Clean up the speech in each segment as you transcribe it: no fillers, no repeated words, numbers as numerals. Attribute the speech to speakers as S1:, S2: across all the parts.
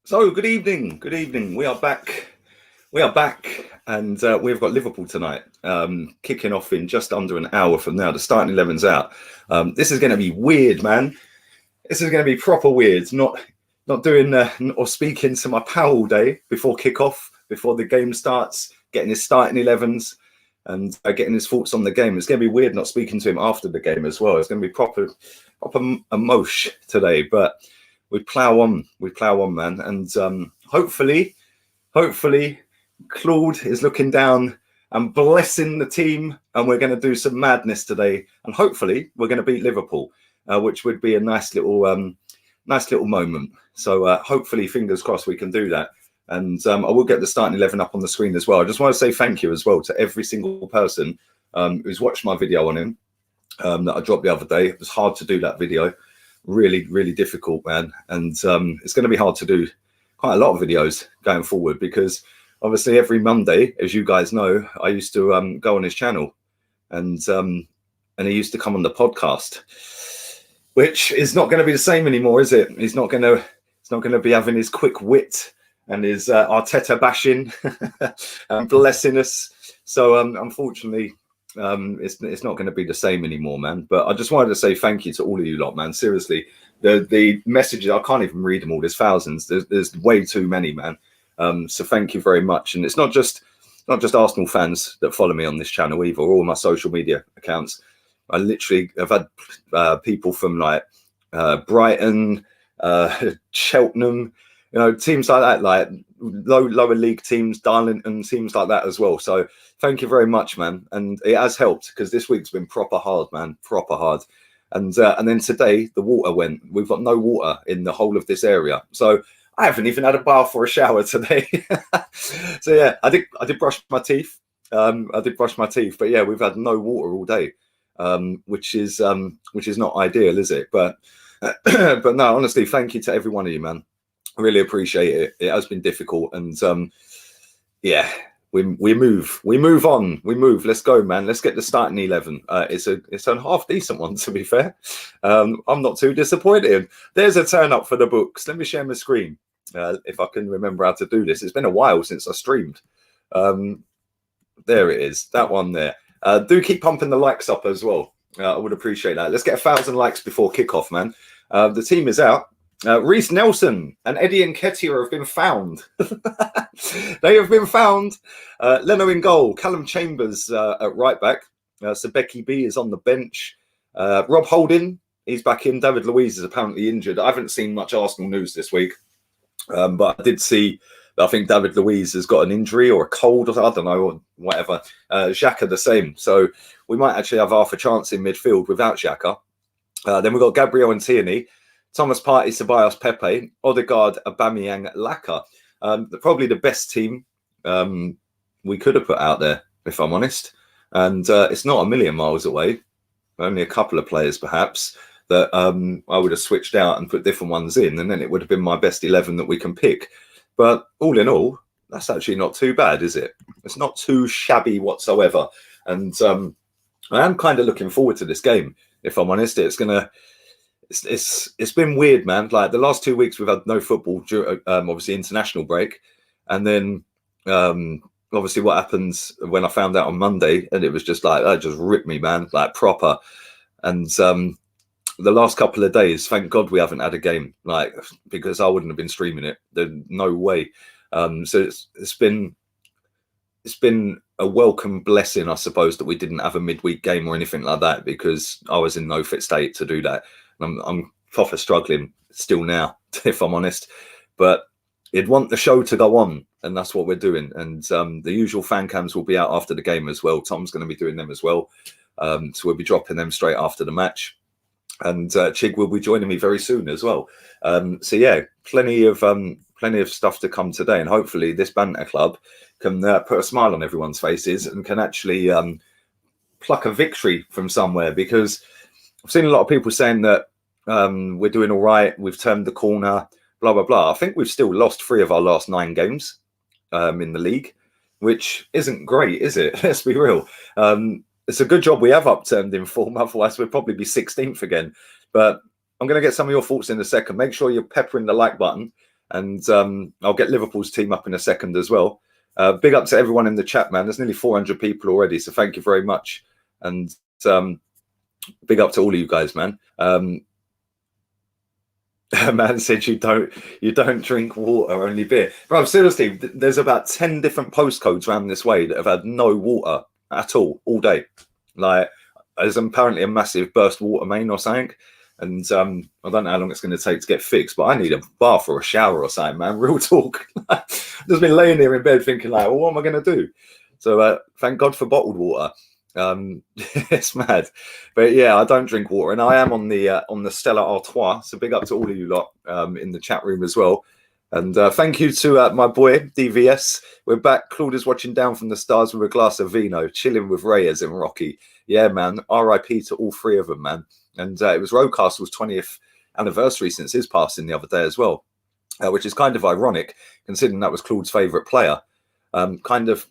S1: So, good evening. Good evening. We are back. And we've got Liverpool tonight, kicking off in just under an hour from now. The starting 11's out. This is going to be weird, man. This is going to be proper weird. Not doing or speaking to my pal all day before kickoff, before the game starts, getting his starting 11s and getting his thoughts on the game. It's going to be weird not speaking to him after the game as well. It's going to be proper emotion today, but we plow on, man. And hopefully, Claude is looking down and blessing the team, and we're going to do some madness today. And hopefully, we're going to beat Liverpool, which would be a nice little moment. So hopefully, fingers crossed, we can do that. And I will get the starting 11 up on the screen as well. I just want to say thank you as well to every single person who's watched my video on him that I dropped the other day. It was hard to do that video. Really difficult, man. And it's going to be hard to do quite a lot of videos going forward, because obviously every Monday, as you guys know, I used to go on his channel, and he used to come on the podcast, which is not going to be the same anymore, is it? He's not going to be having his quick wit and his Arteta bashing and blessing us. So unfortunately, it's not going to be the same anymore, man. But I just wanted to say thank you to all of you lot, man. Seriously, the messages, I can't even read them all. There's thousands. There's way too many, man. So thank you very much. And it's not just Arsenal fans that follow me on this channel either, all my social media accounts. I literally have had people from like Brighton, Cheltenham, teams like that, like lower league teams, Darlington, teams like that as well. So thank you very much, man. And it has helped, because this week's been proper hard, man, proper hard. And then today the water went. We've got no water in the whole of this area. So I haven't even had a bath or a shower today. So yeah, I did brush my teeth. But yeah, we've had no water all day, which is not ideal, is it? But but no, honestly, thank you to every one of you, man. I really appreciate it. It has been difficult, and yeah, we move on. Let's go, man. Let's get the starting 11. It's a half decent one, to be fair. I'm not too disappointed. There's a turn up for the books. Let me share my screen if I can remember how to do this. It's been a while since I streamed. There it is. That one there. Do keep pumping the likes up as well. I would appreciate that. Let's get 1,000 likes before kickoff, man. The team is out. Reece Nelson and Eddie Nketiah have been found. They have been found. Leno in goal. Callum Chambers at right back. Sabeki B is on the bench. Rob Holding, he's back in. David Luiz is apparently injured. I haven't seen much Arsenal news this week, but I did see that I think David Luiz has got an injury or a cold, or I don't know, or whatever. Xhaka the same. So we might actually have half a chance in midfield without Xhaka. Then we've got Gabriel and Tierney, Thomas Partey, Ceballos, Pepe, Odegaard, Aubameyang, Laka. Probably the best team we could have put out there, if I'm honest. And it's not a million miles away. Only a couple of players, perhaps, that I would have switched out and put different ones in, and then it would have been my best 11 that we can pick. But all in all, that's actually not too bad, is it? It's not too shabby whatsoever. And I am kind of looking forward to this game, if I'm honest. It's been weird, man. Like the last 2 weeks, we've had no football, obviously international break, and then obviously what happens when I found out on Monday, and it was just like that just ripped me, man, like proper. And the last couple of days, thank God we haven't had a game, like, because I wouldn't have been streaming it. There's no way. So it's been a welcome blessing, I suppose, that we didn't have a midweek game or anything like that, because I was in no fit state to do that. I'm proper struggling still now, if I'm honest. But you'd want the show to go on, and that's what we're doing. And the usual fan cams will be out after the game as well. Tom's going to be doing them as well. So we'll be dropping them straight after the match. And Chig will be joining me very soon as well. So yeah, plenty of stuff to come today, and hopefully this banter club can put a smile on everyone's faces and can actually pluck a victory from somewhere, because I've seen a lot of people saying that we're doing all right, we've turned the corner, blah blah blah. I think we've still lost 3 of our last 9 games in the league, which isn't great, is it? Let's be real. It's a good job we have upturned in form, otherwise we'd probably be 16th again. But I'm going to get some of your thoughts in a second. Make sure you're peppering the like button. and I'll get Liverpool's team up in a second as well. Big up to everyone in the chat, man. There's nearly 400 people already, so thank you very much. And big up to all of you guys, man. Man said you don't drink water, only beer. Bro, seriously, there's about 10 different postcodes around this way that have had no water at all day. Like, there's apparently a massive burst water main or something. And I don't know how long it's going to take to get fixed, but I need a bath or a shower or something, man. Real talk. Just been laying here in bed thinking, like, well, what am I going to do? So thank God for bottled water. It's mad, but yeah, I don't drink water, and I am on the Stella Artois. So big up to all of you lot in the chat room as well. And thank you to my boy DVS. We're back. Claudia's watching down from the stars with a glass of vino, chilling with Reyes and Rocky. Yeah, man. R.I.P. to all three of them, man. And it was Roadcastle's 20th anniversary since his passing the other day as well, which is kind of ironic considering that was Claude's favourite player. Kind of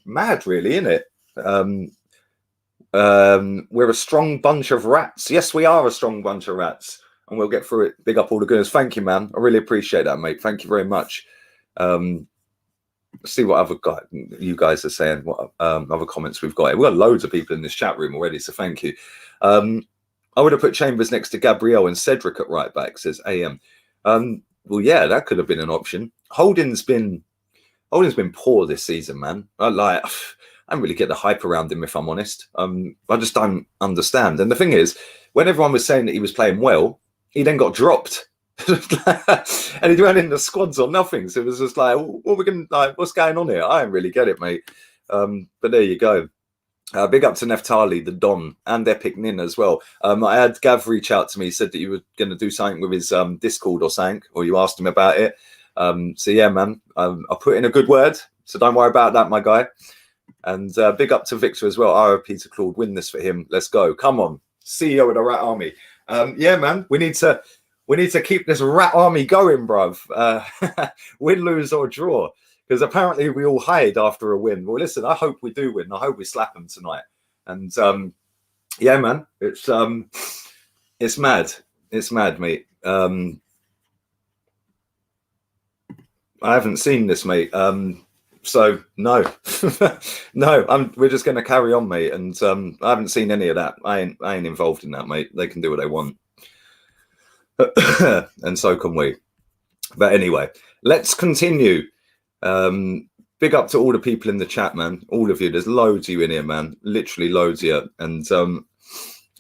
S1: mad, really, isn't it? We're a strong bunch of rats. Yes, we are a strong bunch of rats, and we'll get through it. Big up all the goodness. Thank you, man. I really appreciate that, mate. Thank you very much. See what you guys are saying, what other comments we've got. We've got loads of people in this chat room already, so thank you. I would have put Chambers next to Gabriel and Cedric at right back, says AM. Well, yeah, that could have been an option. Holding's been poor this season, man. I don't really get the hype around him, if I'm honest. I just don't understand. And the thing is, when everyone was saying that he was playing well, he then got dropped. And he went in the squads or nothing. So it was just like, what's going on here? I don't really get it, mate. But there you go. Big up to Neftali, the Don, and Epic Nin as well. I had Gav reach out to me. He said that you were going to do something with his Discord or something, or you asked him about it. So yeah, man, I put in a good word. So don't worry about that, my guy. And big up to Victor as well. RIP to Claude, win this for him. Let's go. Come on, CEO of the Rat Army. Yeah, man, we need to keep this Rat Army going, bruv. Win, lose or draw. Because apparently we all hide after a win. Well, listen, I hope we do win. I hope we slap them tonight. And yeah, man, it's mad. It's mad, mate. I haven't seen this, mate. So no, no. We're just going to carry on, mate. And I haven't seen any of that. I ain't involved in that, mate. They can do what they want, and so can we. But anyway, let's continue. Big up to all the people in the chat, man. All of you. There's loads of you in here, man. Literally loads here. And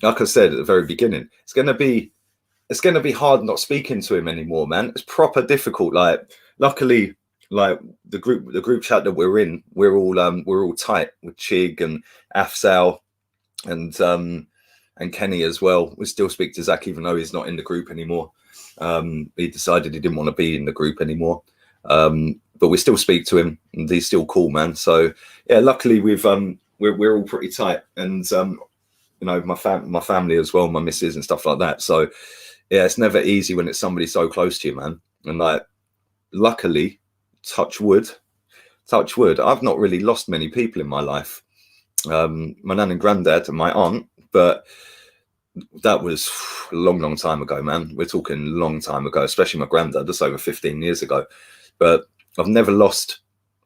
S1: like I said at the very beginning, it's gonna be hard not speaking to him anymore, man. It's proper difficult. Like, luckily, like the group chat that we're in, we're all tight with Chig and Afsal and Kenny as well. We still speak to Zach even though he's not in the group anymore. He decided he didn't want to be in the group anymore. But we still speak to him, and he's still cool, man. So yeah, luckily we're all pretty tight, and you know, my family as well, my missus and stuff like that. So yeah, it's never easy when it's somebody so close to you, man. And like, luckily, touch wood, I've not really lost many people in my life. My nan and granddad and my aunt, but that was a long time ago, man. We're talking a long time ago, especially my granddad, just over 15 years ago. But I've never lost,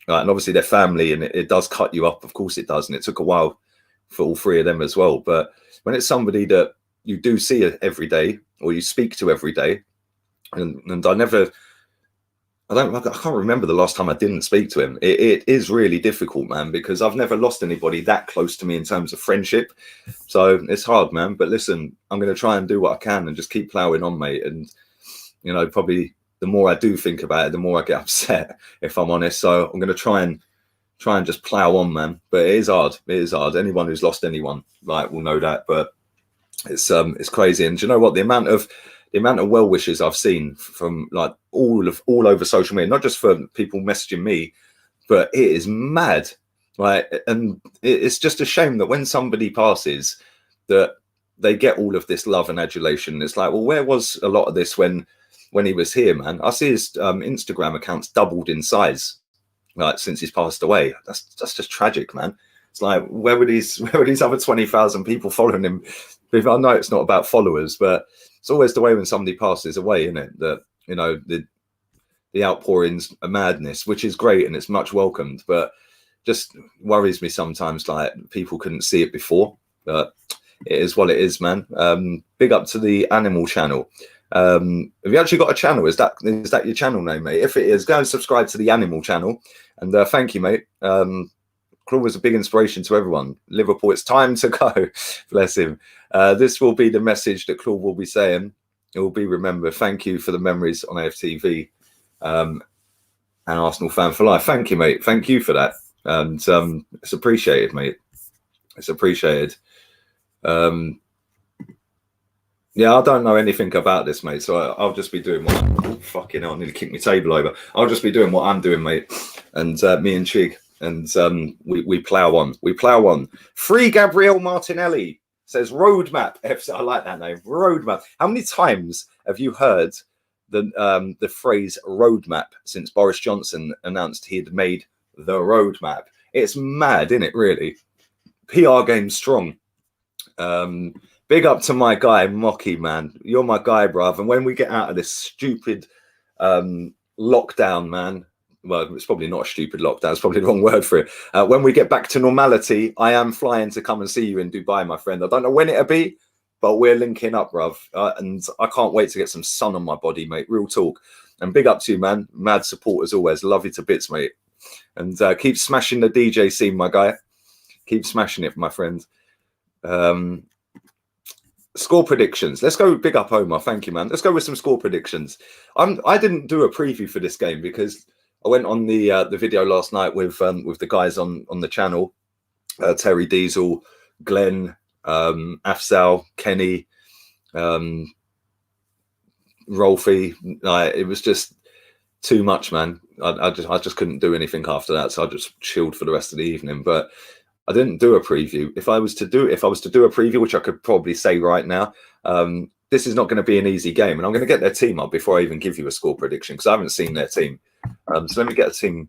S1: and obviously their family, and it does cut you up. Of course it does. And it took a while for all three of them as well. But when it's somebody that you do see every day or you speak to every day, and I can't remember the last time I didn't speak to him. It is really difficult, man, because I've never lost anybody that close to me in terms of friendship. So it's hard, man. But listen, I'm going to try and do what I can and just keep plowing on, mate. And, you know, probably the more I do think about it, the more I get upset, if I'm honest. So I'm going to try and just plow on, man. But it is hard. It is hard. Anyone who's lost anyone, like, will know that. But it's crazy. And do you know what? The amount of well wishes I've seen from like all over social media, not just for people messaging me, but it is mad. Like, and it's just a shame that when somebody passes, that they get all of this love and adulation. It's like, well, where was a lot of this when he was here, man? I see his Instagram accounts doubled in size, like, since he's passed away. That's just tragic, man. It's like, where were these other 20,000 people following him? I know it's not about followers, but it's always the way when somebody passes away, isn't it? That, you know, the outpourings of madness, which is great and it's much welcomed, but just worries me sometimes, like people couldn't see it before, but it is what it is, man. Big up to the Animal channel. Have you actually got a channel? Is that your channel name, mate? If it is, go and subscribe to the Animal channel. And thank you, mate. Claw was a big inspiration to everyone. Liverpool, it's time to go. Bless him. This will be the message that Claw will be saying. It will be remembered. Thank you for the memories on AFTV. An Arsenal fan for life. Thank you, mate. Thank you for that. And it's appreciated, mate. It's appreciated. Yeah, I don't know anything about this, mate. So I'll just be doing what fucking hell, I nearly kicked my table over. I'll just be doing what I'm doing, mate. And me and Chig. And we plow on. We plow on. Free Gabriel Martinelli says roadmap. I like that name. Roadmap. How many times have you heard the phrase roadmap since Boris Johnson announced he had made the roadmap? It's mad, isn't it, really? PR game strong. Big up to my guy, Mocky, man. You're my guy, bruv. And when we get out of this stupid lockdown, man, well, it's probably not a stupid lockdown. It's probably the wrong word for it. When we get back to normality, I am flying to come and see you in Dubai, my friend. I don't know when it'll be, but we're linking up, bruv. And I can't wait to get some sun on my body, mate. Real talk. And big up to you, man. Mad support as always. Love you to bits, mate. And keep smashing the DJ scene, my guy. Keep smashing it, my friend. Score predictions. Let's go. Big up, Omar. Thank you, man. Let's go with some score predictions. I didn't do a preview for this game because I went on the video last night with the guys on the channel, Terry Diesel, Glenn, Afzal, Kenny, Rolfie. It was just too much, man. I just couldn't do anything after that, so I just chilled for the rest of the evening. But I didn't do a preview. If I was to do a preview, which I could probably say right now, this is not going to be an easy game, and I'm going to get their team up before I even give you a score prediction because I haven't seen their team. So let me get a team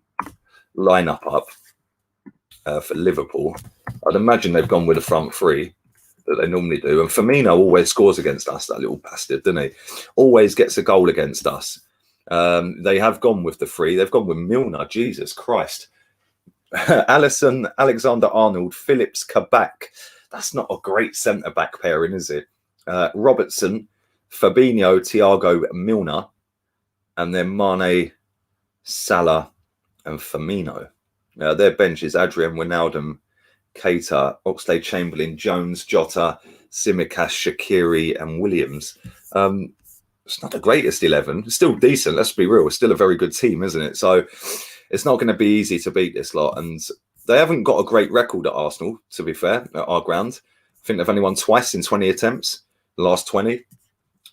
S1: lineup up for Liverpool. I'd imagine they've gone with the front three that they normally do. And Firmino always scores against us, that little bastard, doesn't he? Always gets a goal against us. They have gone with the three. They've gone with Milner. Jesus Christ. Alisson, Alexander-Arnold, Phillips, Kabak. That's not a great centre-back pairing, is it? Robertson, Fabinho, Thiago, Milner. And then Mane, Salah, and Firmino. Their bench is Adrian, Wijnaldum, Keita, Oxlade-Chamberlain, Jones, Jota, Tsimikas, Shaqiri, and Williams. It's not the greatest 11. It's still decent. Let's be real. It's still a very good team, isn't it? So it's not going to be easy to beat this lot. And they haven't got a great record at Arsenal, to be fair, at our ground. I think they've only won twice in 20 attempts, the last 20.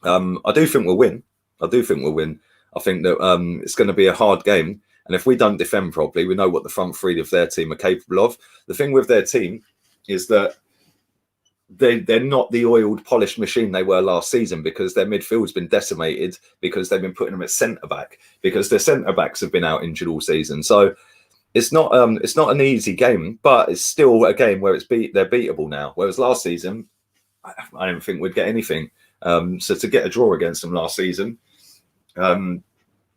S1: I do think we'll win. I think that it's going to be a hard game. And if we don't defend properly, we know what the front three of their team are capable of. The thing with their team is that they're not the oiled, polished machine they were last season because their midfield's been decimated because they've been putting them at centre-back because their centre-backs have been out injured all season. So it's not an easy game, but it's still a game where they're beatable now. Whereas last season, I didn't think we'd get anything. So to get a draw against them last season,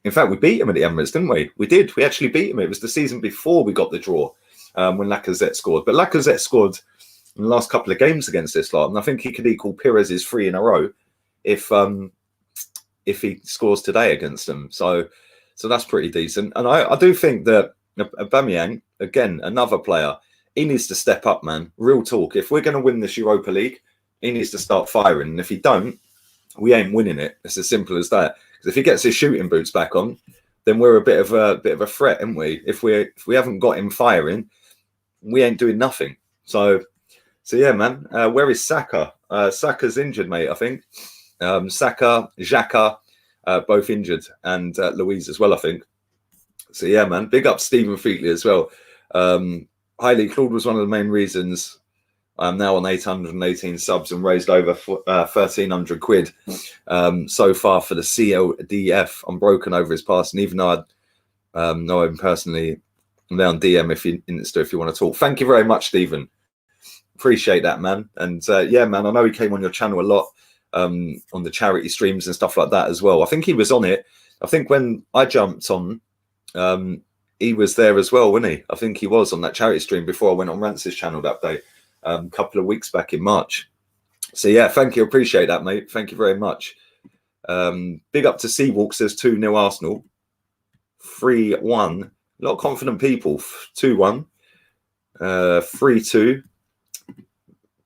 S1: in fact, we beat them at the Emirates, didn't we? We did. We actually beat them. It was the season before we got the draw when Lacazette scored. But Lacazette scored in the last couple of games against this lot, and I think he could equal Perez's 3 in a row if he scores today against them. So that's pretty decent. And I do think that Aubameyang, again, another player, he needs to step up, man. Real talk. If we're going to win this Europa League, he needs to start firing. And if he don't, we ain't winning it. It's as simple as that. Because if he gets his shooting boots back on, then we're a bit of a threat, aren't we? If we haven't got him firing, we ain't doing nothing. So yeah, man. Where is Saka? Saka's injured, mate, I think. Saka, Xhaka, both injured, and Louise as well, I think. So yeah, man. Big up Stephen Featley as well. Highly Claude was one of the main reasons I'm now on 818 subs and raised over 1,300 quid so far for the CLDF. I'm broken over his past, and even though I know him personally, I'm down DM if you want to talk. Thank you very much, Stephen. Appreciate that, man. And yeah, man, I know he came on your channel a lot on the charity streams and stuff like that as well. I think he was on it I think when I jumped on, he was there as well, wasn't he? I think he was on that charity stream before I went on Rance's channel that day, a couple of weeks back in March. So yeah, thank you. Appreciate that, mate. Thank you very much. Big up to Seawalk, says 2-0 Arsenal. 3-1. A lot of confident people. 2-1. 3-2.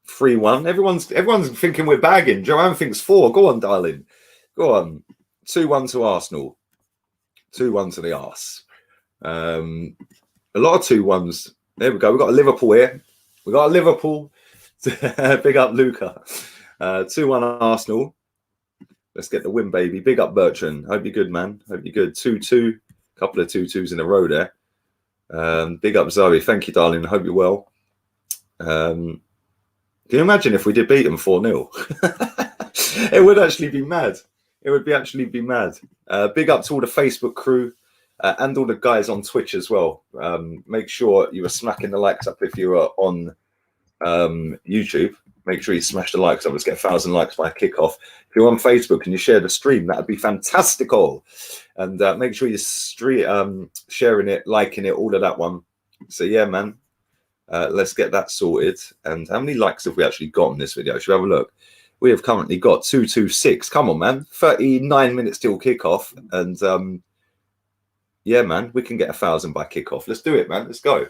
S1: 3-1. Everyone's thinking we're bagging. Joanne thinks 4. Go on, darling. Go on. 2-1 to Arsenal. 2-1 to the Arse. A lot of 2-1s. There we go. We've got a Liverpool here. We got a Liverpool. Big up Luca. 2-1 Arsenal. Let's get the win, baby. Big up Bertrand. Hope you're good, man. Hope you're good. 2-2. Couple of 2-2s in a row there. Big up Zoe. Thank you, darling. Hope you're well. Can you imagine if we did beat them 4-0? It would actually be mad. It would actually be mad. Big up to all the Facebook crew and all the guys on Twitch as well. Make sure you are smacking the likes up if you are on YouTube. Make sure you smash the likes up. Let's get 1,000 likes by kickoff. If you're on Facebook and you share the stream, that would be fantastical. And make sure you're sharing it, liking it, all of that one. So yeah, man. Let's get that sorted. And how many likes have we actually got on this video? Should we have a look? We have currently got 226. Come on, man. 39 minutes till kickoff. And yeah, man, we can get 1,000 by kickoff. Let's do it, man. Let's go.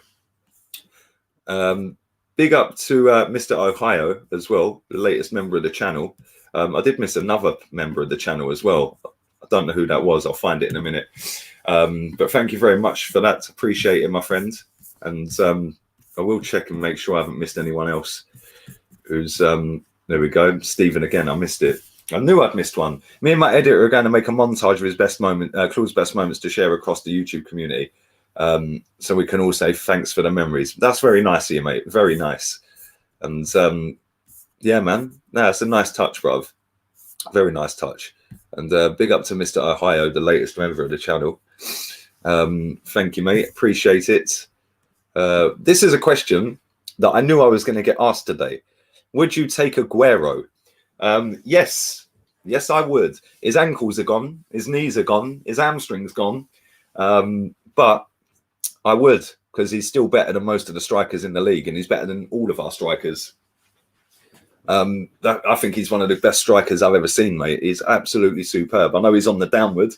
S1: Big up to Mr. Ohio as well, the latest member of the channel. I did miss another member of the channel as well. I don't know who that was. I'll find it in a minute. But thank you very much for that. Appreciate it, my friend. And I will check and make sure I haven't missed anyone else who's... there we go. Stephen again. I missed it. I knew I'd missed one. Me and my editor are going to make a montage of his best moment, Claude's best moments to share across the YouTube community. So we can all say thanks for the memories. That's very nice of you, mate. Very nice. And yeah, man. No, it's a nice touch, bruv. Very nice touch. And big up to Mr. Ohio, the latest member of the channel. Thank you, mate. Appreciate it. This is a question that I knew I was going to get asked today. Would you take Aguero? Yes. Yes, I would. His ankles are gone. His knees are gone. His hamstrings gone. But I would, because he's still better than most of the strikers in the league, and he's better than all of our strikers. I think he's one of the best strikers I've ever seen, mate. He's absolutely superb. I know he's on the downward,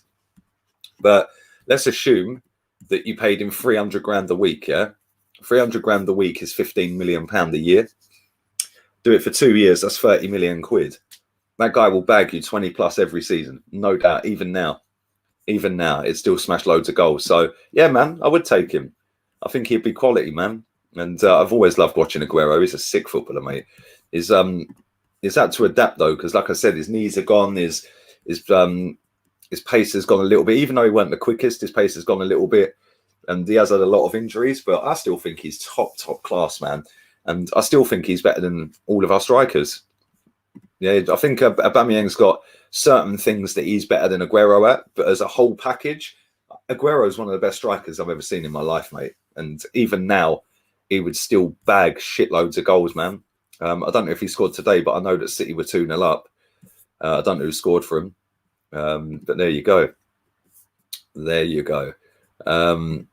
S1: but let's assume that you paid him 300 grand a week, yeah? 300 grand a week is 15 million pound a year. Do it for 2 years, that's 30 million quid. That guy will bag you 20 plus every season, no doubt. Even now, it's still smashed loads of goals. So yeah, man, I would take him. I think he'd be quality, man. And I've always loved watching Aguero. He's a sick footballer, mate. He's had to adapt though, because like I said, his knees are gone. His pace has gone a little bit. Even though he weren't the quickest, his pace has gone a little bit, and he has had a lot of injuries. But I still think he's top class, man. And I still think he's better than all of our strikers. Yeah, I think Aubameyang's got certain things that he's better than Aguero at, but as a whole package, Aguero is one of the best strikers I've ever seen in my life, mate. And even now, he would still bag shitloads of goals, man. I don't know if he scored today, but I know that City were 2-0 up. I don't know who scored for him. But there you go. There you go.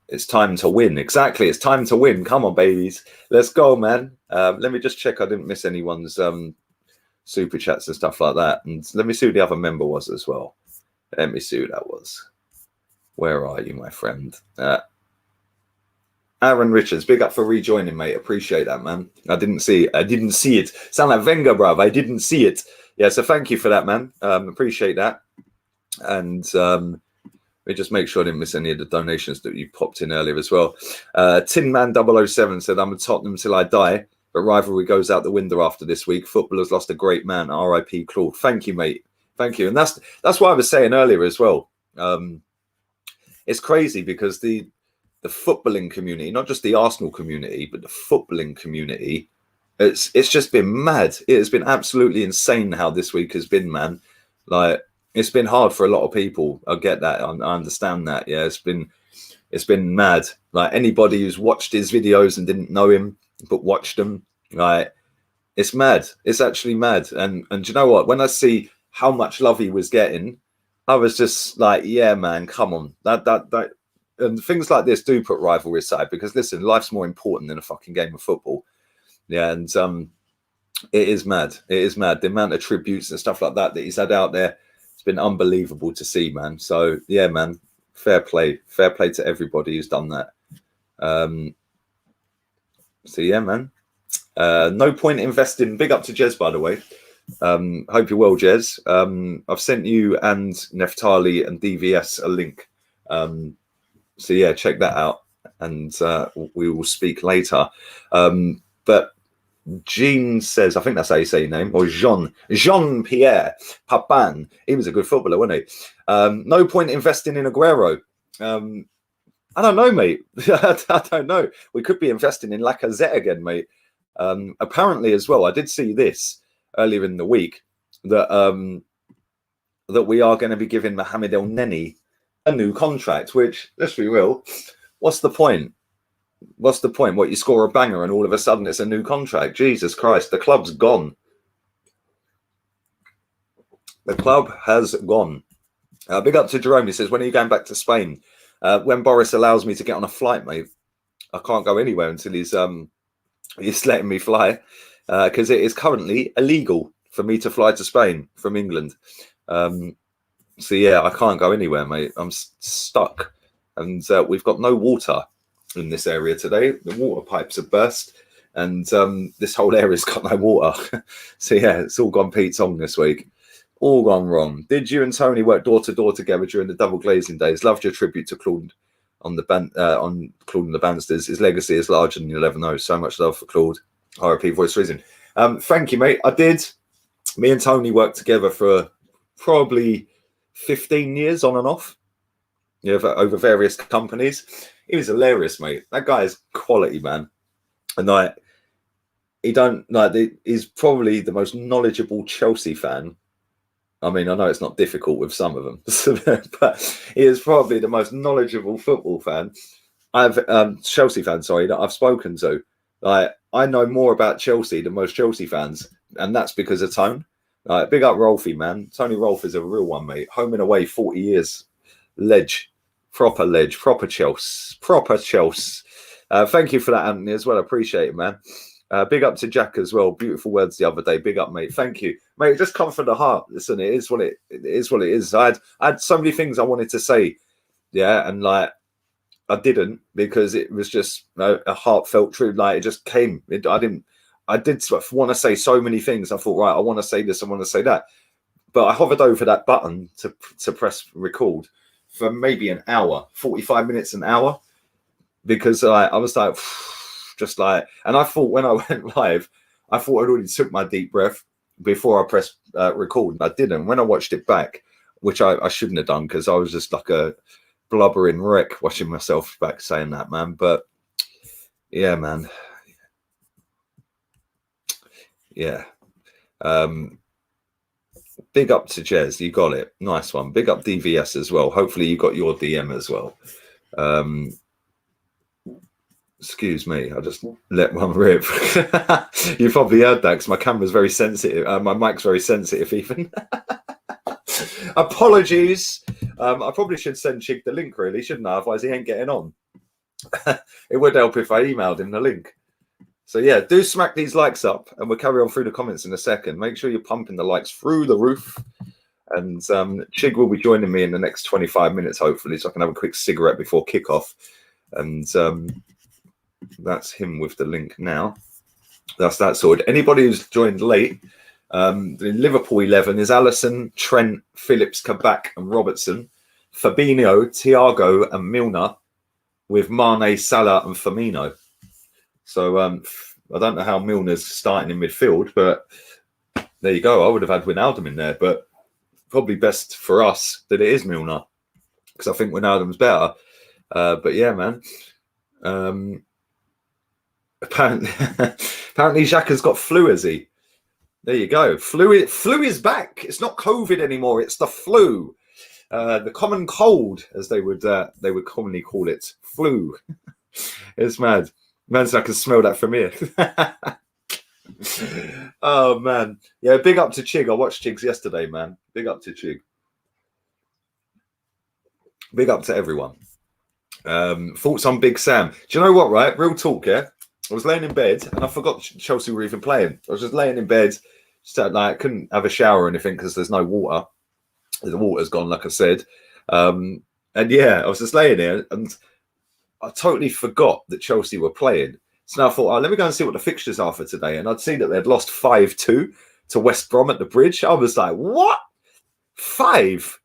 S1: It's time to win. Exactly. It's time to win. Come on, babies. Let's go, man. Let me just check I didn't miss anyone's super chats and stuff like that. And let me see who the other member was as well. Let me see who that was. Where are you, my friend? Aaron Richards, big up for rejoining, mate. Appreciate that, man. I didn't see it. Sound like Wenger, bruv. I didn't see it. Yeah, so thank you for that, man. Appreciate that. And let me just make sure I didn't miss any of the donations that you popped in earlier as well. Tin Man 007 said, I'm a Tottenham till I die, but rivalry goes out the window after this week. Football has lost a great man. R.I.P. Claude. Thank you, mate. Thank you. And that's what I was saying earlier as well. It's crazy because the footballing community, not just the Arsenal community, but the footballing community, it's just been mad. It has been absolutely insane how this week has been, man. Like, it's been hard for a lot of people. I get that. I understand that. Yeah, it's been mad. Like, anybody who's watched his videos and didn't know him but watched them, like, it's mad. It's actually mad. And do you know what? When I see how much love he was getting, I was just like, yeah, man, come on. That and things like this do put rivalry aside, because listen, life's more important than a fucking game of football. Yeah, and it is mad. It is mad. The amount of tributes and stuff like that he's had out there, it's been unbelievable to see, man. So yeah, man, fair play to everybody who's done that. So yeah, man. No point investing. Big up to Jez, by the way. Hope you're well, Jez. I've sent you and Neftali and DVS a link. So yeah, check that out, and we will speak later. But Jean says, I think that's how you say your name, or Jean-Pierre Papin. He was a good footballer, wasn't he? No point investing in Aguero. I don't know, mate. I don't know. We could be investing in Lacazette again, mate. Apparently, as well, I did see this earlier in the week that that we are going to be giving Mohamed El Neni a new contract. Which, let's be real, what's the point? What's the point? What, you score a banger and all of a sudden it's a new contract? Jesus Christ, the club's gone. The club has gone. Big up to Jerome. He says, when are you going back to Spain? When Boris allows me to get on a flight, mate. I can't go anywhere until he's letting me fly, because it is currently illegal for me to fly to Spain from England. So yeah, I can't go anywhere, mate. I'm stuck, and we've got no water in this area today. The water pipes have burst, and this whole area's got no water. So yeah, it's all gone Pete Tong this week. All gone wrong. Did you and Tony work door to door together during the double glazing days? Loved your tribute to Claude on the on Claude and the Bansters. His legacy is larger than you'll ever know. So much love for Claude. RIP Voice Reason. Thank you, mate. I did. Me and Tony worked together for probably 15 years on and off. Yeah, over various companies. He was hilarious, mate. That guy is quality, man. And like, he's probably the most knowledgeable Chelsea fan. I mean, I know it's not difficult with some of them, but he is probably the most knowledgeable football fan Chelsea fan, sorry, that I've spoken to. Like, I know more about Chelsea than most Chelsea fans, and that's because of Tone. Like, big up Rolfie, man. Tony Rolfe is a real one, mate. Home and away, 40 years. Proper Chelsea. Thank you for that, Anthony, as well. I appreciate it, man. Big up to Jack as well. Beautiful words the other day. Big up, mate. Thank you, mate. Just come from the heart. Listen, it is what it is. I had so many things I wanted to say, yeah, and like I didn't, because it was just a heartfelt truth. Like, it just came. I did want to say so many things. I thought, right, I want to say this, I want to say that, but I hovered over that button to press record for maybe an hour, 45 minutes, an hour, because I was like. Just like, and I thought when I went live, I thought I'd already took my deep breath before I pressed record. I didn't. When I watched it back, which I shouldn't have done, because I was just like a blubbering wreck watching myself back saying that, man. But yeah, man. Yeah. Big up to Jez. You got it. Nice one. Big up DVS as well. Hopefully you got your DM as well. Excuse me, I just let one rip. You probably heard that because my camera's very sensitive. My mic's very sensitive even. Apologies. I probably should send Chig the link, really, shouldn't I? Otherwise he ain't getting on. It would help if I emailed him the link. So yeah, do smack these likes up, and we'll carry on through the comments in a second. Make sure you're pumping the likes through the roof. And Chig will be joining me in the next 25 minutes, hopefully, so I can have a quick cigarette before kickoff. And that's him with the link now. That's that sorted. Anybody who's joined late, the Liverpool 11 is Alisson, Trent, Phillips, Kabak and Robertson, Fabinho, Thiago and Milner, with Mane, Salah and Firmino. So I don't know how Milner's starting in midfield, but there you go. I would have had Wijnaldum in there, but probably best for us that it is Milner, because I think Wijnaldum's better. But yeah, man. Apparently Xhaka's got flu, has he? There you go. Flu is back. It's not COVID anymore. It's the flu, the common cold, as they would commonly call it. Flu. It's mad. Man's I can smell that from here. Oh man, yeah. Big up to Chig. I watched Chigs yesterday, man. Big up to Chig. Big up to everyone. Thoughts on Big Sam? Do you know what, right? Real talk, yeah? I was laying in bed and I forgot Chelsea were even playing. I was just laying in bed, just like couldn't have a shower or anything because there's no water. The water's gone, like I said. And yeah, I was just laying there and I totally forgot that Chelsea were playing. So now I thought, let me go and see what the fixtures are for today. And I'd seen that they'd lost 5-2 to West Brom at the Bridge. I was like, what? 5?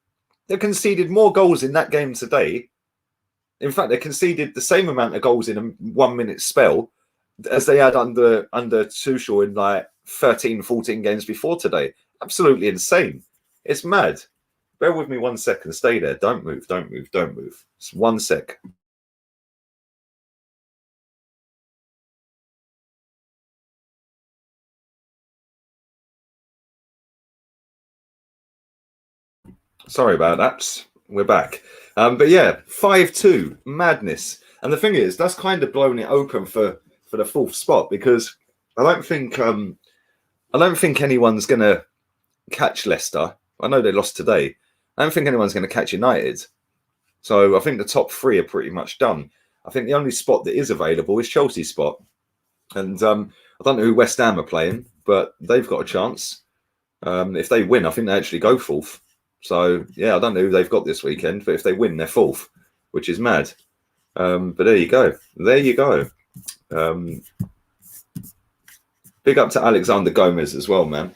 S1: They conceded more goals in that game today. In fact, they conceded the same amount of goals in a 1 minute spell as they had under Tuchel in like 13, 14 games before today. Absolutely insane. It's mad. Bear with me 1 second. Stay there. Don't move. Don't move. Don't move. It's 1 sec. Sorry about that. We're back. But yeah, 5-2, madness. And the thing is, that's kind of blown it open for the 4th spot because I don't think anyone's going to catch Leicester. I know they lost today. I don't think anyone's going to catch United. So I think the top 3 are pretty much done. I think the only spot that is available is Chelsea's spot. And I don't know who West Ham are playing, but they've got a chance. If they win, I think they actually go 4th. So, yeah, I don't know who they've got this weekend, but if they win, they're 4th, which is mad. But there you go. There you go. Big up to Alexander Gomez as well, man.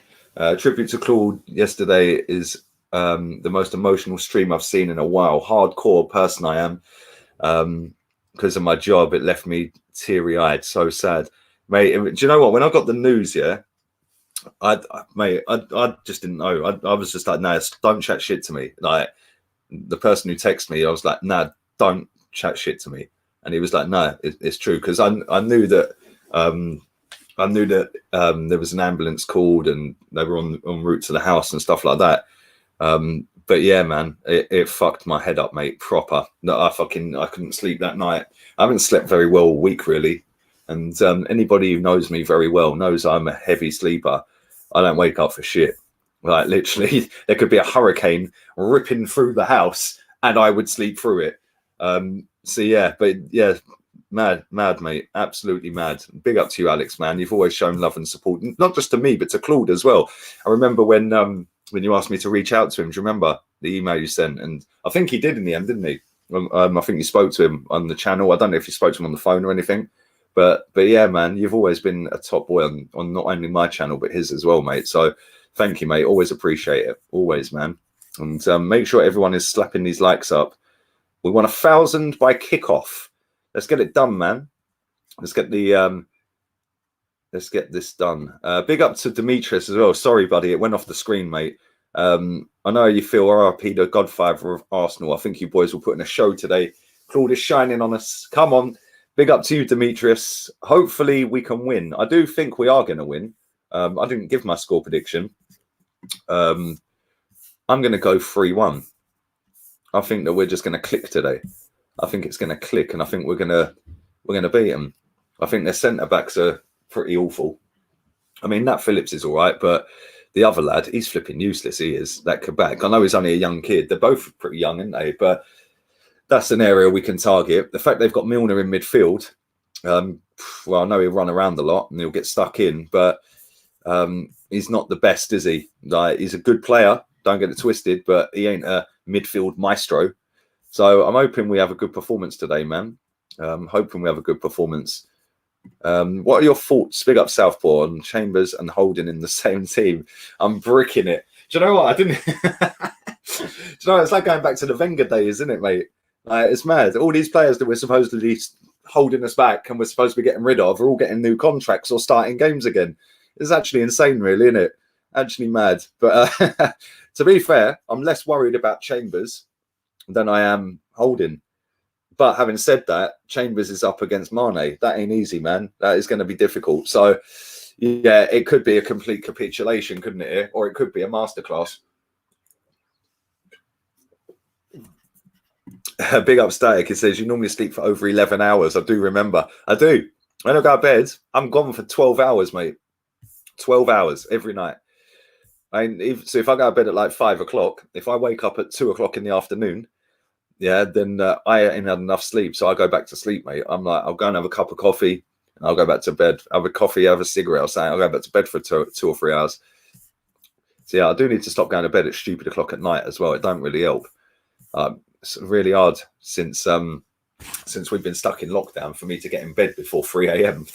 S1: Tribute to Claude yesterday is the most emotional stream I've seen in a while. Hardcore person I am. Because of my job, it left me teary-eyed. So sad. Mate, do you know what? When I got the news, yeah, I just didn't know. I was just like, no, don't chat shit to me. Like the person who texted me, I was like, nah, don't chat shit to me. And he was like, no, it's true because I knew that there was an ambulance called and they were en route to the house and stuff like that. But yeah, man, it fucked my head up, mate. Proper. No, I couldn't sleep that night. I haven't slept very well all week, really. And anybody who knows me very well knows I'm a heavy sleeper. I don't wake up for shit. Like literally, there could be a hurricane ripping through the house, and I would sleep through it. So yeah, but yeah, mad, mate, absolutely mad. Big up to you, Alex, man. You've always shown love and support, not just to me, but to Claude as well. I remember when you asked me to reach out to him. Do you remember the email you sent? And I think he did in the end, didn't he? I think you spoke to him on the channel. I don't know if you spoke to him on the phone or anything. But yeah, man, you've always been a top boy on not only my channel, but his as well, mate. So thank you, mate. Always appreciate it. Always, man. And make sure everyone is slapping these likes up. We want 1,000 by kickoff. Let's get it done, man. Let's get this done. Big up to Demetrius as well. Sorry, buddy. It went off the screen, mate. I know you feel RRP, the godfather of Arsenal. I think you boys will put in a show today. Claude is shining on us. Come on. Big up to you, Demetrius. Hopefully we can win. I do think we are going to win. I didn't give my score prediction. I'm going to go 3-1. I think that we're just going to click today. I think it's going to click, and I think we're going to beat them. I think their centre backs are pretty awful. I mean, Nat Phillips is all right, but the other lad, he's flipping useless. He is, that Quebec. I know he's only a young kid. They're both pretty young, aren't they? But that's an area we can target. The fact they've got Milner in midfield, well, I know he'll run around a lot and he'll get stuck in, but he's not the best, is he? Like, he's a good player, don't get it twisted, but he ain't a midfield maestro. So I'm hoping we have a good performance today, man. Hoping we have a good performance. What are your thoughts? Big up Southpaw on Chambers and Holding in the same team. I'm bricking it. Do you know what? I didn't. Do you know, it's like going back to the Wenger days, isn't it, mate? It's mad. All these players that we're supposedly holding us back and we're supposed to be getting rid of are all getting new contracts or starting games again. It's actually insane, really, isn't it? Actually mad. But to be fair, I'm less worried about Chambers than I am Holding. But having said that, Chambers is up against Mane. That ain't easy, man. That is going to be difficult. So, yeah, it could be a complete capitulation, couldn't it? Or it could be a masterclass. Big up Static. It says you normally sleep for over 11 hours. I do remember. I do. When I go to bed, I'm gone for 12 hours, mate. 12 hours every night. So if I go to bed at like 5 o'clock, if I wake up at 2 o'clock in the afternoon, yeah, then I ain't had enough sleep, so I go back to sleep, mate. I'm like, I'll go and have a cup of coffee, and I'll go back to bed. Have a coffee, have a cigarette, or something. I'll go back to bed for 2 or 3 hours. So yeah, I do need to stop going to bed at stupid o'clock at night as well. It don't really help. It's really hard since we've been stuck in lockdown for me to get in bed before 3 a.m.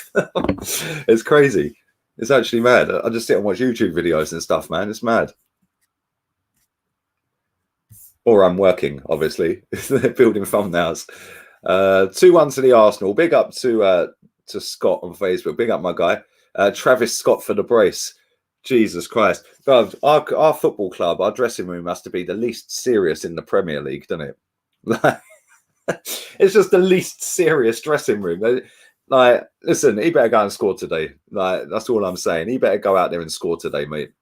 S1: It's crazy. It's actually mad. I just sit and watch YouTube videos and stuff, man. It's mad. Or I'm working, obviously. They're building thumbnails. 2-1 to the Arsenal. Big up to Scott on Facebook. Big up my guy. Travis Scott for the brace. Jesus Christ. God, our football club, our dressing room has to be the least serious in the Premier League, doesn't it? It's just the least serious dressing room. Like, listen, he better go and score today. Like, that's all I'm saying. He better go out there and score today, mate.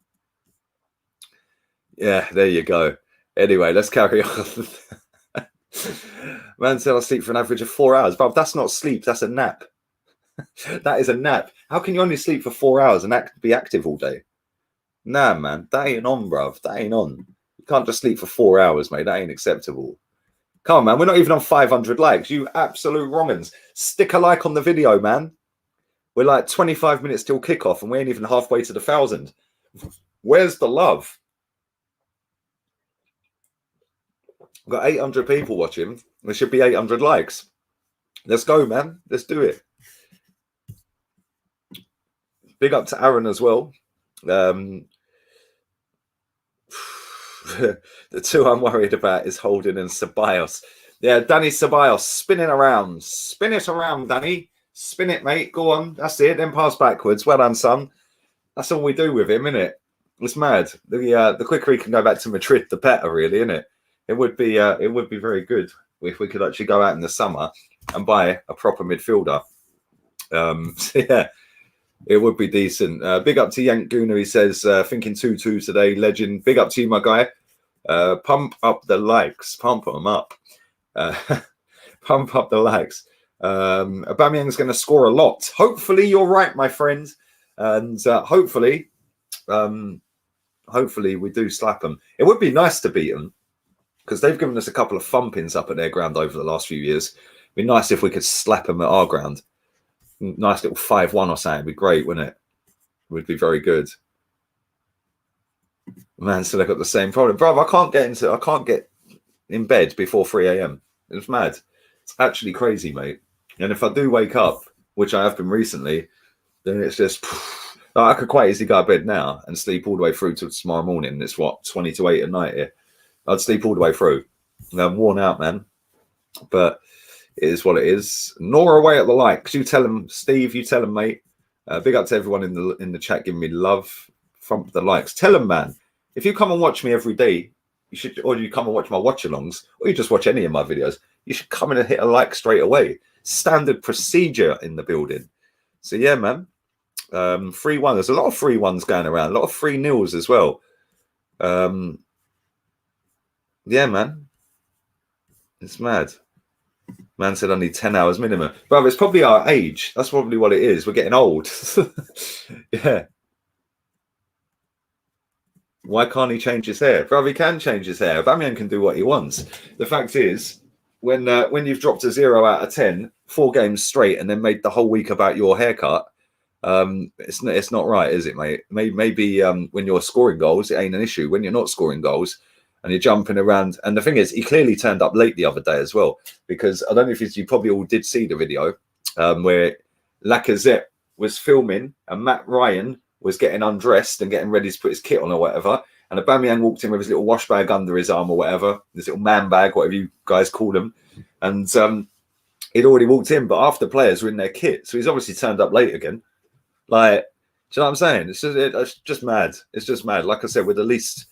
S1: Yeah, there you go. Anyway, let's carry on. Man said I sleep for an average of 4 hours. But that's not sleep, that's a nap. That is a nap. How can you only sleep for 4 hours and be active all day? Nah, man, that ain't on, bruv. That ain't on. You can't just sleep for 4 hours, mate. That ain't acceptable. Come on, man. We're not even on 500 likes. You absolute wrong'uns. Stick a like on the video, man. We're like 25 minutes till kickoff and we ain't even halfway to the 1,000. Where's the love? We've got 800 people watching. There should be 800 likes. Let's go, man. Let's do it. Big up to Aaron as well. The two I'm worried about is Holding and Ceballos. Yeah, Danny Ceballos spinning around. Spin it around, Danny. Spin it, mate. Go on. That's it. Then pass backwards. Well done, son. That's all we do with him, isn't it? It's mad. The quicker he can go back to Madrid, the better, really, isn't it? It would be very good if we could actually go out in the summer and buy a proper midfielder. So yeah, it would be decent. Big up to Yank Gooner. He says, thinking 2-2 today, legend. Big up to you, my guy. Pump up the likes. Pump them up. Pump up the likes. Aubameyang's going to score a lot. Hopefully you're right, my friend. And hopefully we do slap them. It would be nice to beat them because they've given us a couple of thumpings up at their ground over the last few years. It'd be nice if we could slap them at our ground. Nice little 5-1 or something. It'd be great, wouldn't it? It would be very good. Man, so they've got the same problem. Bro, I can't get in bed before 3 a.m. It's mad. It's actually crazy, mate. And if I do wake up, which I have been recently, then it's just I could quite easily go to bed now and sleep all the way through till tomorrow morning. It's what, 20 to 8 at night here. I'd sleep all the way through. And I'm worn out, man. But it is what it is. Nor away at the likes. You tell them, Steve. You tell them, mate. Big up to everyone in the chat giving me love. Thump the likes. Tell them, man. If you come and watch me every day, you should, or you come and watch my watch-alongs, or you just watch any of my videos, you should come in and hit a like straight away. Standard procedure in the building. So yeah, man. 3-1. There's a lot of 3-1s going around. A lot of 3-0s as well. Yeah, man. It's mad. Man said I need 10 hours minimum. But it's probably our age. That's probably what it is. We're getting old. Yeah. Why can't he change his hair? Bro, he can change his hair. Aubameyang can do what he wants. The fact is, when you've dropped a 0 out of 10, 4 games straight, and then made the whole week about your haircut, it's not right, is it, mate? Maybe when you're scoring goals, it ain't an issue. When you're not scoring goals and you're jumping around, and the thing is, he clearly turned up late the other day as well, because I don't know if you probably all did see the video where Lacazette was filming and Matt Ryan was getting undressed and getting ready to put his kit on or whatever, and Aubameyang walked in with his little wash bag under his arm or whatever, this little man bag, whatever you guys call them, and he'd already walked in, but after players were in their kit, so he's obviously turned up late again. Like, do you know what I'm saying? It's just mad. It's just mad. Like I said, with the least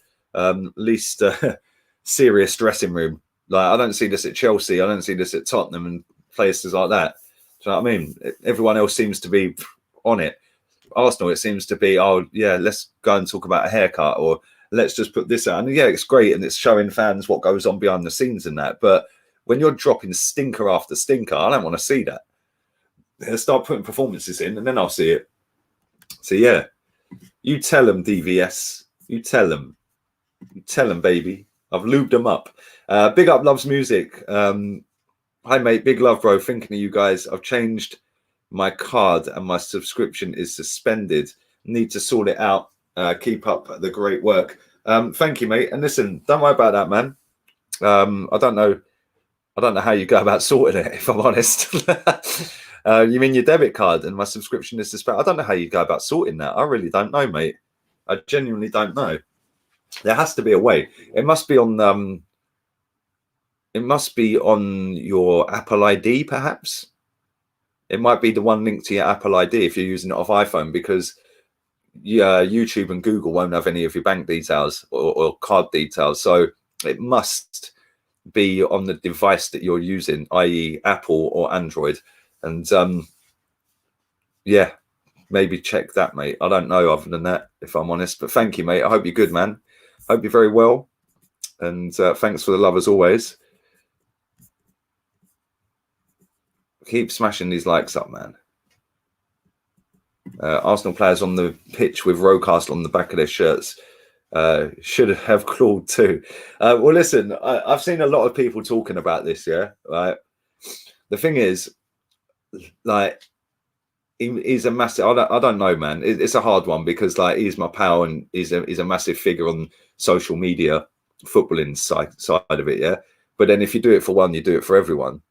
S1: serious dressing room. Like, I don't see this at Chelsea. I don't see this at Tottenham and places like that. Do you know what I mean? Everyone else seems to be on it. Arsenal, it seems to be, oh yeah, let's go and talk about a haircut, or let's just put this out. And yeah, it's great, and it's showing fans what goes on behind the scenes and that. But when you're dropping stinker after stinker, I don't want to see that. Let's start putting performances in, and then I'll see it. So yeah, you tell them, DVS. You tell them. You tell them, baby. I've lubed them up. Big up Loves Music. Hi mate, big love bro, thinking of you guys. I've changed my card and my subscription is suspended. Need to sort it out. Keep up the great work. Thank you mate, and listen, don't worry about that, man. I don't know how you go about sorting it, if I'm honest. You mean your debit card and my subscription is suspended? I don't know how you go about sorting that. I really don't know, mate. I genuinely don't know. There has to be a way. It must be on your Apple ID, perhaps. It might be the one linked to your Apple ID if you're using it off iPhone, because YouTube and Google won't have any of your bank details or card details. So it must be on the device that you're using, i.e. Apple or Android. And yeah, maybe check that, mate. I don't know other than that, if I'm honest. But thank you, mate. I hope you're good, man. Hope you're very well. And thanks for the love as always. Keep smashing these likes up, man. Arsenal players on the pitch with Rocast on the back of their shirts should have clawed too. Well, listen, I've seen a lot of people talking about this. Yeah, right. The thing is, like, he's a massive. I don't know, man. It's a hard one because, like, he's my pal and he's a massive figure on social media, footballing side of it. Yeah, but then if you do it for one, you do it for everyone.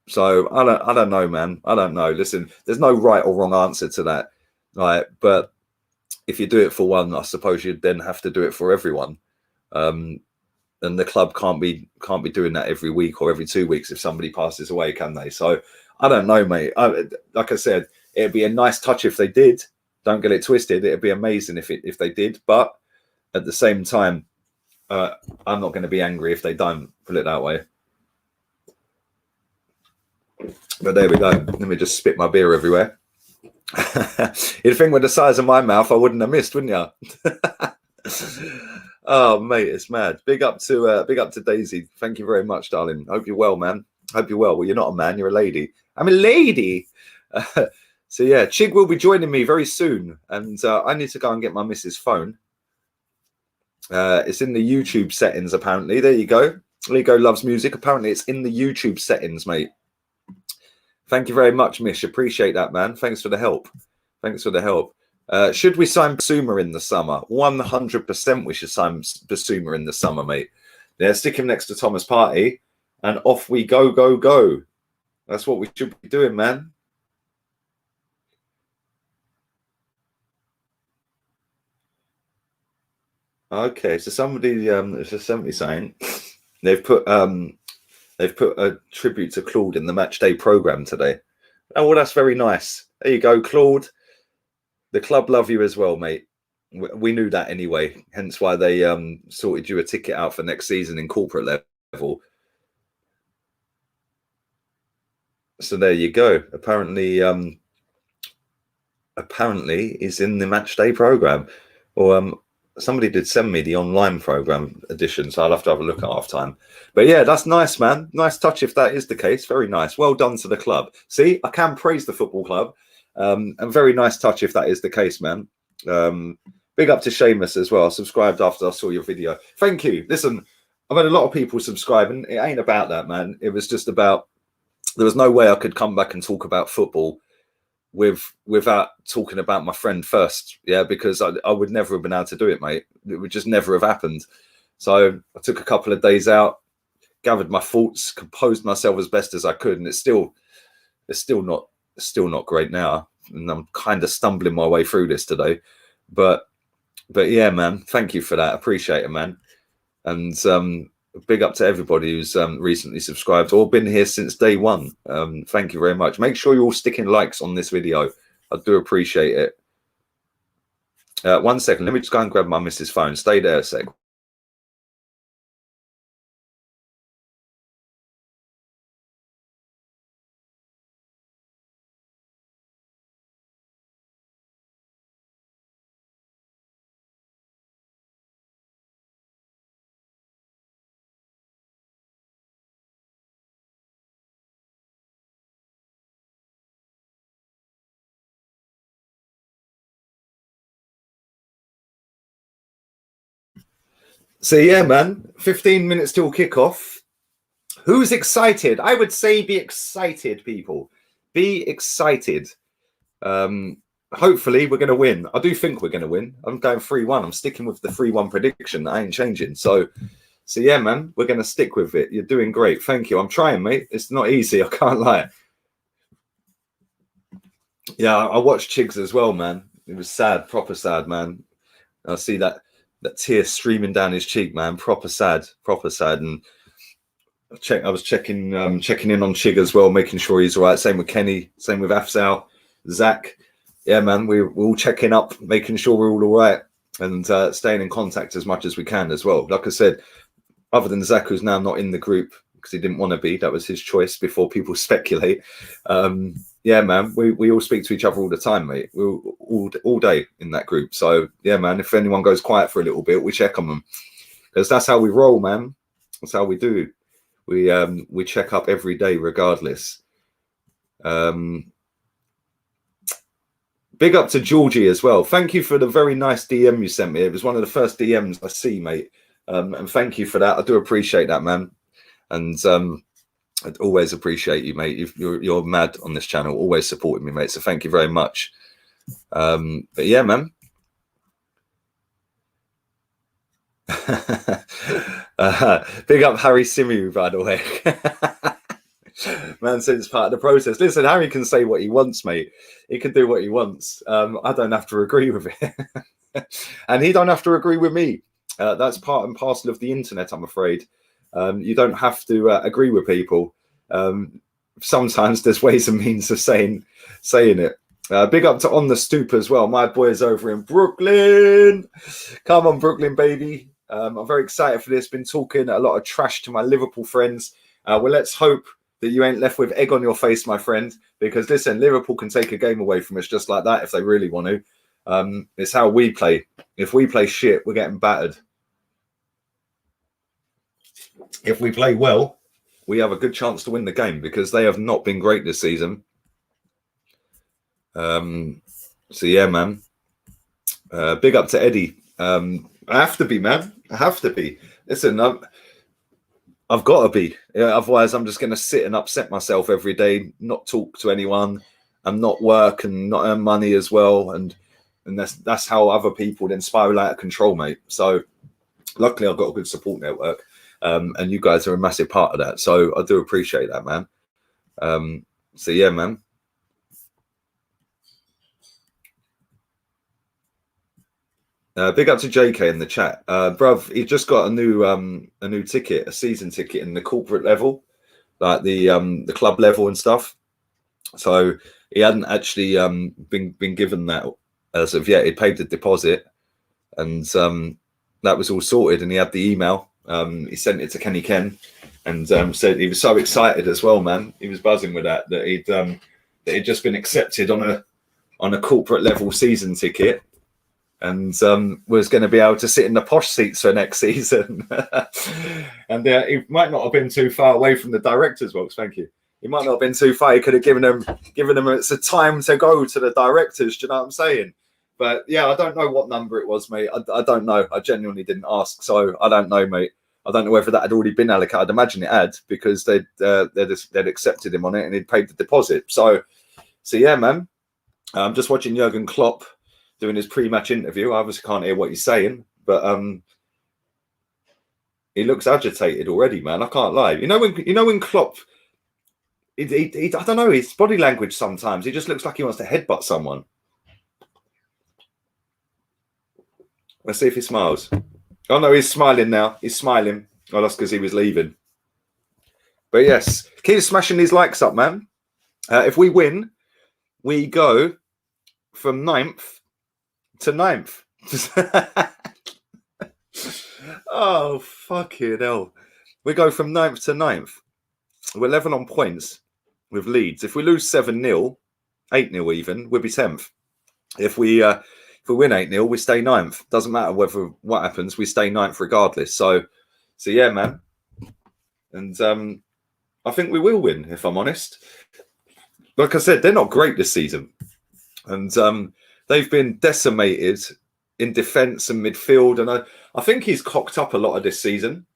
S1: So I don't know, man. I don't know. Listen, there's no right or wrong answer to that, right? But if you do it for one, I suppose you'd then have to do it for everyone. And the club can't be doing that every week or every 2 weeks if somebody passes away, can they? So I don't know, mate. Like I said, it'd be a nice touch if they did. Don't get it twisted. It'd be amazing if they did. But at the same time, I'm not going to be angry if they don't. Put it that way. But there we go. Let me just spit my beer everywhere. You'd think with the size of my mouth, I wouldn't have missed, wouldn't you? Oh, mate, it's mad. Big up to Daisy. Thank you very much, darling. Hope you're well, man. Hope you're well. Well, you're not a man, you're a lady. I'm a lady. So yeah, Chig will be joining me very soon, and I need to go and get my missus' phone. It's in the YouTube settings, apparently. There you go. There you go, Loves Music. Apparently, it's in the YouTube settings, mate. Thank you very much, Mish. Appreciate that, man. Thanks for the help. Thanks for the help. Should we sign Basuma in the summer? 100% we should sign Basuma in the summer, mate. Yeah, stick him next to Thomas Partey and off we go, go, go. That's what we should be doing, man. Okay, so somebody saying they've put a tribute to Claude in the match day program today. Oh, well, that's very nice. There you go, Claude. The club love you as well, mate. We knew that anyway, hence why they sorted you a ticket out for next season in corporate level. So there you go. Apparently is in the match day program. Or somebody did send me the online program edition, so I'll have to have a look at halftime. But yeah, that's nice, man. Nice touch if that is the case. Very nice. Well done to the club. See, I can praise the football club. And very nice touch if that is the case, man. Big up to Seamus as well. I subscribed after I saw your video. Thank you. Listen, I've had a lot of people subscribing. It ain't about that, man. It was just about, there was no way I could come back and talk about football without talking about my friend first. Yeah, because I would never have been able to do it, mate. It would just never have happened. So I took a couple of days out, gathered my thoughts, composed myself as best as I could, and it's still not great now. And I'm kind of stumbling my way through this today. But yeah, man, thank you for that. Appreciate it, man. And big up to everybody who's recently subscribed or been here since day one. Thank you very much. Make sure you're all sticking likes on this video. I do appreciate it. 1 second. Let me just go and grab my missus' phone. Stay there a sec. So yeah, man, 15 minutes till kickoff. Who's excited? I would say be excited, people. Be excited. Hopefully we're going to win. I do think we're going to win. I'm going 3-1. I'm sticking with the 3-1 prediction. I ain't changing. So yeah, man, we're going to stick with it. You're doing great. Thank you. I'm trying, mate. It's not easy. I can't lie. Yeah, I watched Chigs as well, man. It was sad, proper sad, man. I see that tear streaming down his cheek, man. Proper sad. And I was checking in on Chig as well, making sure he's all right. Same with Kenny, same with Afzal, Zach. Yeah, man, we're all checking up, making sure we're all right, and staying in contact as much as we can as well. Like I said, other than Zach, who's now not in the group because he didn't want to be, that was his choice before people speculate. Yeah, man, we all speak to each other all the time, mate. We're all day in that group. So yeah, man, if anyone goes quiet for a little bit, we check on them because that's how we roll, man. That's how we do. We check up every day regardless. Big up to Georgie as well. Thank you for the very nice DM you sent me. It was one of the first DMs I see, mate. And thank you for that. I do appreciate that, man. And I'd always appreciate you, mate. You're mad on this channel, always supporting me, mate. So thank you very much. But yeah, man. Big up Harry Simu, by the way. Man said it's part of the process. Listen, Harry can say what he wants, mate. He can do what he wants. I don't have to agree with it. And he don't have to agree with me. That's part and parcel of the internet, I'm afraid. You don't have to agree with people. Sometimes there's ways and means of saying it. Big up to On the Stoop as well. My boys over in Brooklyn. Come on, Brooklyn, baby. I'm very excited for this. Been talking a lot of trash to my Liverpool friends. Well, let's hope that you ain't left with egg on your face, my friend. Because listen, Liverpool can take a game away from us just like that if they really want to. It's how we play. If we play shit, we're getting battered. If we play well, we have a good chance to win the game because they have not been great this season. So yeah, man. Big up to Eddie. I have to be, man. I have to be. Listen, I've got to be. Otherwise, I'm just going to sit and upset myself every day, not talk to anyone, and not work and not earn money as well. And that's how other people then spiral out of control, mate. So luckily, I've got a good support network. And you guys are a massive part of that. So I do appreciate that, man. So yeah, man. Big up to JK in the chat. Bruv, he just got a new ticket, a season ticket in the corporate level, like the club level and stuff. So he hadn't actually been given that as of yet. He paid the deposit and that was all sorted, and he had the email. He sent it to Kenny Ken and said he was so excited as well, man. He was buzzing with that he'd just been accepted on a corporate level season ticket and was going to be able to sit in the posh seats for next season. And he might not have been too far away from the directors box. Thank you. He might not have been too far. He could have given them it's a time to go to the directors. Do you know what I'm saying? But yeah, I don't know what number it was, mate. I don't know. I genuinely didn't ask, so I don't know, mate. I don't know whether that had already been allocated. I'd imagine it had because they'd accepted him on it and he'd paid the deposit. So yeah, man. I'm just watching Jurgen Klopp doing his pre-match interview. I obviously can't hear what he's saying, but he looks agitated already, man. I can't lie. You know when Klopp, I don't know, his body language sometimes, he just looks like he wants to headbutt someone. Let's see if he smiles. Oh no, he's smiling now. He's smiling. Oh, that's because he was leaving. But yes, keep smashing these likes up, man. If we win, we go from 9th to 9th. Oh, fucking hell. We go from 9th to 9th. We're 11 on points with Leeds. If we lose 7-0, 8-0 even, we'll be 10th. If we win 8-0, we stay 9th. Doesn't matter what happens, we stay 9th regardless. So yeah, man. And I think we will win, if I'm honest. Like I said, they're not great this season. And they've been decimated in defence and midfield. And I think he's cocked up a lot of this season.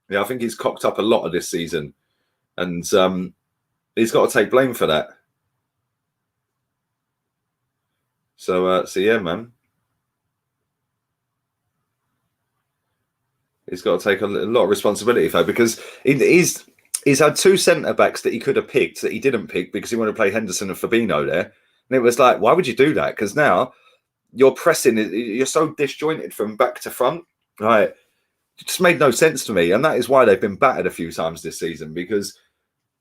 S1: Yeah, I think he's cocked up a lot of this season. And he's got to take blame for that. So yeah, man. He's got to take a lot of responsibility for it, because he's had two centre-backs that he could have picked that he didn't pick because he wanted to play Henderson and Fabinho there. And it was like, why would you do that? Because now you're pressing, you're so disjointed from back to front. Right. It just made no sense to me. And that is why they've been battered a few times this season, because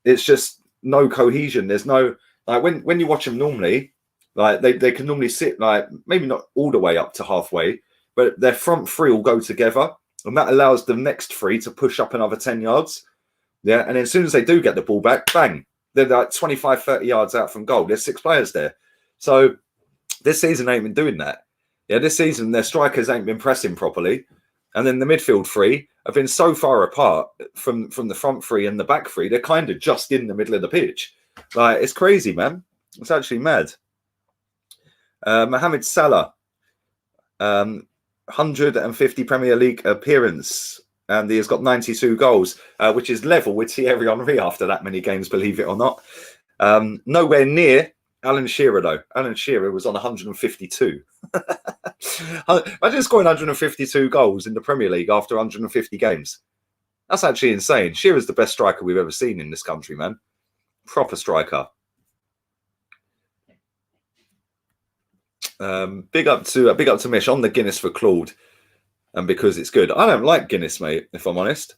S1: it's just no cohesion. There's no, like, when you watch them normally, like they can normally sit, like, maybe not all the way up to halfway, but their front three will go together. And that allows the next three to push up another 10 yards. Yeah. And as soon as they do get the ball back, bang, they're like 25, 30 yards out from goal. There's 6 players there. So this season ain't been doing that. Yeah, this season their strikers ain't been pressing properly. And then the midfield three have been so far apart from the front three and the back three, they're kind of just in the middle of the pitch. Like, it's crazy, man. It's actually mad. Mohamed Salah, 150 Premier League appearance, and he has got 92 goals, which is level with Thierry Henry after that many games, believe it or not. Nowhere near Alan Shearer, though. Alan Shearer was on 152. Imagine scoring 152 goals in the Premier League after 150 games. That's actually insane. Shearer's the best striker we've ever seen in this country, man. Proper striker. Big up to Mish on the Guinness for Claude, and because it's good. I don't like Guinness, mate, if I'm honest.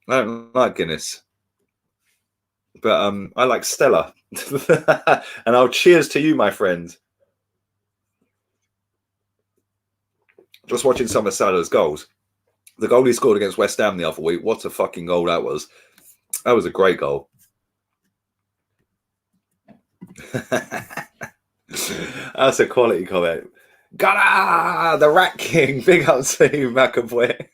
S1: I don't like Guinness, but I like Stella. And I'll cheers to you, my friend. Just watching some of Salah's goals. The goal he scored against West Ham the other week, what a fucking goal that was. That was a great goal. That's a quality comment. Gala, the Rat King. Big up to you, McAvoy.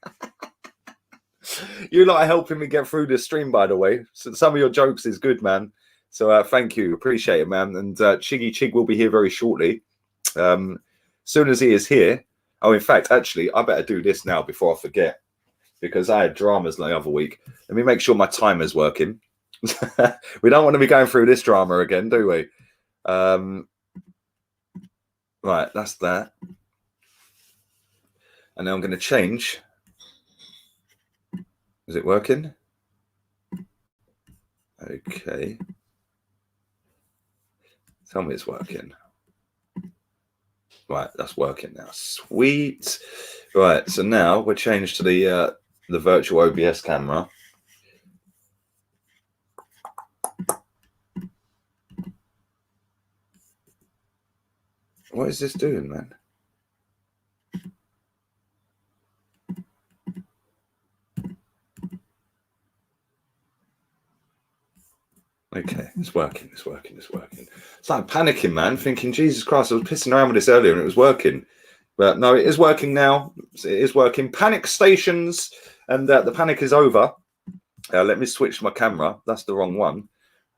S1: You lot are helping me get through the stream, by the way. So some of your jokes is good, man. So thank you. Appreciate it, man. And Chiggy Chig will be here very shortly. Soon as he is here. Oh, in fact, actually, I better do this now before I forget, because I had dramas the other week. Let me make sure my timer's working. We don't want to be going through this drama again, do we? Right, that's that. And now I'm going to change. Is it working? Okay. Tell me it's working. Right, that's working now. Sweet. Right, so now we're changed to the virtual OBS camera. What is this doing, man? Okay, it's working. It's like panicking, man, thinking, Jesus Christ, I was pissing around with this earlier and it was working. But no, it is working now. It is working. Panic stations, and the panic is over. Let me switch my camera. That's the wrong one.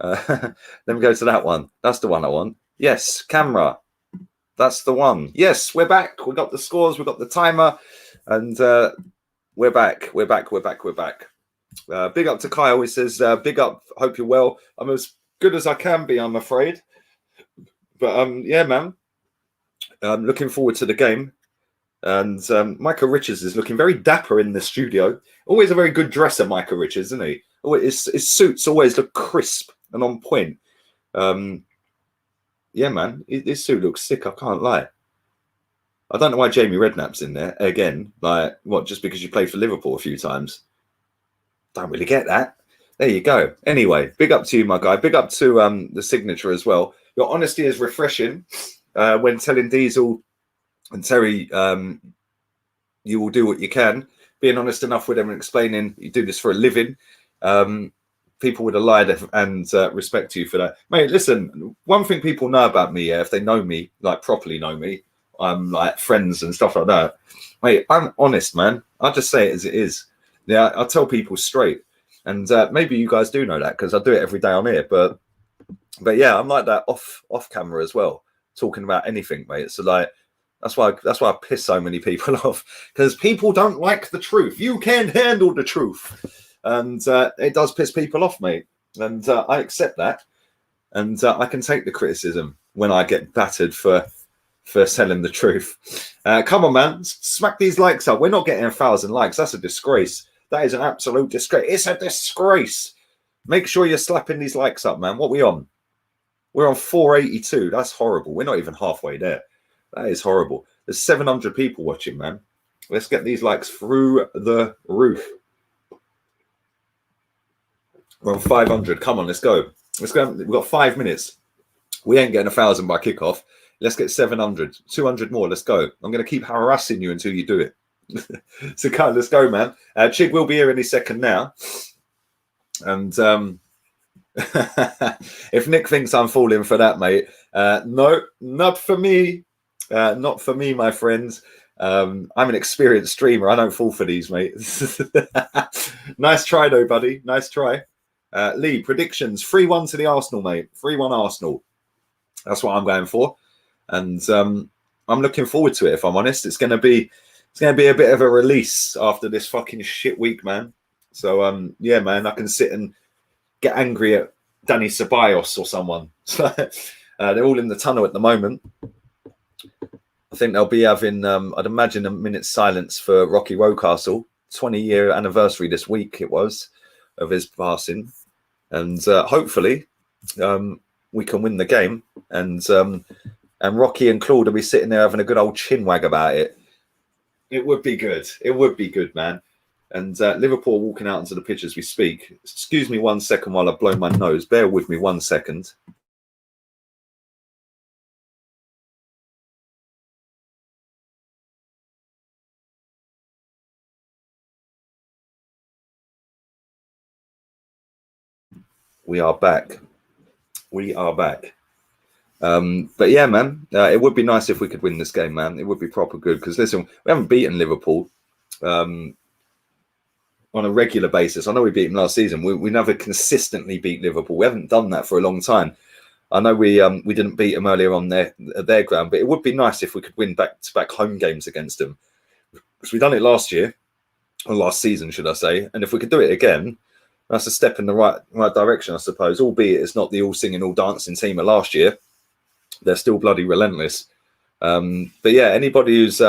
S1: Let me go to that one. That's the one I want. Yes, camera. That's the one. Yes, we're back. We got the scores. We got the timer, and we're back. We're back. Big up to Kyle. He says, "Big up. Hope you're well. I'm as good as I can be, I'm afraid." But yeah, man. I'm looking forward to the game. And Micah Richards is looking very dapper in the studio. Always a very good dresser, Micah Richards, isn't he? His suits always look crisp and on point. Yeah, man, his suit looks sick. I can't lie. I don't know why Jamie Redknapp's in there again. Like, what? Just because you played for Liverpool a few times? Don't really get that. There you go. Anyway, big up to you, my guy. Big up to the signature as well. Your honesty is refreshing. When telling Diesel and Terry, you will do what you can. Being honest enough with them and explaining you do this for a living. People would have lied and respect you for that. Mate, listen, one thing people know about me, if they know me, like properly know me, I'm like friends and stuff like that. Mate, I'm honest, man. I'll just say it as it is. Yeah, I tell people straight. And maybe you guys do know that because I do it every day on here. But yeah, I'm like that off camera as well, talking about anything, mate. So like, That's why I piss so many people off, because people don't like the truth. You can't handle the truth, and it does piss people off, mate. And I accept that, and I can take the criticism when I get battered for selling the truth. Come on, man, smack these likes up. We're not getting 1,000 likes. That's a disgrace. That is an absolute disgrace. It's a disgrace. Make sure you're slapping these likes up, man. What are we on? We're on 482. That's horrible. We're not even halfway there. That is horrible. There's 700 people watching, man. Let's get these likes through the roof. We're on 500. Come on, let's go. Let's go. We've got 5 minutes. We ain't getting 1,000 by kickoff. Let's get 700. 200 more. Let's go. I'm going to keep harassing you until you do it. So, come on, let's go, man. Chig will be here any second now. And if Nick thinks I'm falling for that, mate, no, not for me. Not for me, my friends. I'm an experienced streamer. I don't fall for these, mate. Nice try, though, buddy. Nice try. Lee, predictions. 3-1 to the Arsenal, mate. 3-1 Arsenal. That's what I'm going for. And I'm looking forward to it, if I'm honest. It's going to be a bit of a release after this fucking shit week, man. So, yeah, man, I can sit and get angry at Danny Ceballos or someone. They're all in the tunnel at the moment. I think they'll be having, I'd imagine, a minute's silence for Rocky Rocastle. 20-year anniversary this week it was of his passing. And hopefully we can win the game. And Rocky and Claude will be sitting there having a good old chinwag about it. It would be good. It would be good, man. And Liverpool walking out into the pitch as we speak. Excuse me 1 second while I blow my nose. Bear with me 1 second. We are back. We are back. But yeah, man, it would be nice if we could win this game, man. It would be proper good because, listen, we haven't beaten Liverpool on a regular basis. I know we beat them last season. We never consistently beat Liverpool. We haven't done that for a long time. I know we didn't beat them earlier on their ground, but it would be nice if we could win back-to-back home games against them. Because we done it last year, or last season, should I say. And if we could do it again, that's a step in the right direction, I suppose, albeit it's not the all-singing, all-dancing team of last year. They're still bloody relentless. But yeah, anybody who's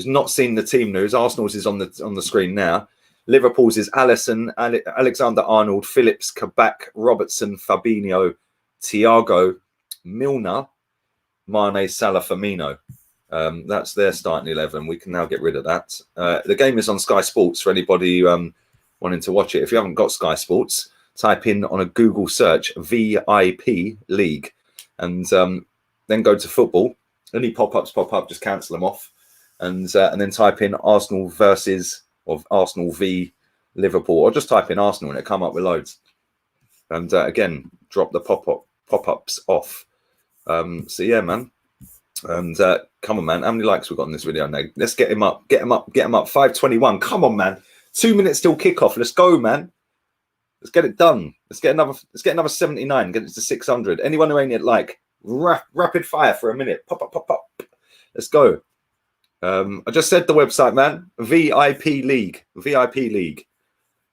S1: not seen the team news, Arsenal's is on the screen now. Liverpool's is Alisson, Alexander-Arnold, Phillips, Kabak, Robertson, Fabinho, Thiago, Milner, Mane, Salah, Firmino. That's their starting 11. We can now get rid of that. The game is on Sky Sports for anybody wanting to watch it. If you haven't got Sky Sports, type in on a Google search VIP League and then go to football. Any pop-ups pop up, just cancel them off. And then type in Arsenal versus or Arsenal v Liverpool, or just type in Arsenal and it'll come up with loads. And again, drop the pop-ups off. So yeah, man. And come on, man. How many likes we got on this video now? Let's get him up. Get him up. 521. Come on, man. 2 minutes till kickoff. Let's go, man. Let's get it done. Let's get another 79. Get it to 600. Anyone who ain't yet like rapid fire for a minute. Pop. Let's go. I just said the website, man. VIP League. VIP League.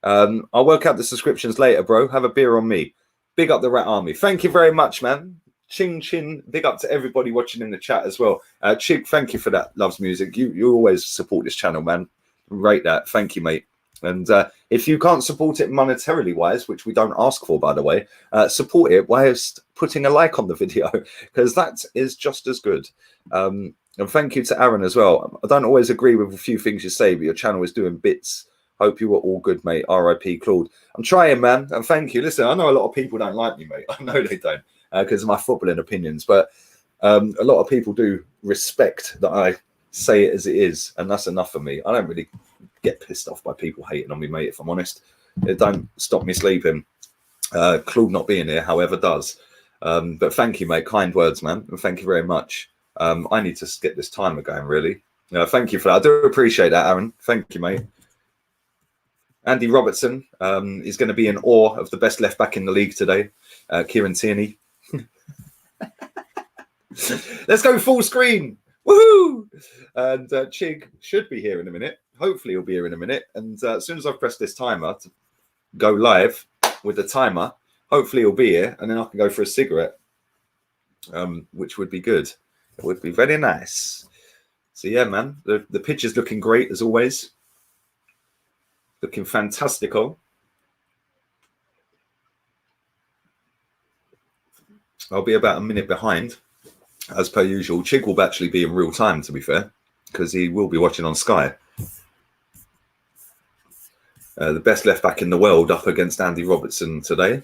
S1: I'll work out the subscriptions later, bro. Have a beer on me. Big up the Rat Army. Thank you very much, man. Ching chin. Big up to everybody watching in the chat as well. Chig, thank you for that. Loves music. You always support this channel, man. Rate that. Thank you, mate. And if you can't support it monetarily wise, which we don't ask for, by the way, support it whilst putting a like on the video, because that is just as good. And thank you to Aaron as well. I don't always agree with a few things you say, but your channel is doing bits. Hope you were all good, mate. RIP Claude. I'm trying, man. And thank you. Listen, I know a lot of people don't like me, mate. I know they don't because of my footballing opinions, but a lot of people do respect that I say it as it is, and that's enough for me. I don't really get pissed off by people hating on me, mate, if I'm honest. It don't stop me sleeping. Claude not being here, however, does. But thank you, mate. Kind words, man. And thank you very much. I need to get this timer going, really. Thank you for that. I do appreciate that, Aaron. Thank you, mate. Andy Robertson is going to be in awe of the best left back in the league today, Kieran Tierney. Let's go full screen. Woohoo! And Chig should be here in a minute. Hopefully he'll be here in a minute. And as soon as I've pressed this timer to go live with the timer, hopefully he'll be here, and then I can go for a cigarette, which would be good. It would be very nice. So yeah, man, the pitch is looking great as always. Looking fantastical. I'll be about a minute behind, as per usual. Chig will actually be in real time, to be fair, because he will be watching on Sky. The best left back in the world up against Andy Robertson today.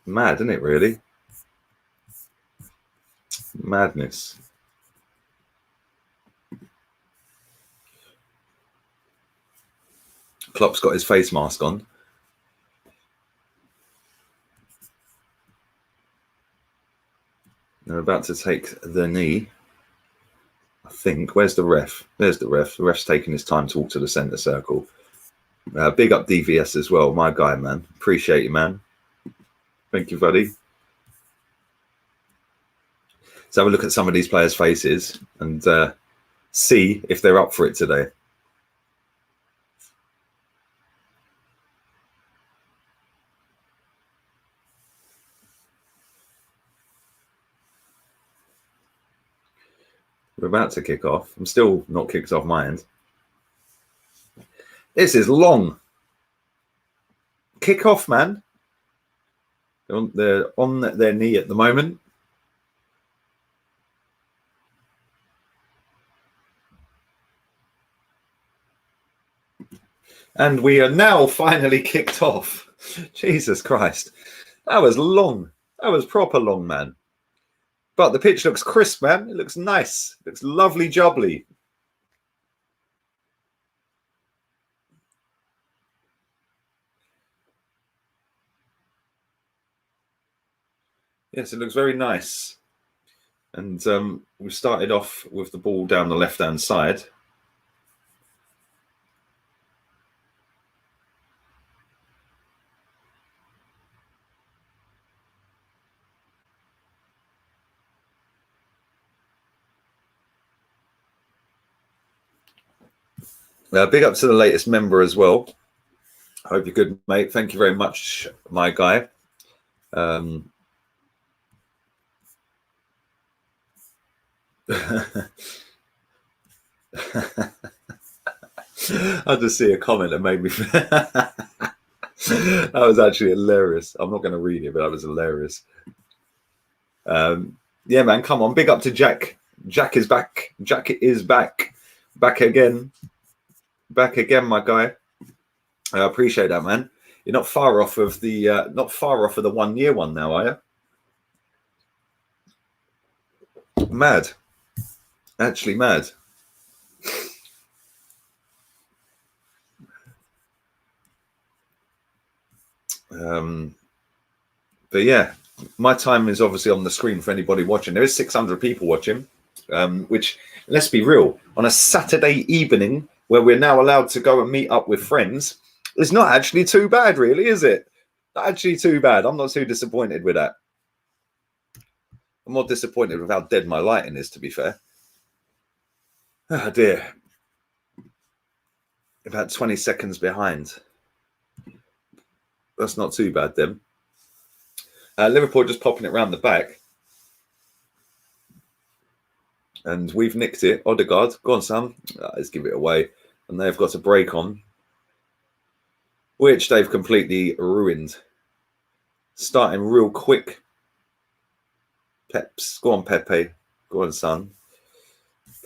S1: Mad, isn't it, really? Madness. Klopp's got his face mask on. They're about to take the knee. I think. Where's the ref? There's the ref. The ref's taking his time to walk to the centre circle. Big up DVS as well. My guy, man. Appreciate you, man. Thank you, buddy. So have a look at some of these players' faces and see if they're up for it today. We're about to kick off. I'm still not kicked off my end. This is long. Kick off, man. They're on their knee at the moment. And we are now finally kicked off. Jesus Christ. That was long. That was proper long, man. But the pitch looks crisp, man. It looks nice. It looks lovely jubbly. Yes, it looks very nice. And we started off with the ball down the left-hand side. Big up to the latest member as well. Hope you're good, mate. Thank you very much, my guy. I just see a comment that made me. That was actually hilarious. I'm not going to read it, but that was hilarious. Yeah, man, come on. Big up to Jack. Jack is back. Jack is back. Back again. Back again, my guy. I appreciate that, man. You're not far off of the 1 year one now, are you? Mad. Actually mad. But yeah, my time is obviously on the screen for anybody watching. There is 600 people watching, which, let's be real, on a Saturday evening where we're now allowed to go and meet up with friends, it's not actually too bad, really, is it? Not actually too bad. I'm not too disappointed with that. I'm more disappointed with how dead my lighting is, to be fair. Oh, dear. About 20 seconds behind. That's not too bad, then. Liverpool just popping it round the back. And we've nicked it. Odegaard, go on, Sam. Let's give it away. And they've got a break on, which they've completely ruined. Starting real quick. Peps, go on, Pepe. Go on, son.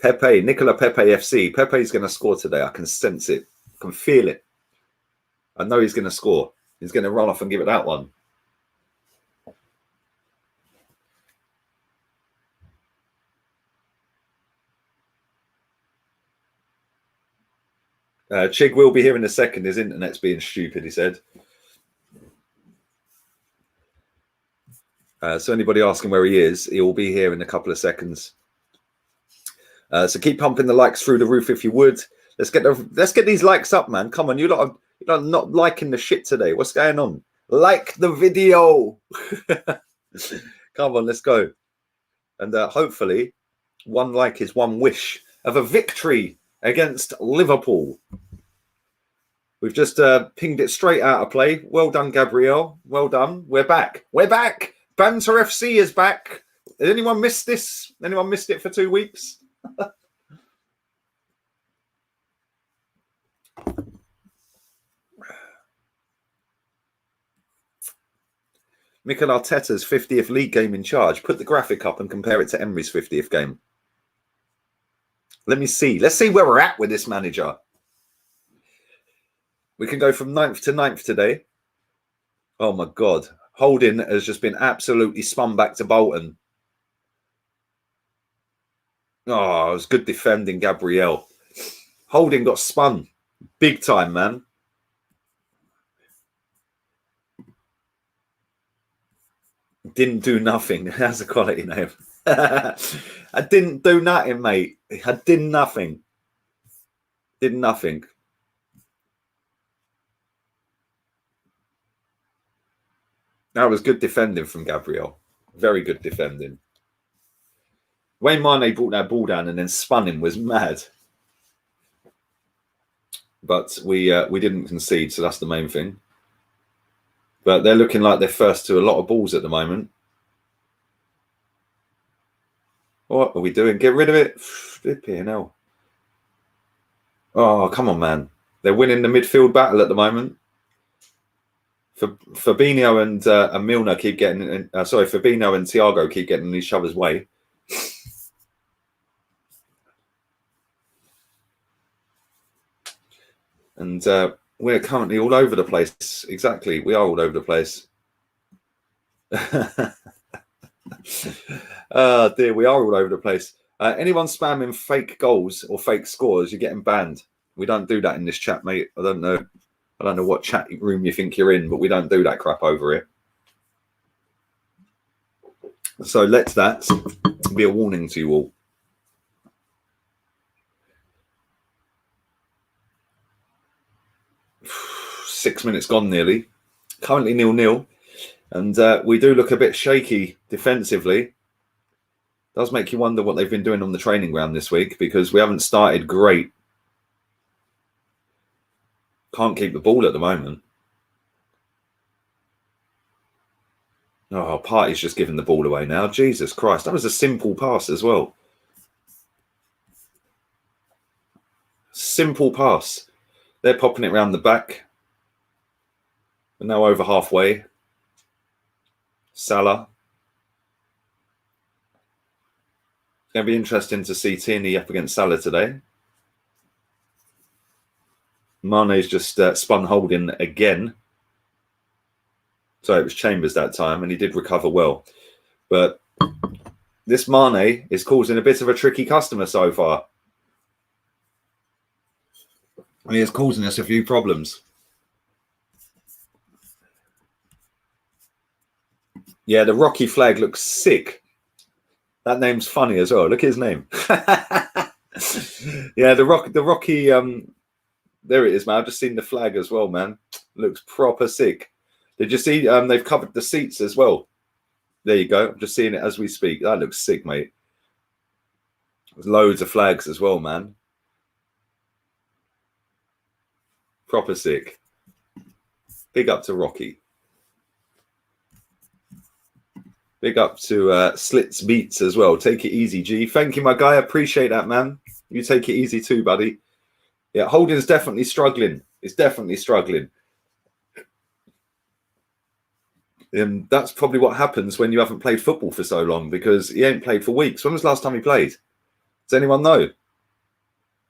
S1: Pepe, Nicola Pepe FC. Pepe's going to score today. I can sense it. I can feel it. I know he's going to score. He's going to run off and give it that one. Chig will be here in a second. His internet's being stupid, he said. So anybody asking where he is, he will be here in a couple of seconds. So keep pumping the likes through the roof if you would. Let's get these likes up, man. Come on, you're not liking the shit today. What's going on? Like the video. Come on, let's go. And hopefully One like is one wish of a victory against Liverpool. We've just pinged it straight out of play. Well done, Gabrielle. Well done. We're back. We're back. Banter FC is back. Did anyone miss this? Anyone missed it for 2 weeks? Mikel Arteta's 50th league game in charge. Put the graphic up and compare it to Emery's 50th game. Let me see. Let's see where we're at with this manager. We can go from 9th to 9th today. Oh, my God. Holding has just been absolutely spun back to Bolton. Oh, it was good defending, Gabrielle. Holding got spun. Big time, man. Didn't do nothing. That's a quality name. I didn't do nothing, mate. I did nothing. Did nothing. That was good defending from Gabriel. Very good defending. Wayne Mane brought that ball down and then spun him was mad. But we didn't concede, so that's the main thing. But they're looking like they're first to a lot of balls at the moment. What are we doing? Get rid of it. Flipping hell. Oh, come on, man. They're winning the midfield battle at the moment. Fabinho and Milner keep getting... Fabinho and Thiago keep getting in each other's way. And we're currently all over the place. Exactly. We are all over the place. Oh, dear. We are all over the place. Anyone spamming fake goals or fake scores, you're getting banned. We don't do that in this chat, mate. I don't know what chat room you think you're in, but we don't do that crap over here. So let that be a warning to you all. Six minutes gone nearly. Currently 0-0. And we do look a bit shaky defensively. Does make you wonder what they've been doing on the training ground this week, because we haven't started great. Can't keep the ball at the moment. Oh, Partey's just giving the ball away now. Jesus Christ. That was a simple pass as well. Simple pass. They're popping it around the back. We're now over halfway. Salah. It's going to be interesting to see Tierney up against Salah today. Mane's just spun holding again. So it was Chambers that time, and he did recover well. But this Mane is causing a bit of a tricky customer so far. And he is causing us a few problems. Yeah, the Rocky flag looks sick. That name's funny as well. Look at his name. Yeah, the Rocky. There it is, man. I've just seen the flag as well, man. Looks proper sick. Did you see? They've covered the seats as well. There you go. I'm just seeing it as we speak. That looks sick, mate. There's loads of flags as well, man. Proper sick. Big up to Rocky. Big up to Slits Beats as well. Take it easy, G. Thank you, my guy. I appreciate that, man. You take it easy too, buddy. Yeah, Holding's definitely struggling. It's definitely struggling. And that's probably what happens when you haven't played football for so long, because he ain't played for weeks. When was the last time he played? Does anyone know?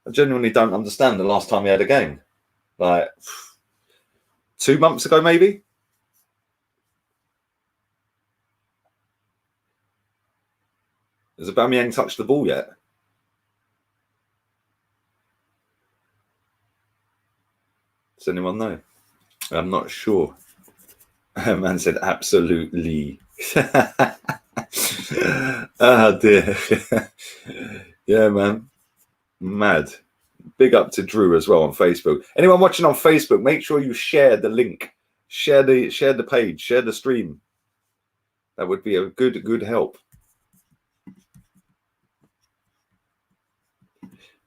S1: I genuinely don't understand the last time he had a game. Like 2 months ago, maybe? Has Aubameyang touched the ball yet? Does anyone know? I'm not sure. Man said absolutely. Oh dear. Yeah, man. Mad. Big up to Drew as well on Facebook. Anyone watching on Facebook, make sure you share the link. Share the page. Share the stream. That would be a good help.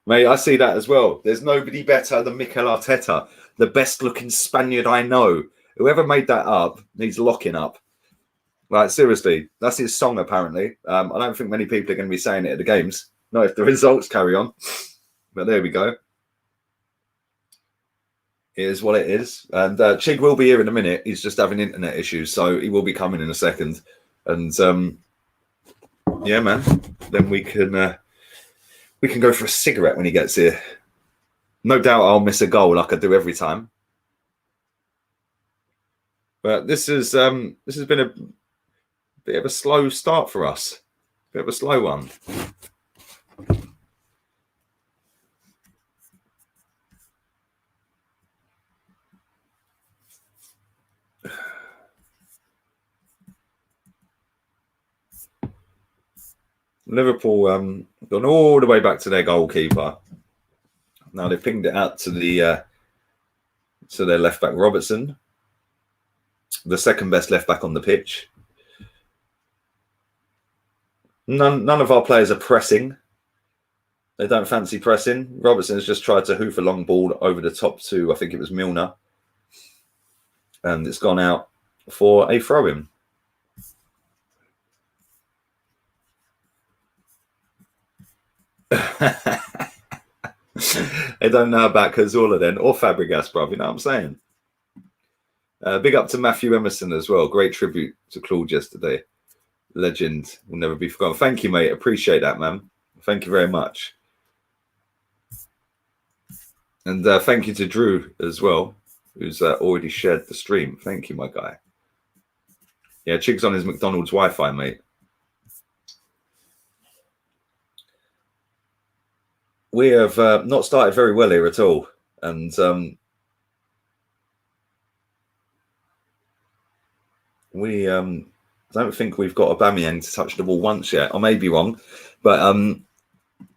S1: Mate, I see that as well. There's nobody better than Mikel Arteta, the best looking Spaniard I know. Whoever made that up needs locking up. Like, seriously, that's his song, apparently. I don't think many people are going to be saying it at the games. Not if the results carry on. But there we go. It is what it is. And Chig will be here in a minute. He's just having internet issues, so he will be coming in a second. And yeah, man, then we can go for a cigarette when he gets here. No doubt I'll miss a goal like I do every time. But this has been a bit of a slow start for us. Bit of a slow one. Liverpool gone all the way back to their goalkeeper. Now they've pinged it out to their left back Robertson, the second best left back on the pitch. None of our players are pressing. They don't fancy pressing. Robertson has just tried to hoof a long ball over the top to, I think it was Milner, and it's gone out for a throw-in. They don't know about Cazorla then, or Fabregas, bruv. You know what I'm saying? Big up to Matthew Emerson as well. Great tribute to Claude yesterday. Legend will never be forgotten. Thank you, mate. Appreciate that, man. Thank you very much. And thank you to Drew as well, who's already shared the stream. Thank you, my guy. Yeah, Chig's on his McDonald's Wi-Fi, mate. We have not started very well here at all. And we don't think we've got Aubameyang to touch the ball once yet. I may be wrong, but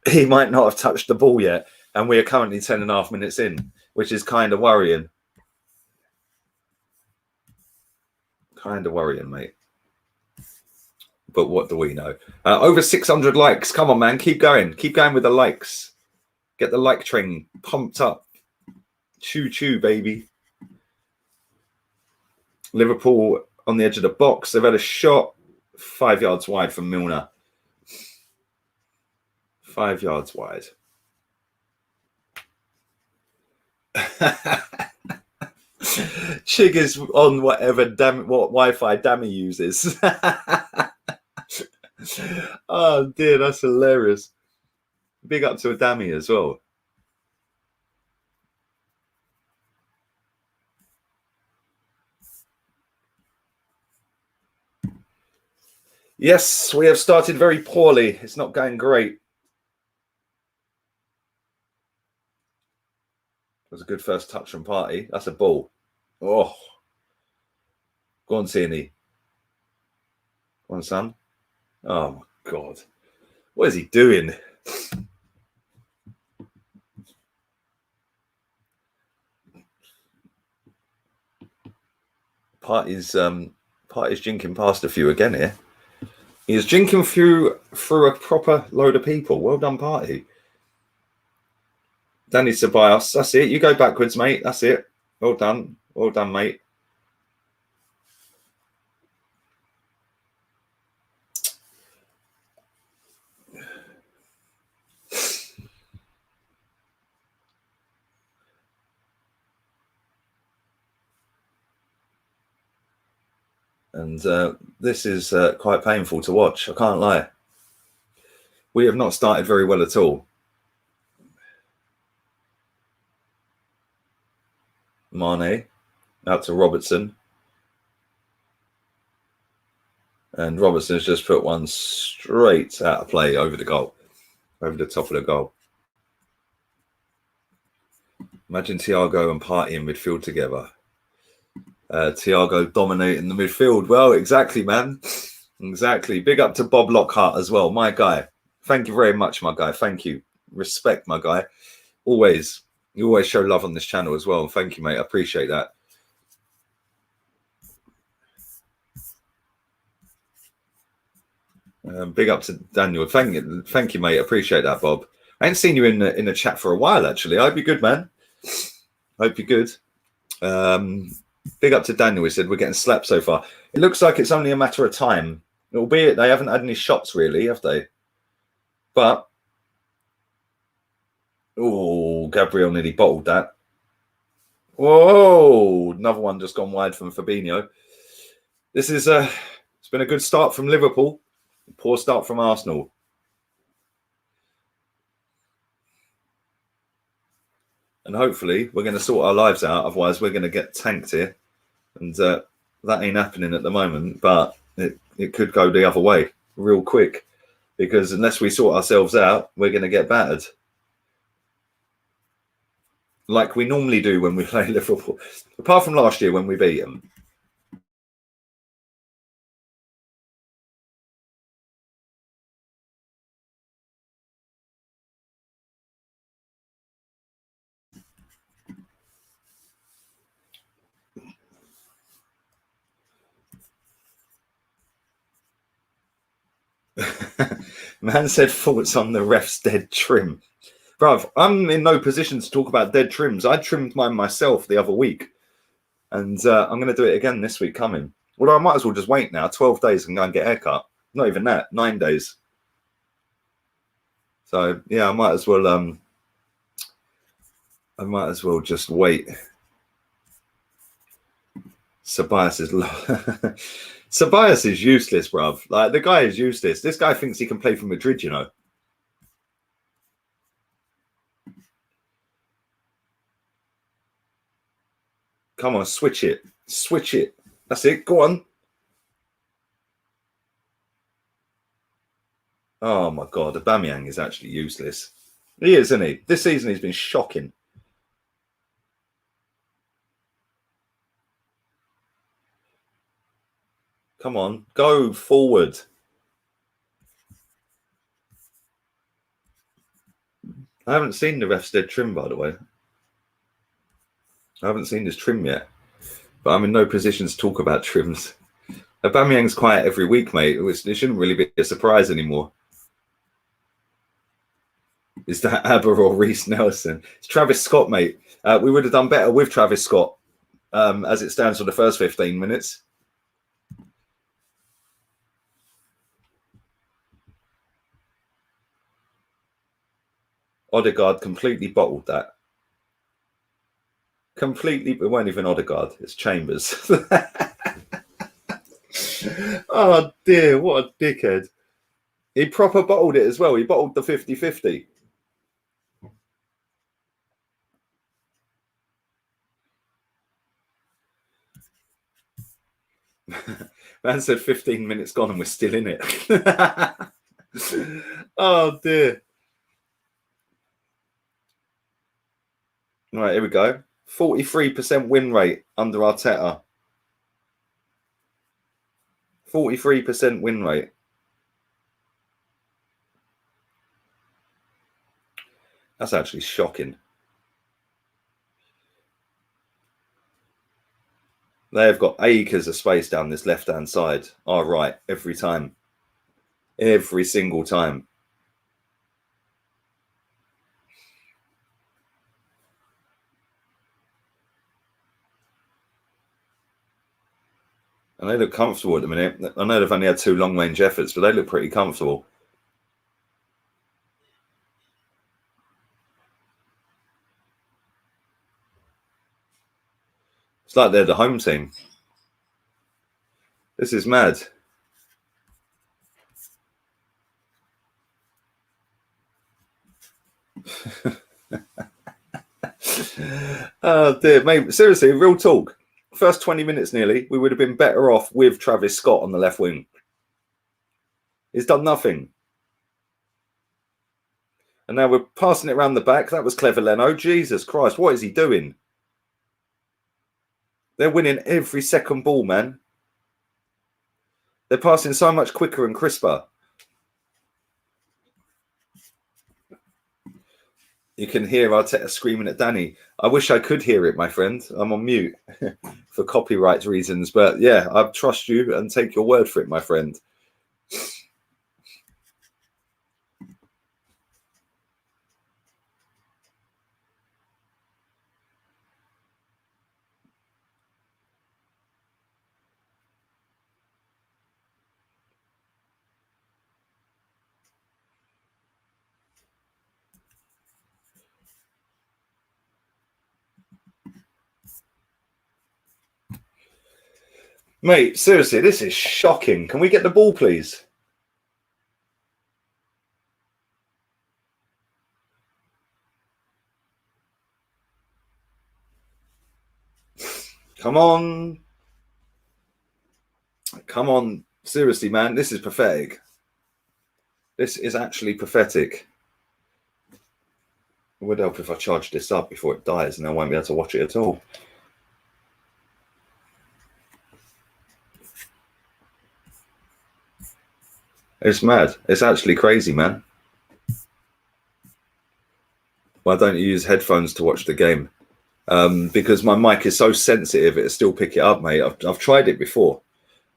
S1: he might not have touched the ball yet. And we are currently 10.5 minutes in, which is kind of worrying. Kind of worrying, mate. But what do we know? Over 600 likes. Come on, man. Keep going. Keep going with the likes. Get the like train pumped up. Choo-choo, baby. Liverpool on the edge of the box. They've had a shot 5 yards wide from Milner. 5 yards wide. Chig is on whatever what Wi-Fi Dammy uses. Oh dear, that's hilarious. Big up to a Dammy as well. Yes, we have started very poorly. It's not going great. It was a good first touch from Partey. That's a ball. Oh. Go on, Tierney. Go on, son. Oh, my God. What is he doing? Partey's jinking past a few again here. He's jinking through a proper load of people. Well done, Partey. Danny Ceballos. That's it. You go backwards, mate. That's it. Well done. Well done, mate. And this is quite painful to watch. I can't lie. We have not started very well at all. Mane out to Robertson. And Robertson has just put one straight out of play over the goal, over the top of the goal. Imagine Thiago and Partey in midfield together. Thiago dominating the midfield. Well, exactly, man. Exactly. Big up to Bob Lockhart as well, my guy. Thank you very much, my guy. Thank you. Respect, my guy. Always. You always show love on this channel as well. Thank you, mate. I appreciate that. Big up to Daniel. Thank you, mate. I appreciate that, Bob. I ain't seen you in the chat for a while, actually. I hope you're good, man. Hope you're good. Big up to Daniel. He said we're getting slapped so far. It looks like it's only a matter of time, albeit they haven't had any shots really, have they? But oh, Gabriel nearly bottled that. Whoa, another one just gone wide from Fabinho. This is it's been a good start from Liverpool, poor start from Arsenal. And hopefully we're going to sort our lives out. Otherwise, we're going to get tanked here. And that ain't happening at the moment. But it could go the other way real quick. Because unless we sort ourselves out, we're going to get battered. Like we normally do when we play Liverpool. Apart from last year when we beat them. Man said thoughts on the ref's dead trim. Bruv, I'm in no position to talk about dead trims. I trimmed mine myself the other week. And I'm going to do it again this week coming. Well, I might as well just wait now. 12 days and go and get a haircut. Not even that. 9 days. So, yeah, I might as well just wait. Sabias is useless, bruv. Like, the guy is useless. This guy thinks he can play for Madrid, you know. Come on, switch it. Switch it. That's it. Go on. Oh, my God. Aubameyang is actually useless. He is, isn't he? This season he's been shocking. Come on. Go forward. I haven't seen the ref's dead trim, by the way. I haven't seen his trim yet. But I'm in no position to talk about trims. Aubameyang's quiet every week, mate. It shouldn't really be a surprise anymore. Is that Aber or Reece Nelson? It's Travis Scott, mate. We would have done better with Travis Scott as it stands for the first 15 minutes. Odegaard completely bottled that. Completely, it weren't even Odegaard. It's Chambers. Oh, dear. What a dickhead. He proper bottled it as well. He bottled the 50-50. Man said 15 minutes gone and we're still in it. Oh, dear. Right, here we go. 43% win rate under Arteta. 43% win rate. That's actually shocking. They've got acres of space down this left-hand side. All right, every time. Every single time. And they look comfortable at the minute. I know they've only had 2 long-range efforts, but they look pretty comfortable. It's like they're the home team. This is mad. Oh, dear, mate. Seriously, real talk. First 20 minutes nearly, we would have been better off with Travis Scott on the left wing. He's done nothing. And now we're passing it around the back. That was clever, Leno. Jesus Christ, what is he doing? They're winning every second ball, man. They're passing so much quicker and crisper. You can hear Arteta screaming at Danny. I wish I could hear it, my friend. I'm on mute for copyright reasons. But yeah, I trust you and take your word for it, my friend. Mate, seriously, this is shocking. Can we get the ball, please? Come on. Come on. Seriously, man, this is pathetic. This is actually pathetic. It would help if I charge this up before it dies and I won't be able to watch it at all. It's mad. It's actually crazy, man. Why don't you use headphones to watch the game? Because my mic is so sensitive, it'll still pick it up, mate. I've tried it before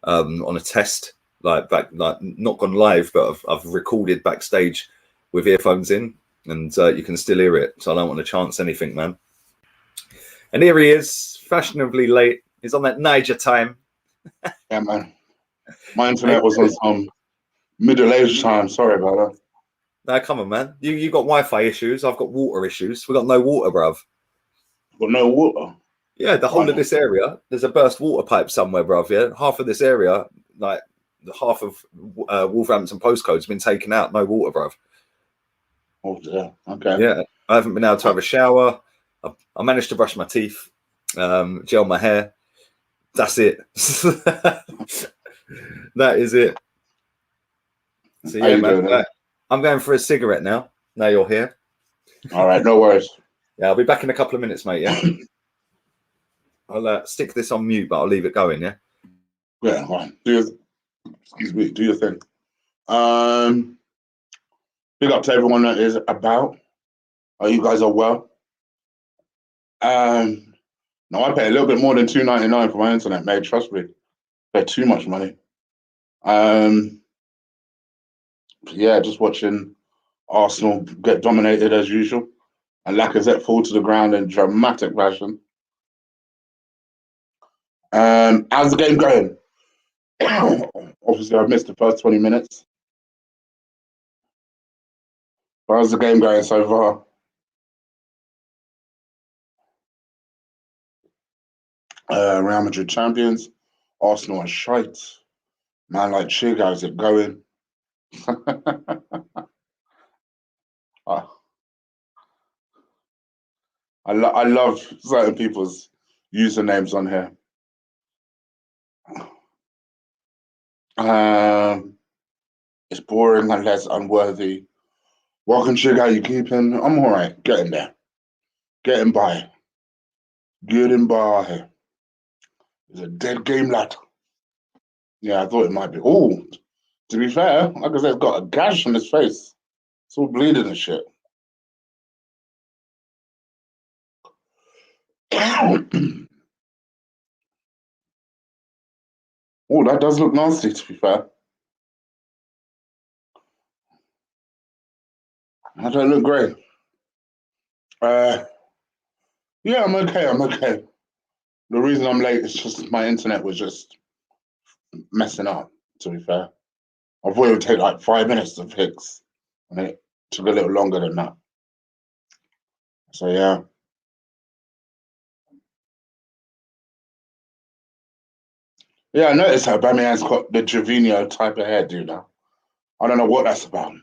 S1: on a test, like not gone live, but I've recorded backstage with earphones in, and you can still hear it. So I don't want to chance anything, man. And here he is, fashionably late. He's on that Niger time.
S2: Yeah, man. My internet was on some middle-aged time. Sorry about that.
S1: No, come on, man. You got Wi-Fi issues. I've got water issues. We got no water, bruv.
S2: Got no water.
S1: Yeah, the whole of this area, there's a burst water pipe somewhere, bruv. Yeah, half of this area, like half of Wolverhampton postcode's been taken out. No water, bruv.
S2: Oh, yeah. Okay.
S1: Yeah, I haven't been able to have a shower. I managed to brush my teeth, gel my hair. That's it. That is it. So yeah, man, I'm going for a cigarette now. Now you're here.
S2: All right, no worries.
S1: Yeah, I'll be back in a couple of minutes, mate. Yeah, I'll stick this on mute, but I'll leave it going. Yeah.
S2: Yeah, fine. Excuse me. Do your thing. Big up to everyone that is about. You guys are well. No, I pay a little bit more than $2.99 for my internet, mate. Trust me, I pay too much money. Yeah, just watching Arsenal get dominated as usual, and Lacazette fall to the ground in dramatic fashion. How's the game going? Obviously, I've missed the first 20 minutes. But how's the game going so far? Real Madrid champions. Arsenal are shite. Man like Chig, how's it going? I love certain people's usernames on here. It's boring unless unworthy. Welcome, Chig, how you keeping? I'm all right. Getting there. Getting by. Getting by. It's a dead game, lad. Yeah, I thought it might be. Oh, to be fair, like I said, it's got a gash on his face. It's all bleeding and shit. Oh, that does look nasty, to be fair. That don't look great. Yeah, I'm okay. I'm okay. The reason I'm late is just my internet was just messing up, to be fair. I thought it would take like 5 minutes to fix, and it took a little longer than that. So, yeah. Yeah, I noticed how Bamiyan's got the Jovino type of hairdo now. I don't know what that's about.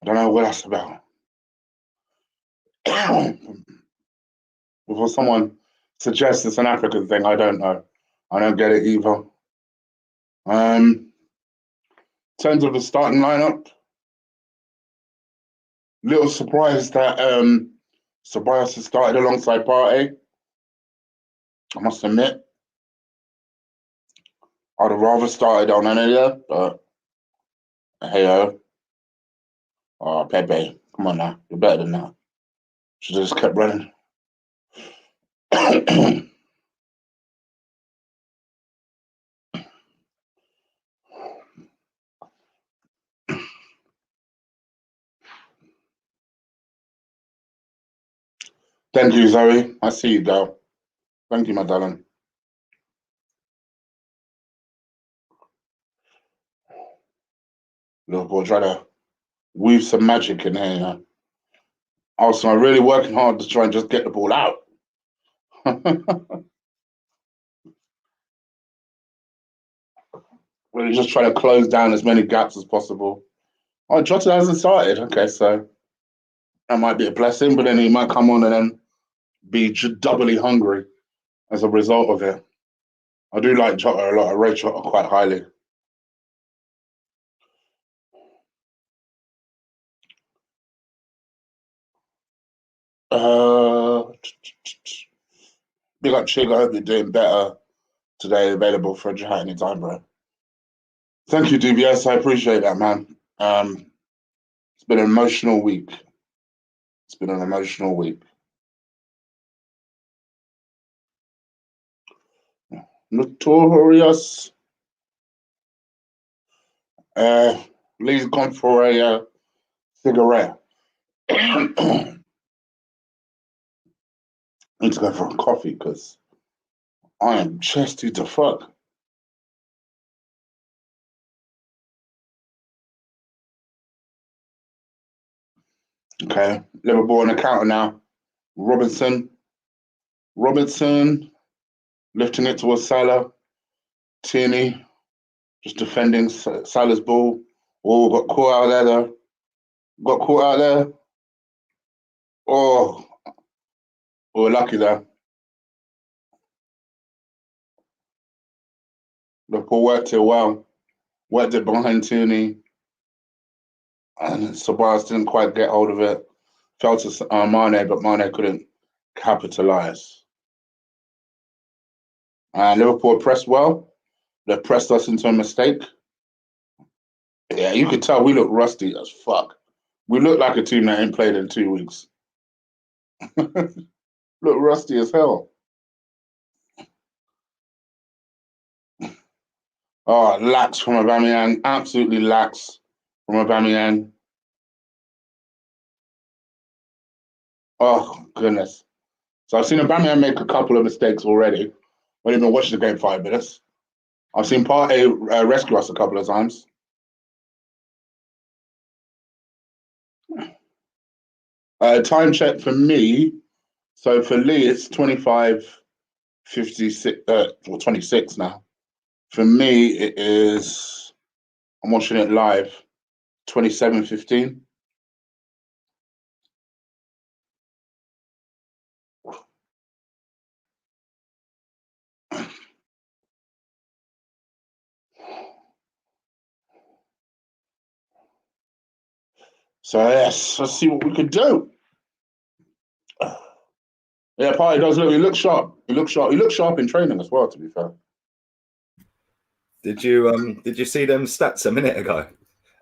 S2: I don't know what that's about. Before someone suggests it's an African thing, I don't know. I don't get it either. In terms of the starting lineup, little surprised that Ceballos has started alongside Partey. I must admit, I'd have rather started on Anaya, but hey, oh, Pepe, come on now, you're better than that. Should have just kept running. Thank you, Zoe. I see you, girl. Thank you, my darling. Liverpool try to weave some magic in here. You know? Arsenal are really working hard to try and just get the ball out. We're just trying to close down as many gaps as possible. Oh, Jota hasn't started. Okay, so that might be a blessing, but then he might come on and then be doubly hungry as a result of it. I do like Jota a lot. I rate Jota quite highly. Big up Chig. I hope you're doing better today. Available for a chat anytime, bro. Thank you, DBS. I appreciate that, man. It's been an emotional week. It's been an emotional week. Notorious. Lee's gone for a cigarette. Need to go for a coffee because I am chesty to fuck. Okay, Liverpool on the counter now. Robinson lifting it towards Salah. Tierney just defending Salah's ball. Oh, got caught out there though. Got caught out there. Oh, we're lucky there. Liverpool worked it well. Worked it behind Tierney. And Sabas didn't quite get hold of it. Fell to Mane, but Mane couldn't capitalise. And Liverpool pressed well. They pressed us into a mistake. Yeah, you could tell we look rusty as fuck. We look like a team that ain't played in 2 weeks. Look rusty as hell. Oh, lax from Aubameyang. Absolutely lax from Aubameyang. Oh, goodness. So I've seen Aubameyang make a couple of mistakes already. I didn't even watch the game 5 minutes. I've seen Partey rescue us a couple of times. Time check for me. So for Lee, it's 25:56, or 26 now. For me, it is, I'm watching it live, 27:15. So yes, let's see what we can do. Yeah, Partey does look. He looks sharp. He looks sharp. He looks sharp in training as well. To be fair.
S1: Did you see them stats a minute ago?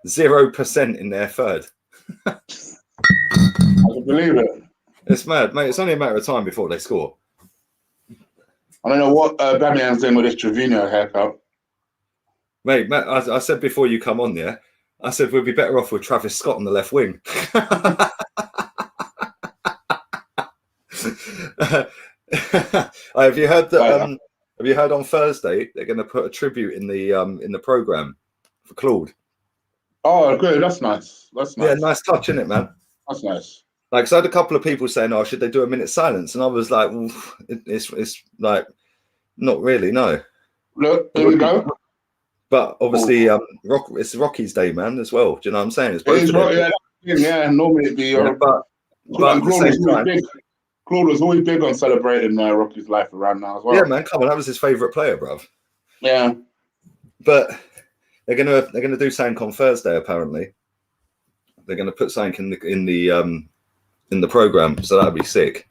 S1: 0% in their third.
S2: I can believe it.
S1: It's mad, mate. It's only a matter of time before they score.
S2: I don't know what Aubameyang's doing with this Trevino haircut.
S1: Mate, Matt, I said before you come on there, I said we'd be better off with Travis Scott on the left wing. Have you heard that? Have you heard on Thursday they're going to put a tribute in the program for Claude?
S2: Oh, good. That's nice. That's nice.
S1: Yeah, nice touch, isn't it, man?
S2: That's nice.
S1: Like, so I had a couple of people saying, "Oh, should they do a minute silence?" And I was like, well, "It's like not really, no."
S2: Look, here we go.
S1: But obviously, it's Rocky's day, man, as well. Do you know what I'm saying? It's both
S2: of them. Yeah, normally it'd be.
S1: But
S2: Claude was always big on celebrating Rocky's life around now as well.
S1: Yeah, man, come on, that was his favourite player, bruv.
S2: Yeah.
S1: But they're gonna do something on Thursday. Apparently, they're gonna put something in the program, so that'd be sick.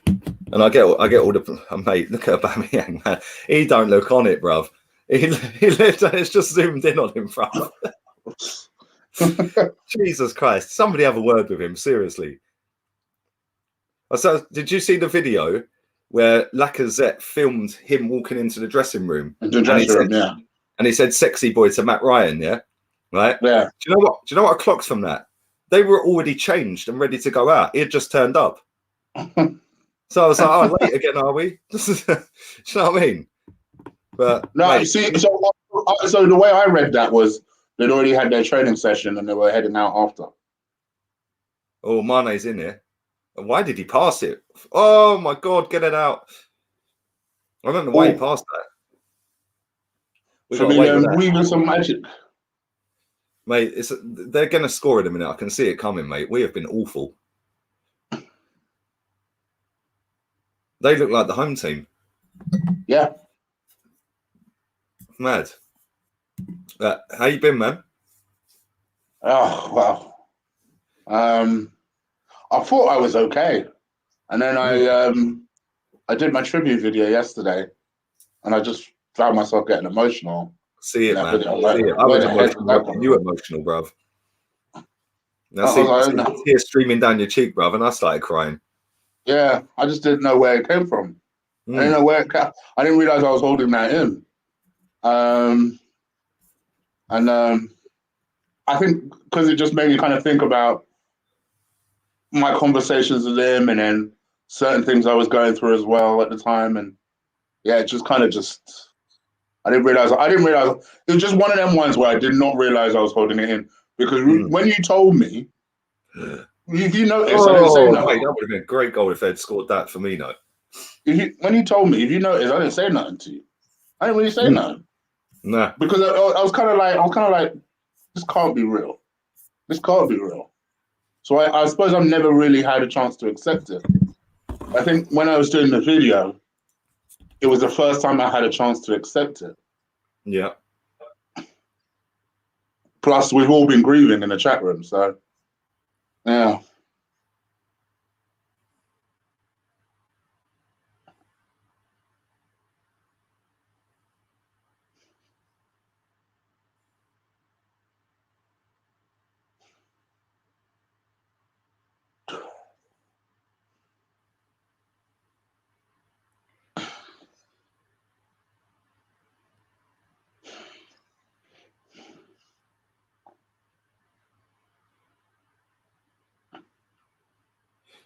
S1: And I get all the mate. Look at Aubameyang, man. He don't look on it, bruv. It's just zoomed in on him, bruv. Jesus Christ! Somebody have a word with him, seriously. So, did you see the video where Lacazette filmed him walking into the dressing room? And he said "sexy boy" to Matt Ryan, yeah, right?
S2: Yeah.
S1: Do you know what I clocked from that? They were already changed and ready to go out. He had just turned up. So I was like, "Oh, late again, are we?" Do you know what I mean? But
S2: no, you see, so the way I read that was they'd already had their training session and they were heading out after.
S1: Oh, Mane's in here. Why did he pass it? Oh my God, get it out. I don't know why he passed that. We
S2: For
S1: got
S2: me,
S1: away with that,
S2: weaving some magic.
S1: mate. They're going to score in a minute. I can see it coming, mate. We have been awful. They look like the home team.
S2: Yeah.
S1: Mad. How you been, man?
S2: Oh, wow. I thought I was okay. And then I did my tribute video yesterday, and I just found myself getting emotional.
S1: See
S2: in
S1: it,
S2: that
S1: man.
S2: video. Like,
S1: See it. I
S2: where
S1: was
S2: the heck did
S1: emotional.
S2: that come
S1: You
S2: from?
S1: emotional, bruv. I
S2: I
S1: see
S2: was like,
S1: the tears streaming down your cheek, bruv, and I started crying.
S2: yeah, I just didn't know where it came from. I didn't know where it came. I didn't realize I was holding that in. I think because it just made me kind of think about my conversations with him, and then certain things I was going through as well at the time, and yeah, it just kind of just. I didn't realize. It was just one of them ones where I did not realize I was holding it in, because when you told me, if you noticed, I didn't say nothing.
S1: Mate, that would have been a great goal if they'd scored that for me, no.
S2: When you told me, if you noticed, I didn't say nothing to you. I didn't really say nothing.
S1: Nah.
S2: Because I was kind of like, this can't be real. This can't be real. So I suppose I've never really had a chance to accept it. I think when I was doing the video, it was the first time I had a chance to accept it.
S1: Yeah.
S2: Plus, we've all been grieving in the chat room, so yeah.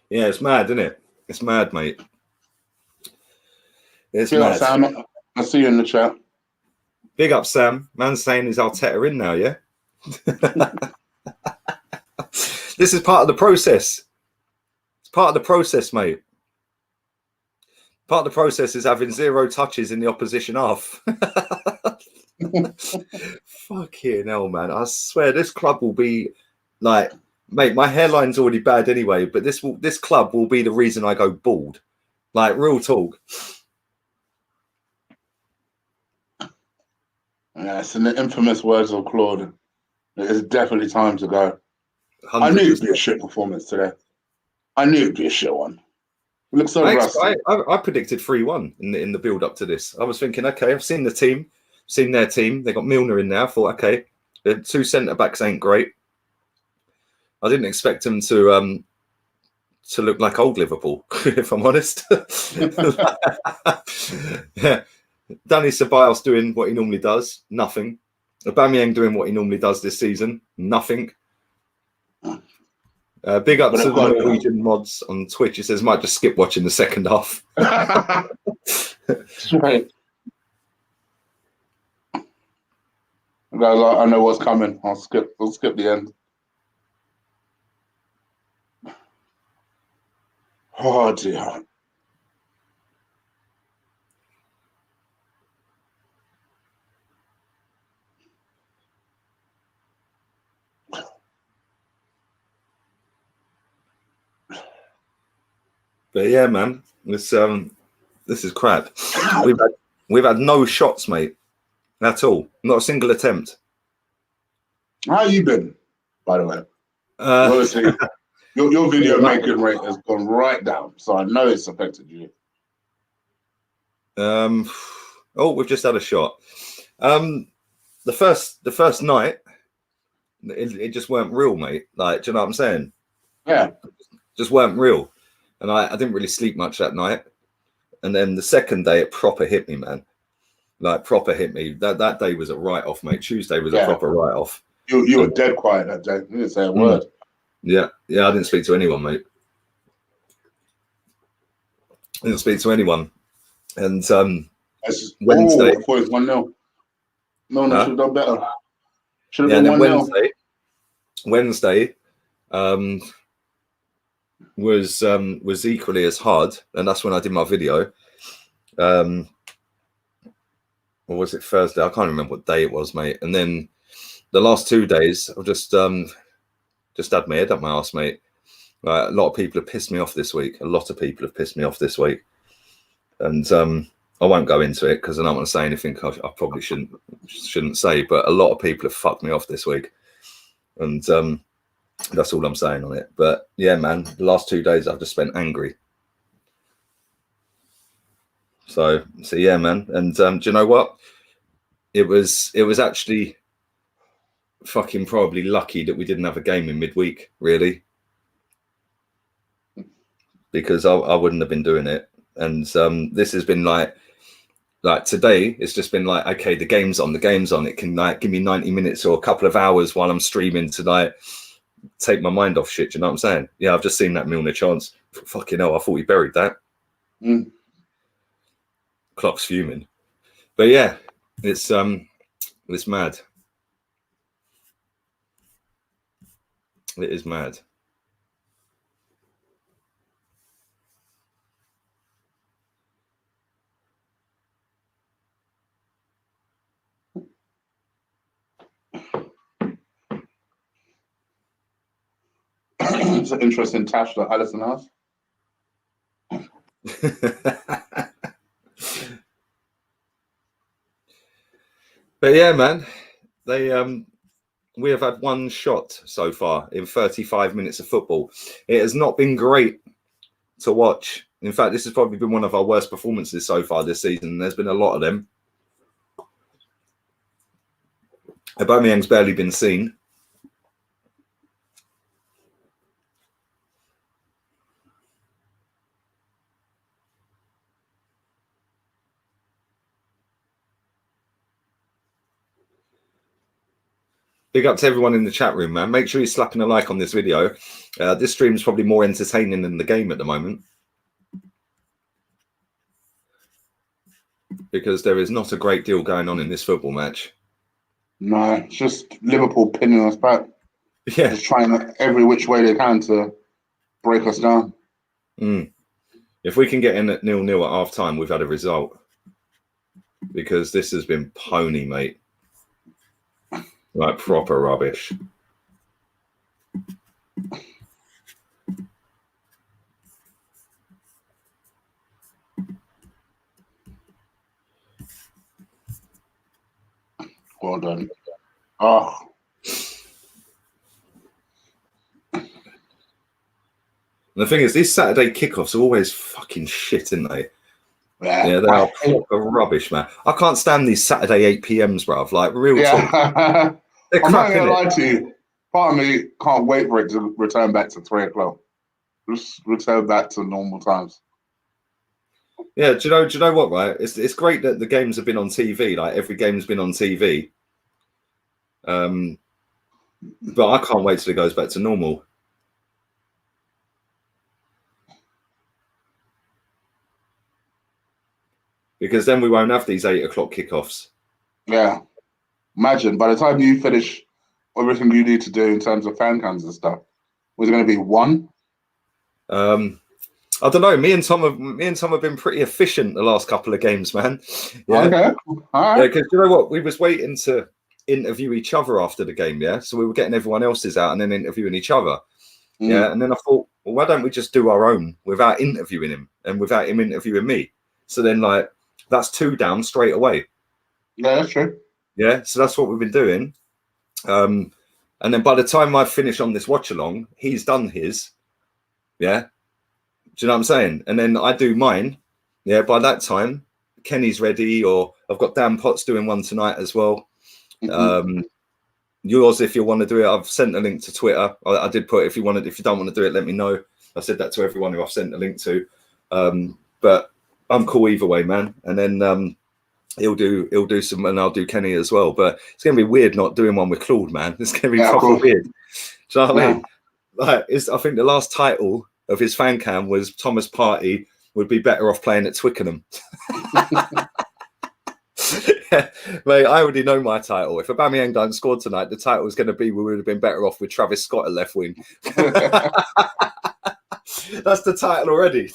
S1: Yeah, it's mad, isn't it? It's mad, mate. It's
S2: Big
S1: mad.
S2: up, Sam. I see you in the chat.
S1: Big up, Sam. Man's saying is Arteta in now, yeah? This is part of the process. It's part of the process, mate. Part of the process is having 0 touches in the opposition half. Fucking hell, man. I swear this club will be like, mate, my hairline's already bad anyway, but this club will be the reason I go bald. Like, real talk.
S2: Yes, in the infamous words of Claude, it is definitely time to go.
S1: 100%.
S2: I knew it'd be a shit performance today. I knew it'd be a shit one. It looks so rusty.
S1: I predicted 3-1 in the build up to this. I was thinking, okay, I've seen the team, seen their team. They got Milner in there. I thought, okay, the 2 centre backs ain't great. I didn't expect them to look like old Liverpool, if I'm honest. Yeah. Danny Ceballos doing what he normally does, nothing. Aubameyang doing what he normally does this season, nothing. Big up to the Norwegian mods on Twitch. He says, might just skip watching the second half.
S2: Right. Guys, I know what's coming. I'll skip the end. Oh dear.
S1: But yeah, man, this is crap. We've had no shots, mate, at all. Not a single attempt.
S2: How you been, by the way? Obviously, your video making rate has gone right down, so I know it's affected you.
S1: Oh, we've just had a shot. The first night, it just weren't real, mate. Like, do you know what I'm saying?
S2: Yeah.
S1: Just weren't real. And I didn't really sleep much that night. And then the second day, it proper hit me, man. Like, proper hit me. That day was a write-off, mate. Tuesday was a proper write-off.
S2: You were dead quiet that day. You didn't say a word.
S1: Yeah, I didn't speak to anyone, mate. I didn't speak to anyone. And Wednesday.
S2: I thought it was 1-0. No, should have done better. Should have been 1-0.
S1: Wednesday was equally as hard, and that's when I did my video. or was it Thursday? I can't remember what day it was, mate. And then the last 2 days, I've just had my head up my arse, mate. A lot of people have pissed me off this week. A lot of people have pissed me off this week, and I won't go into it because I don't want to say anything I probably shouldn't say. But a lot of people have fucked me off this week, and that's all I'm saying on it. But yeah, man, the last 2 days I've just spent angry. So yeah, man. And do you know what? It was actually fucking probably lucky that we didn't have a game in midweek, really, because I wouldn't have been doing it. And this has been like today, it's just been like, okay, the game's on. It can like give me 90 minutes or a couple of hours while I'm streaming to like take my mind off shit. Do you know what I'm saying? Yeah, I've just seen that Milner chance. Fucking hell, I thought he buried that. Klopp's fuming. But yeah, it's mad. It is mad.
S2: It's an interesting tash that Alison has.
S1: But yeah, man, we have had one shot so far in 35 minutes of football. It has not been great to watch. In fact, this has probably been one of our worst performances so far this season. There's been a lot of them. Aubameyang's barely been seen. Big up to everyone in the chat room, man. Make sure you're slapping a like on this video. This stream's probably more entertaining than the game at the moment, because there is not a great deal going on in this football match.
S2: No, it's just Liverpool pinning us back.
S1: Yeah.
S2: Just trying every which way they can to break us down.
S1: If we can get in at 0-0 at half time, we've had a result, because this has been pony, mate. Like proper rubbish.
S2: Well done. Oh.
S1: And the thing is, these Saturday kickoffs are always fucking shit, aren't they? Yeah, they are proper rubbish, man. I can't stand these Saturday 8 p.m s, bruv. Like, real talk. They're
S2: I'm not
S1: crap,
S2: gonna
S1: innit?
S2: lie to you. Part of me can't wait for it to return back to 3 o'clock. Just return back to normal times.
S1: Yeah, do you know what, right? It's great that the games have been on TV. Like, every game's been on TV. But I can't wait till it goes back to normal. Because then we won't have these 8 o'clock kickoffs.
S2: Yeah. Imagine, by the time you finish everything you need to do in terms of fan cams and stuff, was it going to be 1?
S1: I don't know. Me and Tom have been pretty efficient the last couple of games, man. Yeah.
S2: Okay. All right.
S1: Yeah, because you know what? We was waiting to interview each other after the game, yeah? So we were getting everyone else's out and then interviewing each other. Yeah. And then I thought, well, why don't we just do our own without interviewing him and without him interviewing me? So then, like, that's 2 down straight away.
S2: Yeah, that's true.
S1: Yeah. So that's what we've been doing. And then by the time I finish on this watch along, he's done his. Yeah. Do you know what I'm saying? And then I do mine. Yeah. By that time, Kenny's ready, or I've got Dan Potts doing one tonight as well. Yours, if you want to do it, I've sent a link to Twitter. I did put, if you don't want to do it, let me know. I said that to everyone who I've sent a link to. But I'm cool either way, man. And then he'll do some, and I'll do Kenny as well. But it's gonna be weird not doing one with Claude, man. It's gonna be proper weird. Do you know what I mean? Like, I think the last title of his fan cam was Thomas Partey would be better off playing at Twickenham. Yeah, mate, I already know my title. If Aubameyang don't score tonight, the title is going to be we would have been better off with Travis Scott at left wing. That's the title already.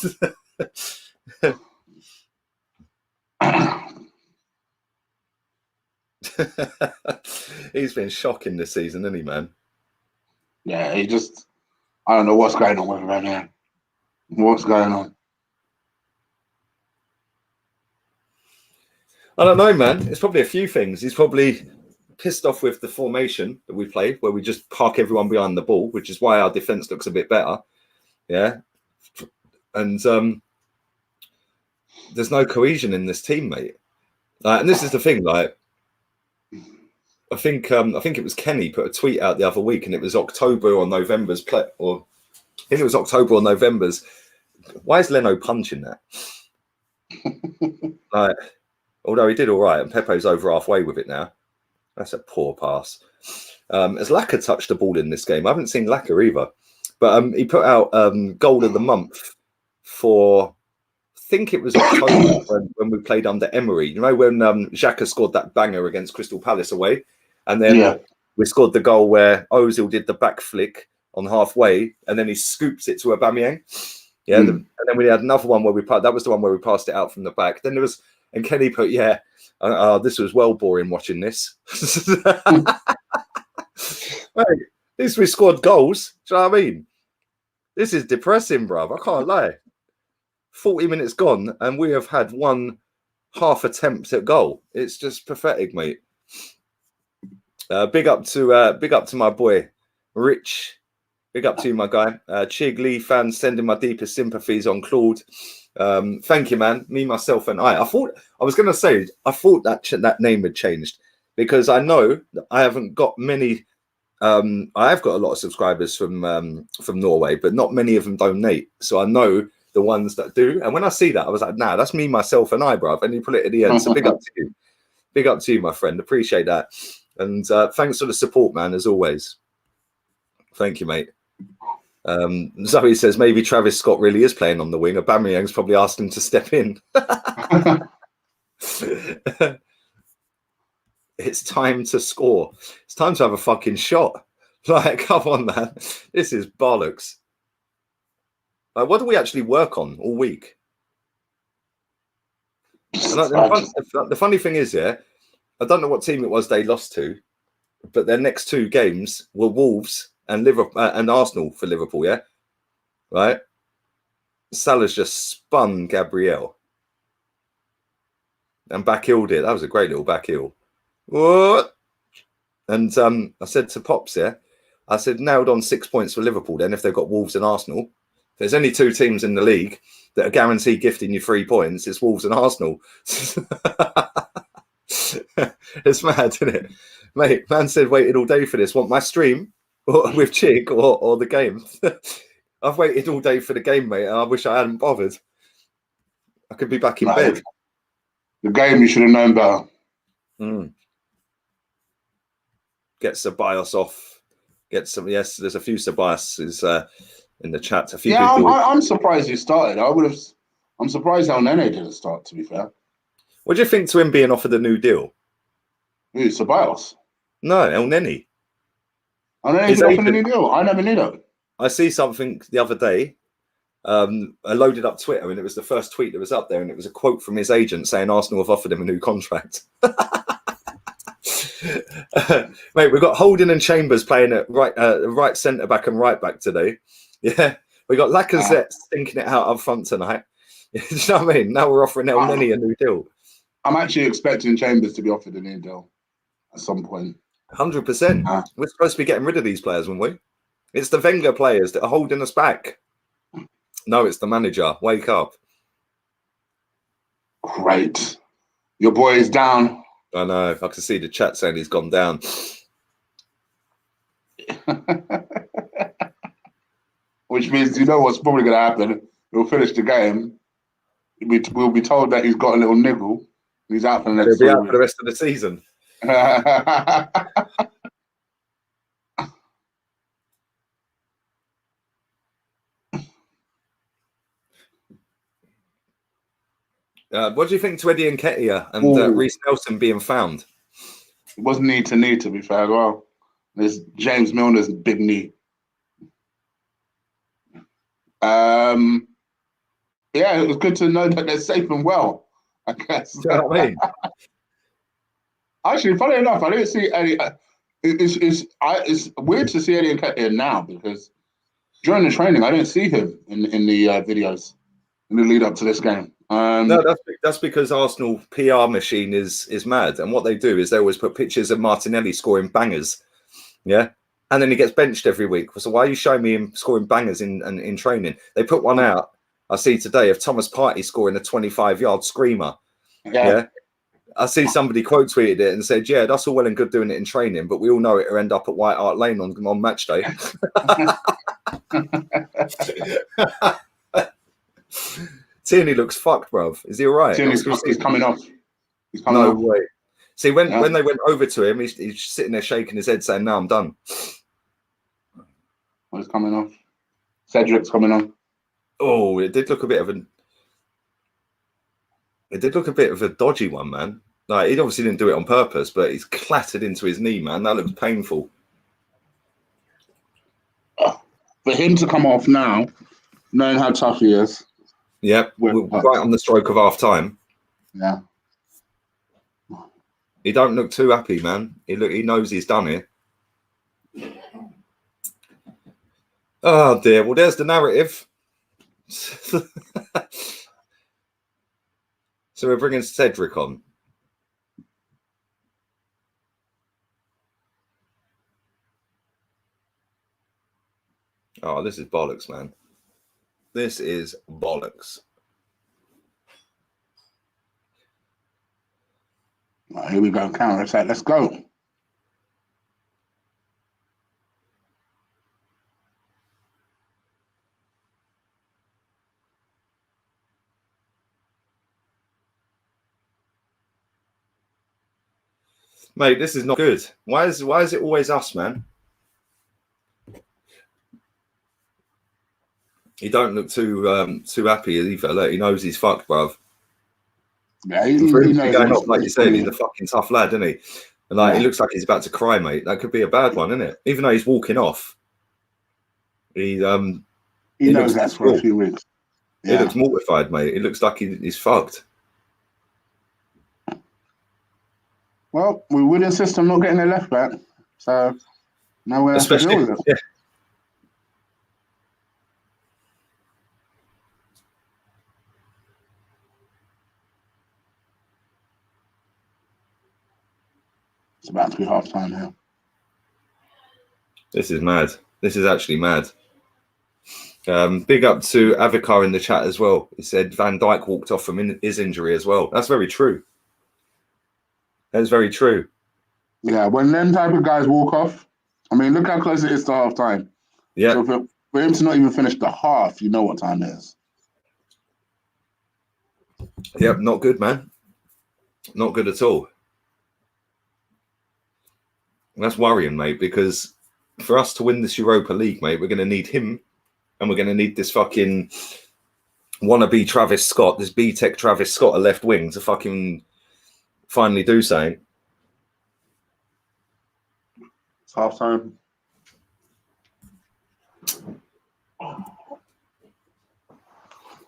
S1: He's been shocking this season, isn't he, man?
S2: Yeah, I don't know what's going on with him, man. What's going on?
S1: I don't know, man. It's probably a few things. He's probably pissed off with the formation that we play, where we just park everyone behind the ball, which is why our defense looks a bit better. Yeah. And there's no cohesion in this team, mate. And this is the thing, like, I think it was Kenny put a tweet out the other week, and it was October or November's play, or I think it was October or November's. Why is Leno punching that? Like, although he did all right, and Pepe's over halfway with it now. That's a poor pass. Has Laka touched the ball in this game? I haven't seen Laka either, but he put out goal of the month for, I think it was October when we played under Emery. You know, when Xhaka scored that banger against Crystal Palace away, and then we scored the goal where Ozil did the back flick on halfway, and then he scoops it to Aubameyang. Yeah, and then we had another one where that was the one where we passed it out from the back. Then there was, and Kenny put, this was well boring watching this. Mate, at least we scored goals. Do you know what I mean? This is depressing, bruv. I can't lie. 40 minutes gone, and we have had one half attempt at goal. It's just pathetic, mate. Big up to my boy, Rich. Big up to you, my guy. Chig Lee fans sending my deepest sympathies on Claude. Thank you, man. Me, myself, and I thought that name had changed, because I know that I haven't got many. I have got a lot of subscribers from Norway, but not many of them donate. So I know the ones that do. And when I see that, I was like, nah, that's me, myself, and I, bruv. And you put it at the end. So big up to you. Big up to you, my friend. Appreciate that. And thanks for the support, man, as always. Thank you, mate. Zoe says maybe Travis Scott really is playing on the wing. Aubameyang's probably asked him to step in. It's time to score. It's time to have a fucking shot. Like, come on, man. This is bollocks. What do we actually work on all week? The funny thing is, I don't know what team it was they lost to, but their next two games were Wolves and Liverpool and Arsenal for Liverpool. Yeah, right. Salah's just spun Gabriel and back-heeled it. That was a great little back-heel. What? And I said to Pops, I said nailed on 6 points for Liverpool. Then if they've got Wolves and Arsenal, there's only two teams in the league that are guaranteed gifting you 3 points. It's Wolves and Arsenal. It's mad, isn't it? Mate, man said waited all day for this. Want my stream with Chick or the game? I've waited all day for the game, mate, and I wish I hadn't bothered. I could be back in bed.
S2: The game, you should have known better.
S1: Get Ceballos off. Get some. Yes, there's a few Ceballos in the chat. A few.
S2: Yeah,
S1: people.
S2: I'm surprised he started. I'm surprised El Nene didn't start. To be fair.
S1: What do you think to him being offered a new deal?
S2: Who, Ceballos?
S1: No, El Nene.
S2: El Nene been offered a new deal. I never knew that.
S1: I see something the other day. I loaded up Twitter, and it was the first tweet that was up there, and it was a quote from his agent saying Arsenal have offered him a new contract. Mate, we've got Holding and Chambers playing at right centre back and right back today. Yeah, we got Lacazette stinking it out up front tonight. Do you know what I mean? Now we're offering El Nene a new deal.
S2: I'm actually expecting Chambers to be offered a new deal at some point.
S1: 100%. We're supposed to be getting rid of these players, weren't we? It's the Wenger players that are holding us back. No, it's the manager. Wake up.
S2: Great. Your boy is down.
S1: I know. I can see the chat saying he's gone down.
S2: Which means, you know what's probably going to happen? He'll finish the game. We'll be told that he's got a little niggle. He's out for the next.
S1: He'll be out for the rest of the season. What do you think to Eddie Nketiah and Reece Nelson being found?
S2: It wasn't need, to be fair as well. There's James Milner's big knee. Yeah, it was good to know that they're safe and well, I guess.
S1: Do you know what I mean?
S2: Actually, funny enough, I didn't see Eddie. It's weird to see Eddie Nketiah now because during the training, I didn't see him in the videos in the lead up to this game.
S1: No, that's because Arsenal PR machine is mad, and what they do is they always put pictures of Martinelli scoring bangers, yeah, and then he gets benched every week. So why are you showing me him scoring bangers in training? They put one out I see today of Thomas Partey scoring a 25-yard screamer, yeah. I see somebody quote tweeted it and said, "Yeah, that's all well and good doing it in training, but we all know it'll end up at White Hart Lane on match day." Tierney looks fucked, bruv. Is he all right?
S2: Tierney's coming off. He's coming off.
S1: No way. See, when they went over to him, he's sitting there shaking his head, saying, "No, I'm done."
S2: He's coming off. Cedric's coming on.
S1: Oh, it did look a bit of a dodgy one, man. Like, he obviously didn't do it on purpose, but he's clattered into his knee, man. That looks painful.
S2: For him to come off now, knowing how tough he is.
S1: Yep, right on the stroke of half time.
S2: Yeah.
S1: He don't look too happy, man. He knows he's done it. Oh dear. Well, there's the narrative. So we're bringing Cedric on. Oh, this is bollocks, man. This is bollocks.
S2: Well, here we go. Counter attack. Let's go.
S1: Mate, this is not good. Why is it always us, man? He don't look too happy either. Look, he knows he's fucked, bruv.
S2: Yeah, he knows
S1: going off, like you said, he's a fucking tough lad, isn't he? And like, he looks like he's about to cry, mate. That could be a bad one, isn't it? Even though he's walking off, he
S2: knows that's for a few weeks.
S1: Yeah. He looks mortified, mate. It looks like he's fucked.
S2: Well, we would insist on not getting a left back, so now we're to deal with it.
S1: Yeah.
S2: It's about to be half time here.
S1: This is mad. This is actually mad. Big up to Avikar in the chat as well. He said Van Dijk walked off from his injury as well. That's very true. That's very true.
S2: Yeah, when them type of guys walk off, I mean, look how close it is to half time.
S1: Yeah.
S2: So for him to not even finish the half, you know what time it is.
S1: Yep, not good, man. Not good at all. That's worrying, mate, because for us to win this Europa League, mate, we're going to need him, and we're going to need this fucking wannabe Travis Scott, this B-Tech Travis Scott, a left wing, to fucking finally do something.
S2: It's half time.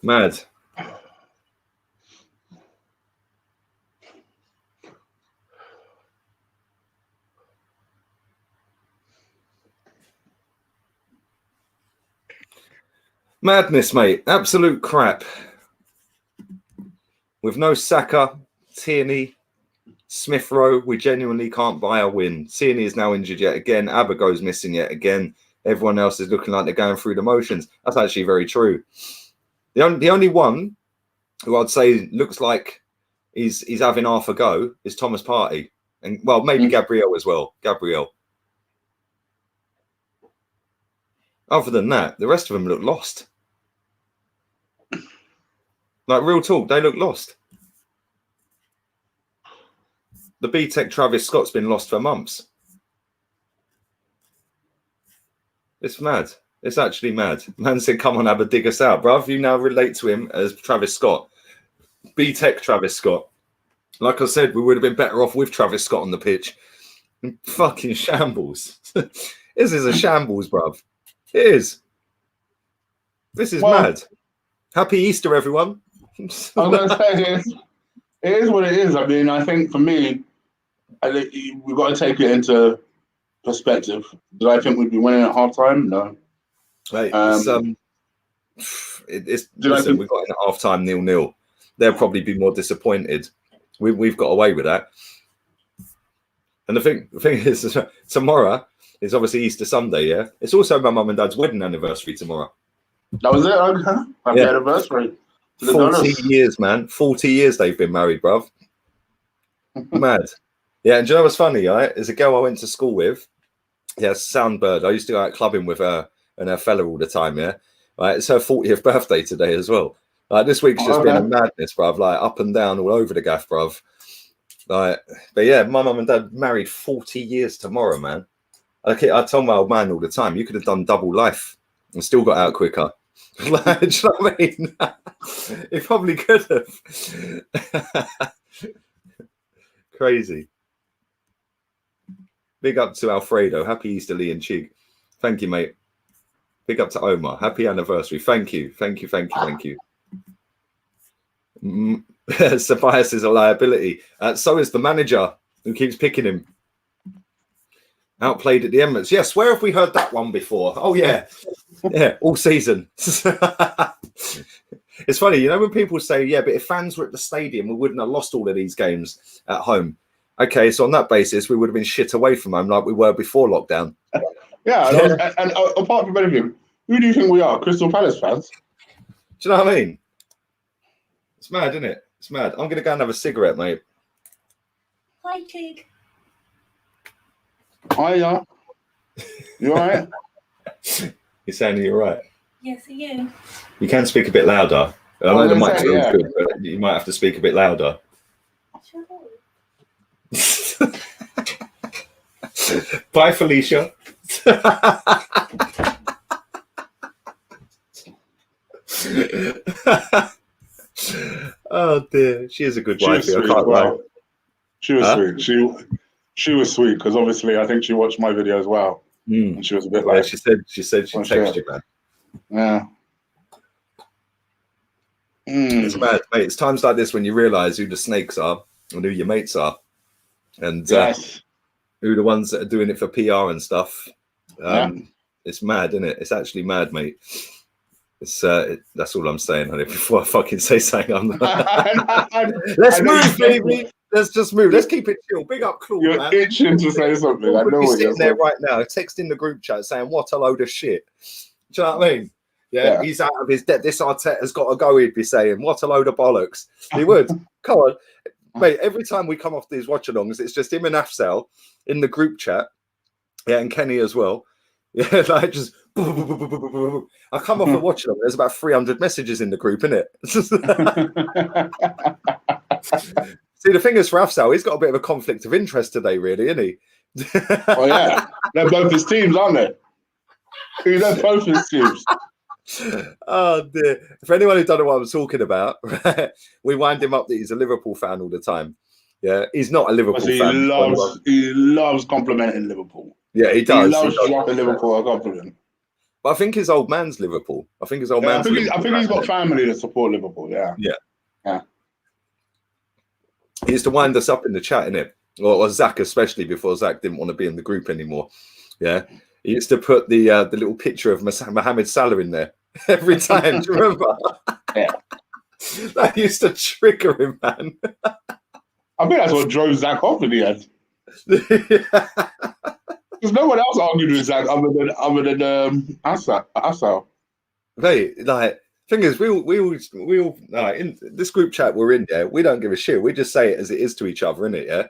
S1: Mad. Madness, mate. Absolute crap. With no Saka, Tierney, Smith Rowe, we genuinely can't buy a win. Tierney is now injured yet again. Abago's missing yet again. Everyone else is looking like they're going through the motions. That's actually very true. The only one who I'd say looks like he's having half a go is Thomas Partey. And, well, maybe Gabriel as well. Gabriel. Other than that, the rest of them look lost. Like, real talk, they look lost. The B-Tech Travis Scott's been lost for months. It's mad. It's actually mad. Man said, come on, Abba, dig us out. Bruv, you now relate to him as Travis Scott. B-Tech Travis Scott. Like I said, we would have been better off with Travis Scott on the pitch. Fucking shambles. This is a shambles, bruv. It is. This is mad. Happy Easter, everyone.
S2: I was going to say, it is what it is. I mean, I think for me, I think we've got to take it into perspective. Did I think we'd be winning at half time? No.
S1: Right, it's
S2: Did I
S1: listen,
S2: think?
S1: we got in at half time 0-0. They'll probably be more disappointed. We've got away with that. And the thing is, tomorrow is obviously Easter Sunday, yeah? It's also my mum and dad's wedding anniversary tomorrow.
S2: That was it? Okay. Happy anniversary.
S1: 40 years, man. 40 years they've been married, bruv. Mad. Yeah, and do you know what's funny, right? There's a girl I went to school with. Yeah, Soundbird. I used to go out clubbing with her and her fella all the time, yeah? Right, it's her 40th birthday today as well. Like, this week's just been a madness, bruv. Like, up and down all over the gaff, bruv. Like, but yeah, my mum and dad married 40 years tomorrow, man. I tell my old man all the time, you could have done double life and still got out quicker. Like, do you know what I mean? He probably could have. Crazy. Big up to Alfredo. Happy Easter, Lee and Chig. Thank you, mate. Big up to Omar. Happy anniversary. Thank you. Thank you. Thank you. Thank you. Sabias is a liability. So is the manager who keeps picking him. Outplayed at the Emirates. Yes, where have we heard that one before? Oh, yeah. Yeah, all season. It's funny, you know, when people say, yeah, but if fans were at the stadium, we wouldn't have lost all of these games at home. Okay, so on that basis, we would have been shit away from home like we were before lockdown.
S2: Yeah, and apart from anything, who do you think we are? Crystal Palace fans?
S1: Do you know what I mean? It's mad, isn't it? It's mad. I'm going to go and have a cigarette, mate.
S3: Hi, Jig.
S2: Hiya. You all right?
S1: You're saying you're right.
S3: Yes, are you?
S1: You can speak a bit louder. I know the mic's always good, but you might have to speak a bit louder.
S3: Sure.
S1: Bye, Felicia. Oh dear, she is a good wife. I can't lie.
S2: She was sweet. She was sweet because obviously I think she watched my video as well, and she was a bit like.
S1: She said she texted you, man.
S2: Yeah.
S1: It's mad, mate. It's times like this when you realise who the snakes are and who your mates are, and who the ones that are doing it for PR and stuff. It's mad, isn't it? It's actually mad, mate. It's that's all I'm saying, honey. Before I fucking say something, let's move, baby. Let's just move. Let's keep it chill. Big up, Claude,
S2: You're
S1: man.
S2: itching to say something. I know
S1: what you're there right now, texting the group chat saying, "What a load of shit." Do you know what I mean? Yeah, he's out of his depth. This Arteta's got to go. He'd be saying, "What a load of bollocks." He would. Come on, mate. Every time we come off these watchalongs, it's just him and Afsal in the group chat. Yeah, and Kenny as well. Yeah, like just. I come off a watchalong. There's about 300 messages in the group, innit? See, the thing is for Afsal, he's got a bit of a conflict of interest today, really, isn't he?
S2: Oh yeah, they're both his teams, aren't they? They're both his teams.
S1: Oh dear! If anyone who don't know what I'm talking about, right, we wind him up that he's a Liverpool fan all the time. Yeah, he's not a Liverpool fan.
S2: He loves complimenting Liverpool.
S1: Yeah, he does.
S2: He loves dropping Liverpool a compliment.
S1: But I think his old man's Liverpool. I think he's
S2: got family that support Liverpool. Yeah.
S1: He used to wind us up in the chat, innit? Or Zach, especially before Zach didn't want to be in the group anymore. Yeah. He used to put the little picture of Mohamed Salah in there every time. Do you remember?
S2: Yeah.
S1: That used to trigger him, man.
S2: I think that's what drove Zach off in the end. Because no one else argued with Zach other than Asal.
S1: Mate, like, thing is, we all in this group chat we're in there. We don't give a shit. We just say it as it is to each other, innit? Yeah.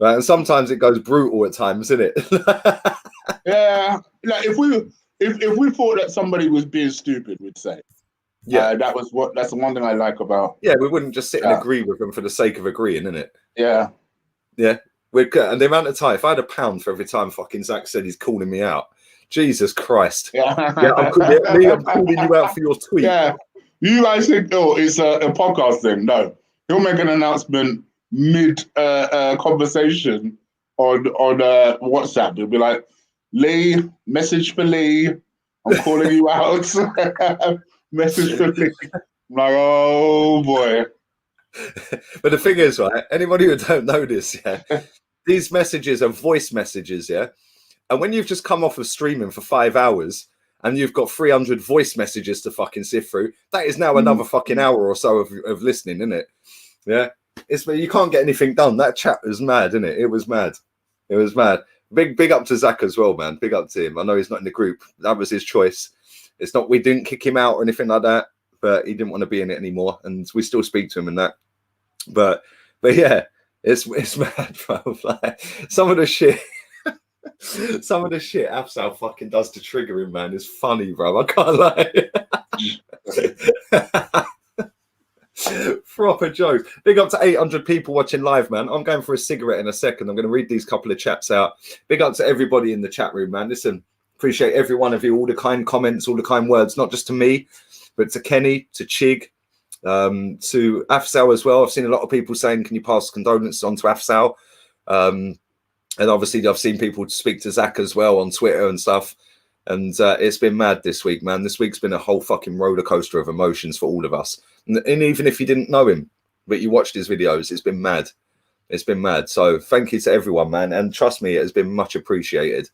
S1: Right, and sometimes it goes brutal at times, isn't it?
S2: Yeah, like if we thought that somebody was being stupid, we'd say, yeah, that's the one thing I like about.
S1: Yeah, we wouldn't just sit and agree with them for the sake of agreeing, innit?
S2: Yeah,
S1: yeah. And the amount of time, if I had £1 for every time fucking Zach said he's calling me out, Jesus Christ. Yeah, I'm calling you out for your tweet.
S2: Yeah, you guys think it's a podcast thing? No, he'll make an announcement mid conversation on WhatsApp. He'll be like, Lee, message for Lee. I'm calling you out. Message for Lee. I'm like, oh boy.
S1: But the thing is, right, anybody who don't know this, yeah, these messages are voice messages, yeah. And when you've just come off of streaming for 5 hours and you've got 300 voice messages to fucking sift through, that is now another fucking hour or so of listening, isn't it? Yeah, you can't get anything done. That chat was mad, isn't it? It was mad. It was mad. Big up to Zach as well, man. Big up to him. I know he's not in the group. That was his choice. It's not, we didn't kick him out or anything like that, but he didn't want to be in it anymore, and we still speak to him and that. But yeah, it's mad, bro. Like, some of the shit Afsal fucking does to trigger him, man, is funny, bro. I can't lie. Proper jokes. Big up to 800 people watching live, man. I'm going for a cigarette in a second. I'm going to read these couple of chats out. Big up to everybody in the chat room, man. Listen, appreciate every one of you, all the kind comments, all the kind words, not just to me, but to Kenny, to Chig, to Afsal as well. I've seen a lot of people saying, can you pass condolences on to Afsal? And obviously I've seen people speak to Zach as well on Twitter and stuff. And it's been mad this week, man. This week's been a whole fucking roller coaster of emotions for all of us. And even if you didn't know him, but you watched his videos, it's been mad. It's been mad. So thank you to everyone, man. And trust me, it has been much appreciated,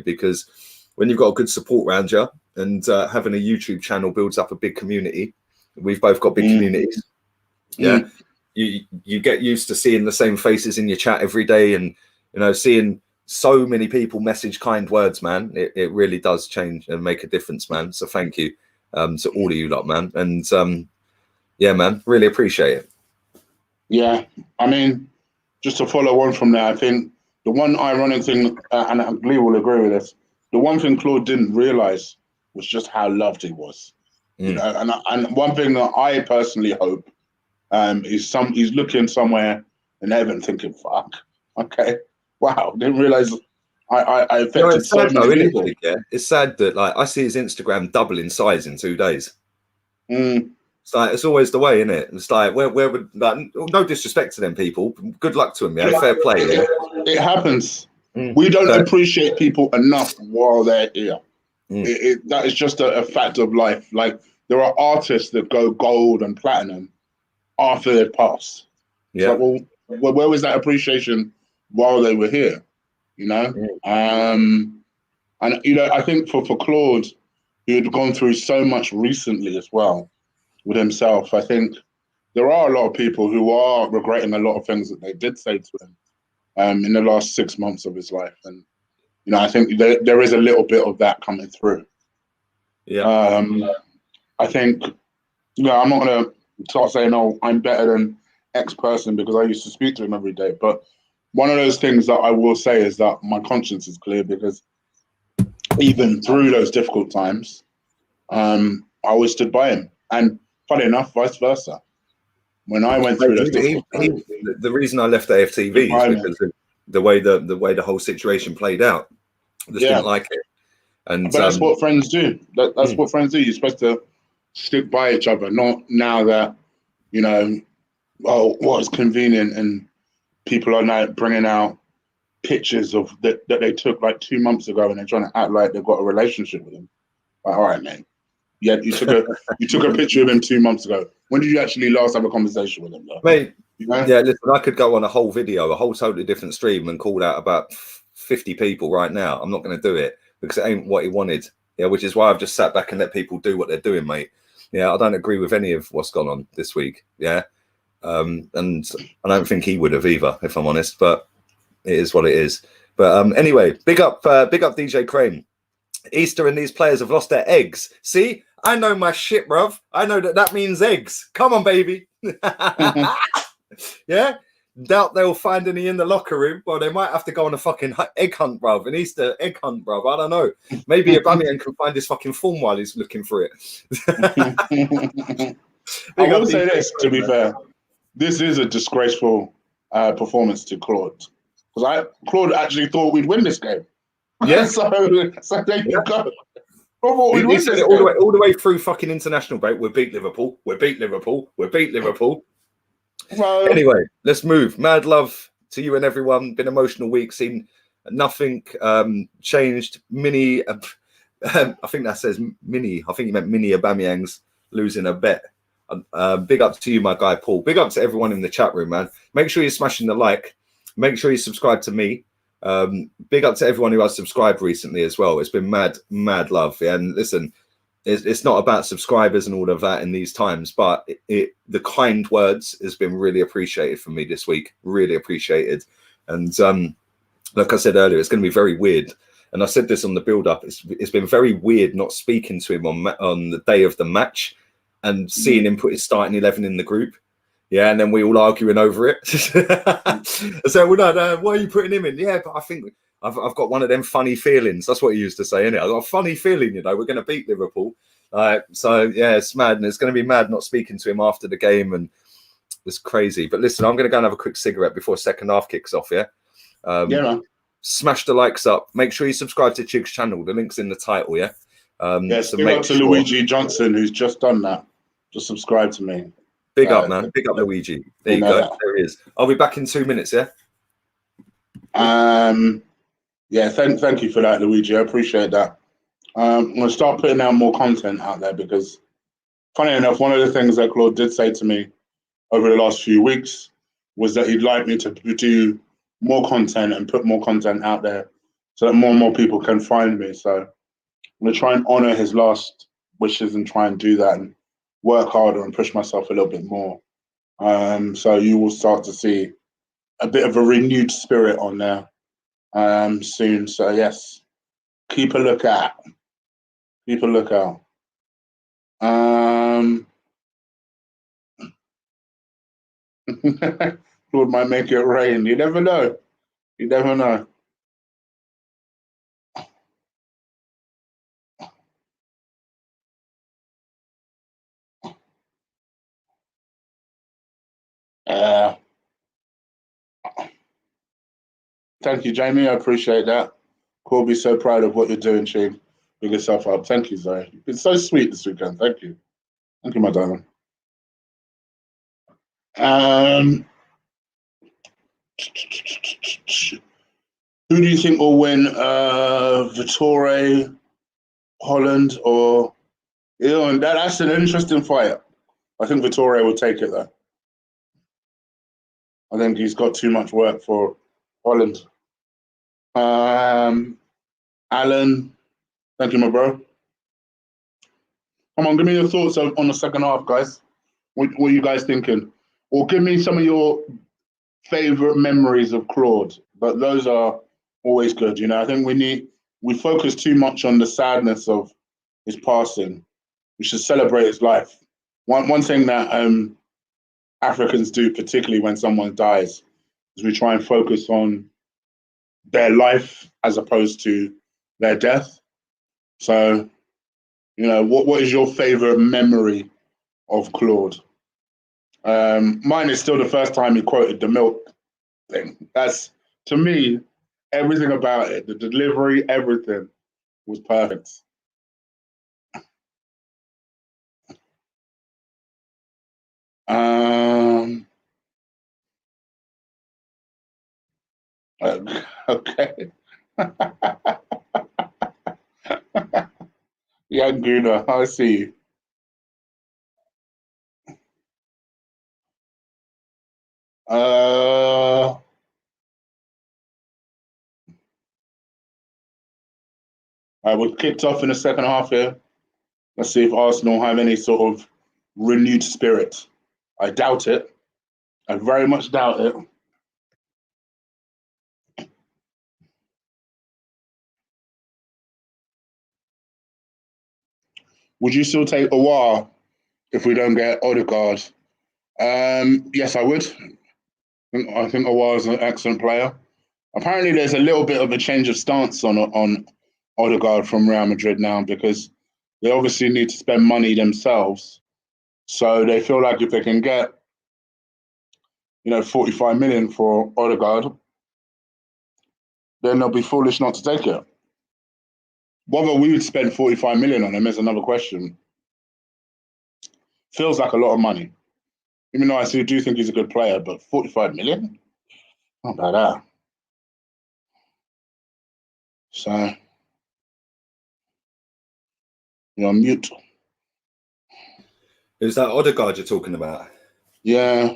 S1: because when you've got a good support around you and having a YouTube channel builds up a big community, we've both got big communities. Yeah. You get used to seeing the same faces in your chat every day, and, you know, seeing so many people message kind words, man. It really does change and make a difference, man. So thank you to all of you lot, man. And yeah, man, really appreciate it.
S2: Yeah, I mean, just to follow on from there, I think the one ironic thing, and I believe we'll agree with this, the one thing Claude didn't realize was just how loved he was. You know, and one thing that I personally hope is he's looking somewhere in heaven thinking, fuck, okay, wow, didn't realize I affected so many people.
S1: It's sad that, like, I see his Instagram double in size in 2 days. It's like, it's always the way, isn't it? It's like, where would, like, no disrespect to them people, good luck to them, yeah, fair play. Yeah?
S2: It happens. We don't appreciate people enough while they're here. That is just a fact of life. Like, there are artists that go gold and platinum after they've passed. Yeah. Like, well, where was that appreciation while they were here? You know? And, you know, I think for Claude, who had gone through so much recently as well with himself, I think there are a lot of people who are regretting a lot of things that they did say to him in the last 6 months of his life. And, you know, I think there is a little bit of that coming through. Yeah. I think, you know, I'm not going to start saying, oh, I'm better than X person because I used to speak to him every day. But one of those things that I will say is that my conscience is clear, because even through those difficult times, I always stood by him. And funny enough, vice versa. When I went through those difficult times,
S1: the reason I left AFTV is because of the way the whole situation played out. I just didn't like it. But that's what friends do. That's what friends do. You're supposed to stick by each other, not now that, you know, oh, what's convenient, and people are now bringing out pictures of that they took like 2 months ago, and they're trying to act like they've got a relationship with him. Like, all right, man. Yeah, you took a picture of him 2 months ago. When did you actually last have a conversation with him, though? Mate, you know? Yeah, listen, I could go on a whole video, a whole totally different stream, and call out about 50 people right now. I'm not going to do it because it ain't what he wanted. Yeah, which is why I've just sat back and let people do what they're doing, mate. Yeah, I don't agree with any of what's gone on this week. Yeah, and I don't think he would have either, if I'm honest. But it is what it is. But anyway, big up DJ Crane. Easter and these players have lost their eggs. See, I know my shit, bruv. I know that means eggs. Come on, baby. Yeah. Doubt they'll find any in the locker room. Well, they might have to go on a fucking egg hunt, bruv. An Easter egg hunt, bruv. I don't know. Maybe Aubameyang can find his fucking form while he's looking for it.
S2: I will say this, to be fair. This is a disgraceful performance to Claude. Because Claude actually thought we'd win this game.
S1: Yeah.
S2: So there you go.
S1: He said it all the way through fucking international break. We'll beat Liverpool. We'll beat Liverpool. We'll beat Liverpool. Well, anyway, let's move. Mad love to you and everyone. Been emotional week. Seen nothing changed. Mini, I think that says mini. I think he meant mini Aubameyang's losing a bet. Big up to you, my guy Paul. Big up to everyone in the chat room, man. Make sure you're smashing the like. make sure you subscribe to me. Big up to everyone who has subscribed recently as well. It's been mad love. Yeah? And listen, it's not about subscribers and all of that in these times, but the kind words has been really appreciated for me this week. Really appreciated. And like I said earlier, it's going to be very weird. And I said this on the build-up. It's been very weird not speaking to him on the day of the match and seeing him put his starting 11 in the group. Yeah, and then we all arguing over it. I said, well, no, why are you putting him in? Yeah, but I think I've got one of them funny feelings. That's what he used to say, innit? I've got a funny feeling, we're going to beat Liverpool. So, yeah, it's mad. And it's going to be mad not speaking to him after the game. And it's crazy. But listen, I'm going to go and have a quick cigarette before second half kicks off, yeah?
S2: Yeah, man.
S1: Smash the likes up. Make sure you subscribe to Chig's channel. The link's in the title, yeah?
S2: Yes,
S1: so
S2: big
S1: make
S2: up to
S1: sure...
S2: Luigi Johnson, who's just done that. Just subscribe to me.
S1: Big up, man. Big up, Luigi. There you go. There he is. I'll be back in 2 minutes, yeah?
S2: Yeah, thank you for that, Luigi. I appreciate that. I'm going to start putting out more content out there because, funny enough, one of the things that Claude did say to me over the last few weeks was that he'd like me to do more content and put more content out there so that more and more people can find me. So I'm going to try and honor his last wishes and try and do that and work harder and push myself a little bit more. So you will start to see a bit of a renewed spirit on there soon. So yes, keep a lookout. Keep a lookout. Lord might make it rain. You never know. You never know. Thank you, Jamie. I appreciate that. Corby's so proud of what you're doing, Shane. Big yourself up. Thank you, Zoe. You've been so sweet this weekend. Thank you. Thank you, my darling. Who do you think will win? Vittore, Holland, or and that's an interesting fight. I think Vittore will take it though. I think he's got too much work for Holland. Alan, thank you, my bro. Come on, give me your thoughts on the second half, guys. What are you guys thinking? Or give me some of your favorite memories of Claude. But those are always good. I think we focus too much on the sadness of his passing. We should celebrate his life. One thing that Africans do, particularly when someone dies, is we try and focus on their life as opposed to their death. So, what is your favorite memory of Claude? Mine is still the first time he quoted the milk thing. That's, to me, everything about it, the delivery, everything was perfect. Okay. Yeah, Guna, I see you. We're kicked off in the second half here. Let's see if Arsenal have any sort of renewed spirit. I doubt it. I very much doubt it. Would you still take Aouar if we don't get Odegaard? Yes, I would. I think Aouar is an excellent player. Apparently, there's a little bit of a change of stance on Odegaard from Real Madrid now because they obviously need to spend money themselves. So they feel like if they can get, 45 million for Odegaard, then they'll be foolish not to take it. Whether we would spend 45 million on him is another question. Feels like a lot of money. Even though I still do think he's a good player, but 45 million? Not bad that. So, you're on mute.
S1: Is that Odegaard you're talking about?
S2: Yeah.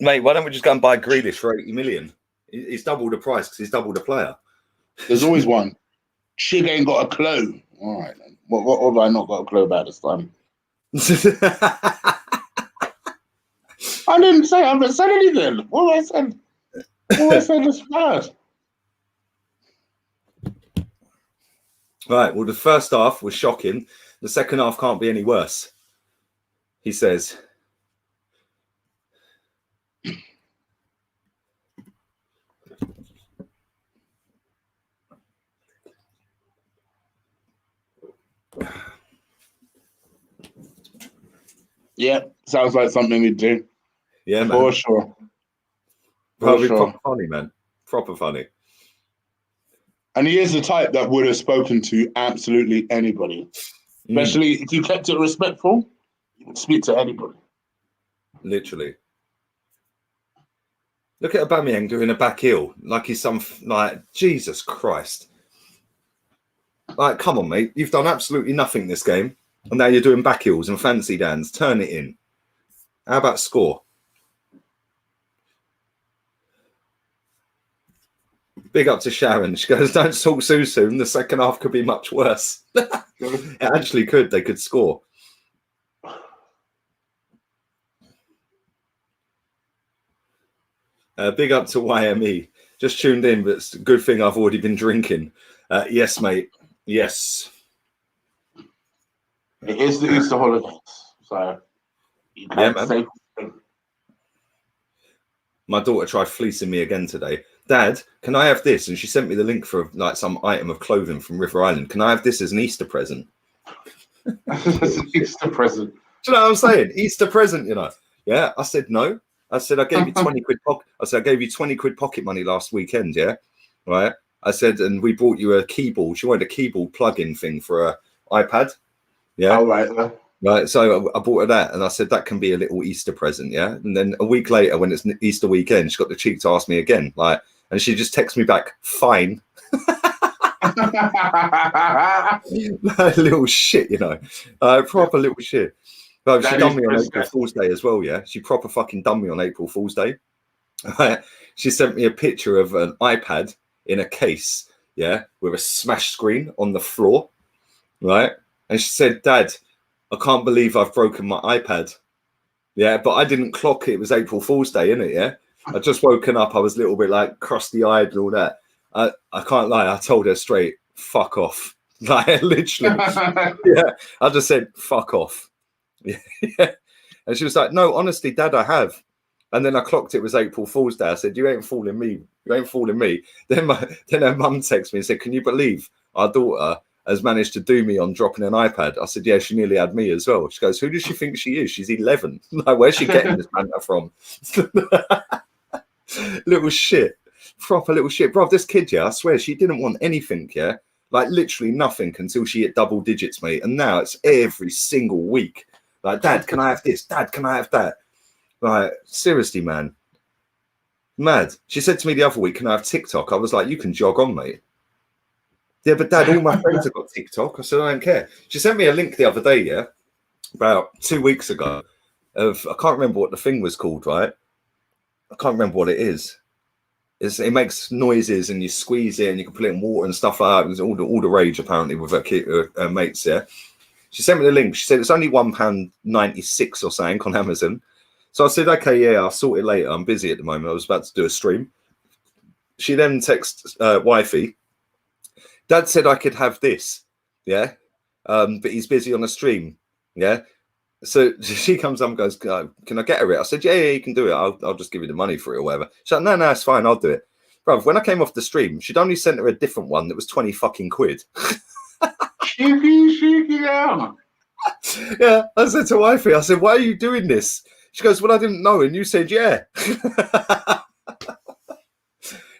S1: Mate, why don't we just go and buy Grealish for 80 million? He's double the price because he's double the player.
S2: There's always one. Chig ain't got a clue. All right, then. What have I not got a clue about this time? I didn't say. I haven't said anything. What have I said? What I said is bad.
S1: Right. Well, the first half was shocking. The second half can't be any worse. He says.
S2: Yeah, sounds like something we do.
S1: Yeah, man.
S2: For sure.
S1: Probably proper funny, man. Proper funny.
S2: And he is the type that would have spoken to absolutely anybody. Especially if you kept it respectful, you would speak to anybody.
S1: Literally. Look at Aubameyang doing a back heel like he's some like Jesus Christ. Like, come on, mate. You've done absolutely nothing this game, and now you're doing back heels and fancy dance. Turn it in. How about score? Big up to Sharon. She goes, "Don't talk so soon. The second half could be much worse." It actually could. They could score. Big up to YME. Just tuned in, but it's a good thing I've already been drinking. Yes, mate. Yes.
S2: It is the Easter holidays, so you can't say.
S1: My daughter tried fleecing me again today. Dad, can I have this? And she sent me the link for like some item of clothing from River Island. Can I have this as an Easter present?
S2: It's an Easter present.
S1: Do you know what I'm saying? Easter present, you know. Yeah. I said no. I said I gave you 20 quid I said I gave you 20 quid pocket money last weekend, yeah. Right. I said, and we bought you a keyboard. She wanted a keyboard plug-in thing for her iPad. Yeah.
S2: All right.
S1: Right. So I bought her that, and I said that can be a little Easter present, yeah. And then a week later, when it's Easter weekend, she got the cheek to ask me again, like, and she just texts me back, "Fine." Little shit, you know, proper little shit. But she done me on April Fool's Day as well, yeah. She proper fucking done me on April Fool's Day. She sent me a picture of an iPad in a case, yeah, with a smashed screen on the floor, right? And she said, "Dad, I can't believe I've broken my iPad." Yeah, but I didn't clock it was April Fool's Day, innit? Yeah, I just woken up. I was a little bit like crusty-eyed and all that. I can't lie. I told her straight, "Fuck off." Like, literally. Yeah, I just said, "Fuck off." Yeah. And she was like, "No, honestly, Dad, I have." And then I clocked it was April Fool's Day. I said, "You ain't fooling me. You ain't fooling me." Then her mum texted me and said, "Can you believe our daughter has managed to do me on dropping an iPad?" I said, "Yeah, she nearly had me as well." She goes, "Who does she think she is? She's 11. Like, where's she getting this banter from?" Little shit. Proper little shit. Bro, this kid, yeah, I swear, she didn't want anything, yeah? Like, literally nothing until she hit double digits, mate. And now it's every single week. Like, "Dad, can I have this? Dad, can I have that?" Like, seriously, man. Mad. She said to me the other week, "Can I have TikTok?" I was like, "You can jog on, mate." "Yeah, but Dad, all my friends have got TikTok." I said, "I don't care." She sent me a link the other day, yeah, about 2 weeks ago, of, I can't remember what the thing was called, right? I can't remember what it is. It makes noises and you squeeze it and you can put it in water and stuff like that. It was all the rage, apparently, with her mates, yeah. She sent me the link. She said it's only £1.96 or something on Amazon. So I said, "Okay, yeah, I'll sort it later. I'm busy at the moment. I was about to do a stream." She then texts wifey, "Dad said I could have this, yeah, but he's busy on a stream, yeah." So she comes up and goes, "Can I get her it?" I said, yeah, you can do it. I'll just give you the money for it or whatever." She's like, no, it's fine. I'll do it. Bro, when I came off the stream, she'd only sent her a different one that was 20 fucking quid.
S2: Cheeky, yeah.
S1: Yeah, I said to wifey, I said, "Why are you doing this?" She goes, "Well, I didn't know." And you said, yeah.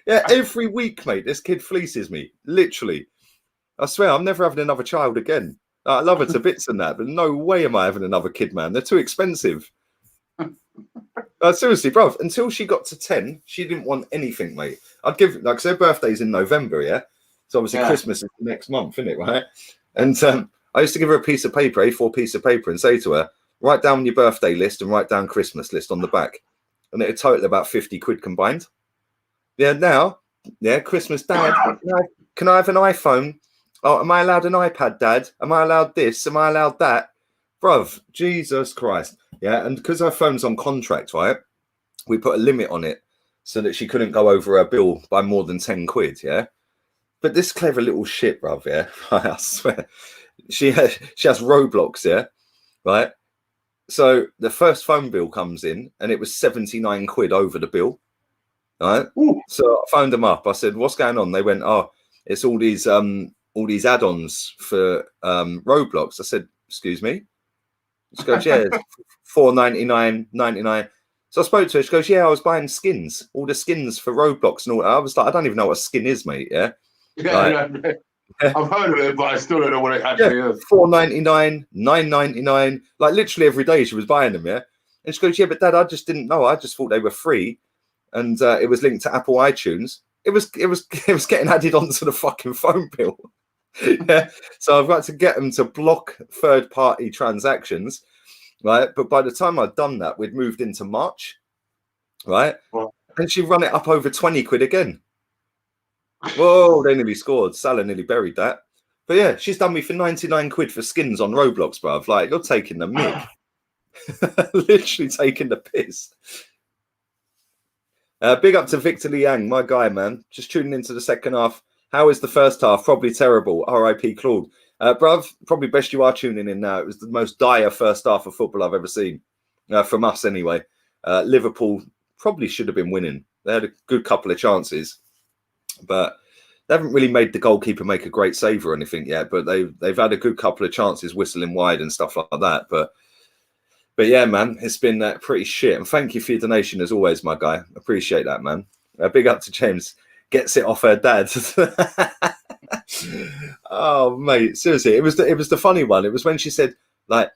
S1: Yeah, every week, mate, this kid fleeces me. Literally. I swear, I'm never having another child again. I love her to bits and that, but no way am I having another kid, man. They're too expensive. Seriously, bro, until she got to 10, she didn't want anything, mate. I'd give, like, 'cause her birthday's in November, yeah? So obviously Christmas is next month, isn't it, right? And I used to give her a piece of paper, A4 piece of paper, and say to her, "Write down your birthday list and write down Christmas list on the back." And it'd total about 50 quid combined. Yeah, now, yeah, Christmas, Dad, can I have an iPhone? Oh, am I allowed an iPad, Dad? Am I allowed this? Am I allowed that? Bruv, Jesus Christ. Yeah, and because her phone's on contract, right, we put a limit on it so that she couldn't go over her bill by more than 10 quid, yeah? But this clever little shit, bruv, yeah, I swear, she has Roblox, yeah, right? So the first phone bill comes in and it was 79 quid over the bill, right?
S2: Ooh.
S1: So I phoned them up. I said, what's going on? They went, oh, it's all these add-ons for Roblox. I said, excuse me? She goes, yeah, $4.99.99. So I spoke to her. She goes, yeah, I was buying skins, all the skins for Roblox and all. I was like, I don't even know what a skin is, mate. Yeah.
S2: Yeah, I've heard of it, but I still don't know what it actually is.
S1: $4.99, $9.99. Like literally every day she was buying them. Yeah. And she goes, yeah, but Dad, I just didn't know. I just thought they were free, and it was linked to Apple iTunes. It was getting added onto the fucking phone bill. Yeah. So I've got to get them to block third-party transactions. Right, but by the time I'd done that, we'd moved into March, right?
S2: Well,
S1: and she run it up over 20 quid again. Whoa, they nearly scored. Salah nearly buried that. But yeah, she's done me for 99 quid for skins on Roblox, bruv. Like, you're taking the mick. Literally taking the piss. Big up to Victor Liang, my guy, man. Just tuning into the second half. How is the first half? Probably terrible. R.I.P. Claude. Bruv, probably best you are tuning in now. It was the most dire first half of football I've ever seen. From us, anyway. Liverpool probably should have been winning. They had a good couple of chances. But they haven't really made the goalkeeper make a great save or anything yet. But they've had a good couple of chances whistling wide and stuff like that. But yeah, man, it's been pretty shit. And thank you for your donation as always, my guy. Appreciate that, man. Big up to James. Gets it off her dad. Oh, mate, seriously, it was the funny one. It was when she said, like,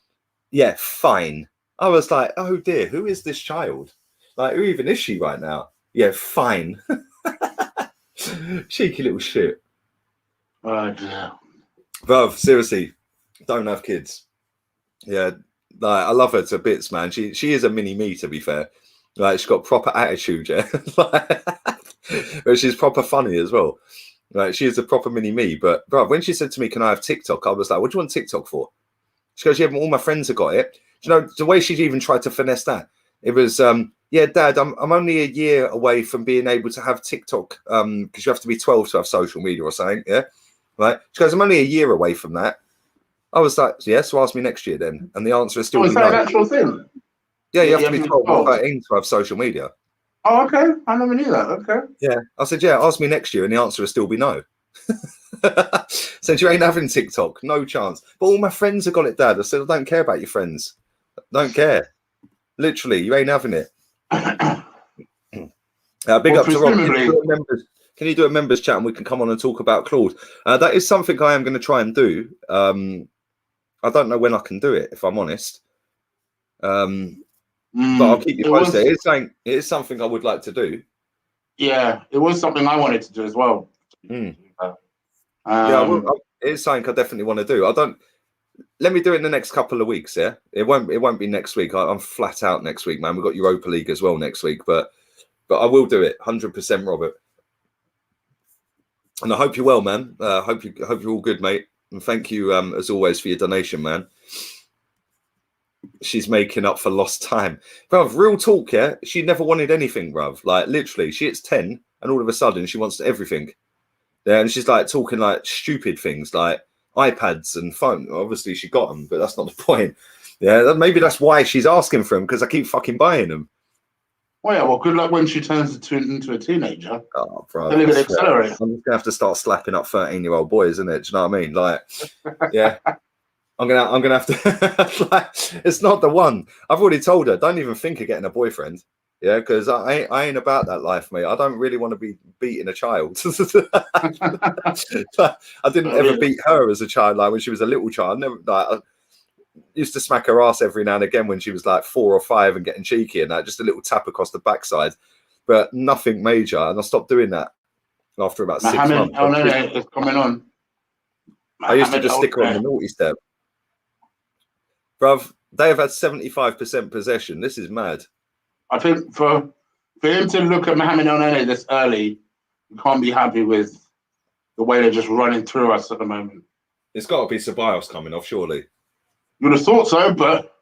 S1: yeah, fine. I was like, oh dear, who is this child? Like, who even is she right now? Yeah, fine. Cheeky little shit.
S2: oh dear.
S1: Bruv, seriously, don't have kids. Yeah, like, I love her to bits, man. She is a mini me, to be fair. Like, she's got proper attitude, yeah. But she's proper funny as well. Like, she is a proper mini me. But bro, when she said to me, "Can I have TikTok?" I was like, "What do you want TikTok for?" She goes, "Yeah, all my friends have got it." Do you know the way she even tried to finesse that? It was, "Yeah, Dad, I'm only a year away from being able to have TikTok because you have to be 12 to have social media or something." Yeah, right. She goes, "I'm only a year away from that." I was like, "Yeah, so ask me next year then." And the answer is still
S2: is that an actual thing?
S1: Yeah, you have to be 12 or 13 to have social media.
S2: Oh, okay. I never knew that. Okay.
S1: Yeah. I said, yeah, ask me next year. And the answer will still be no. Since you ain't having TikTok, no chance. But all my friends have got it, Dad. I said, I don't care about your friends. Don't care. Literally, you ain't having it. Big up to Rob. Can you do a members chat and we can come on and talk about Claude? That is something I am going to try and do. I don't know when I can do it, if I'm honest. But I'll keep you posted. It is something I would like to do.
S2: Yeah, it was something I wanted to do as well.
S1: Yeah, it's something I definitely want to do. Let me do it in the next couple of weeks. Yeah, it won't be next week. I'm flat out next week, man. We've got Europa League as well next week, but I will do it 100%, Robert. And I hope you're well, man. Hope you're all good, mate. And thank you as always for your donation, man. She's making up for lost time, bruv. Real talk, yeah. She never wanted anything, bruv. Like literally, she hits 10, and all of a sudden she wants everything. Yeah, and she's like talking like stupid things, like iPads and phone. Obviously, she got them, but that's not the point. Yeah, maybe that's why she's asking for them because I keep fucking buying them.
S2: Well, yeah. Well, good luck when she turns into a teenager.
S1: Oh, bro,
S2: I'm just
S1: gonna have to start slapping up 13-year-old boys, isn't it? Do you know what I mean? Like, yeah. I'm gonna have to. Like, it's not the one. I've already told her. Don't even think of getting a boyfriend. Yeah, because I ain't about that life, mate. I don't really want to be beating a child. I didn't ever beat her as a child. Like when she was a little child, I used to smack her ass every now and again when she was like 4 or 5 and getting cheeky and that, just a little tap across the backside, but nothing major. And I stopped doing that after about 6 months.
S2: Oh no, it's coming on.
S1: I used to just stick her on the naughty step. Bruv, they have had 75% possession. This is mad.
S2: I think for For him to look at Mohamed El Nene this early, you can't be happy with the way they're just running through us at the moment.
S1: It's got to be Ceballos coming off, surely.
S2: You would have thought so, but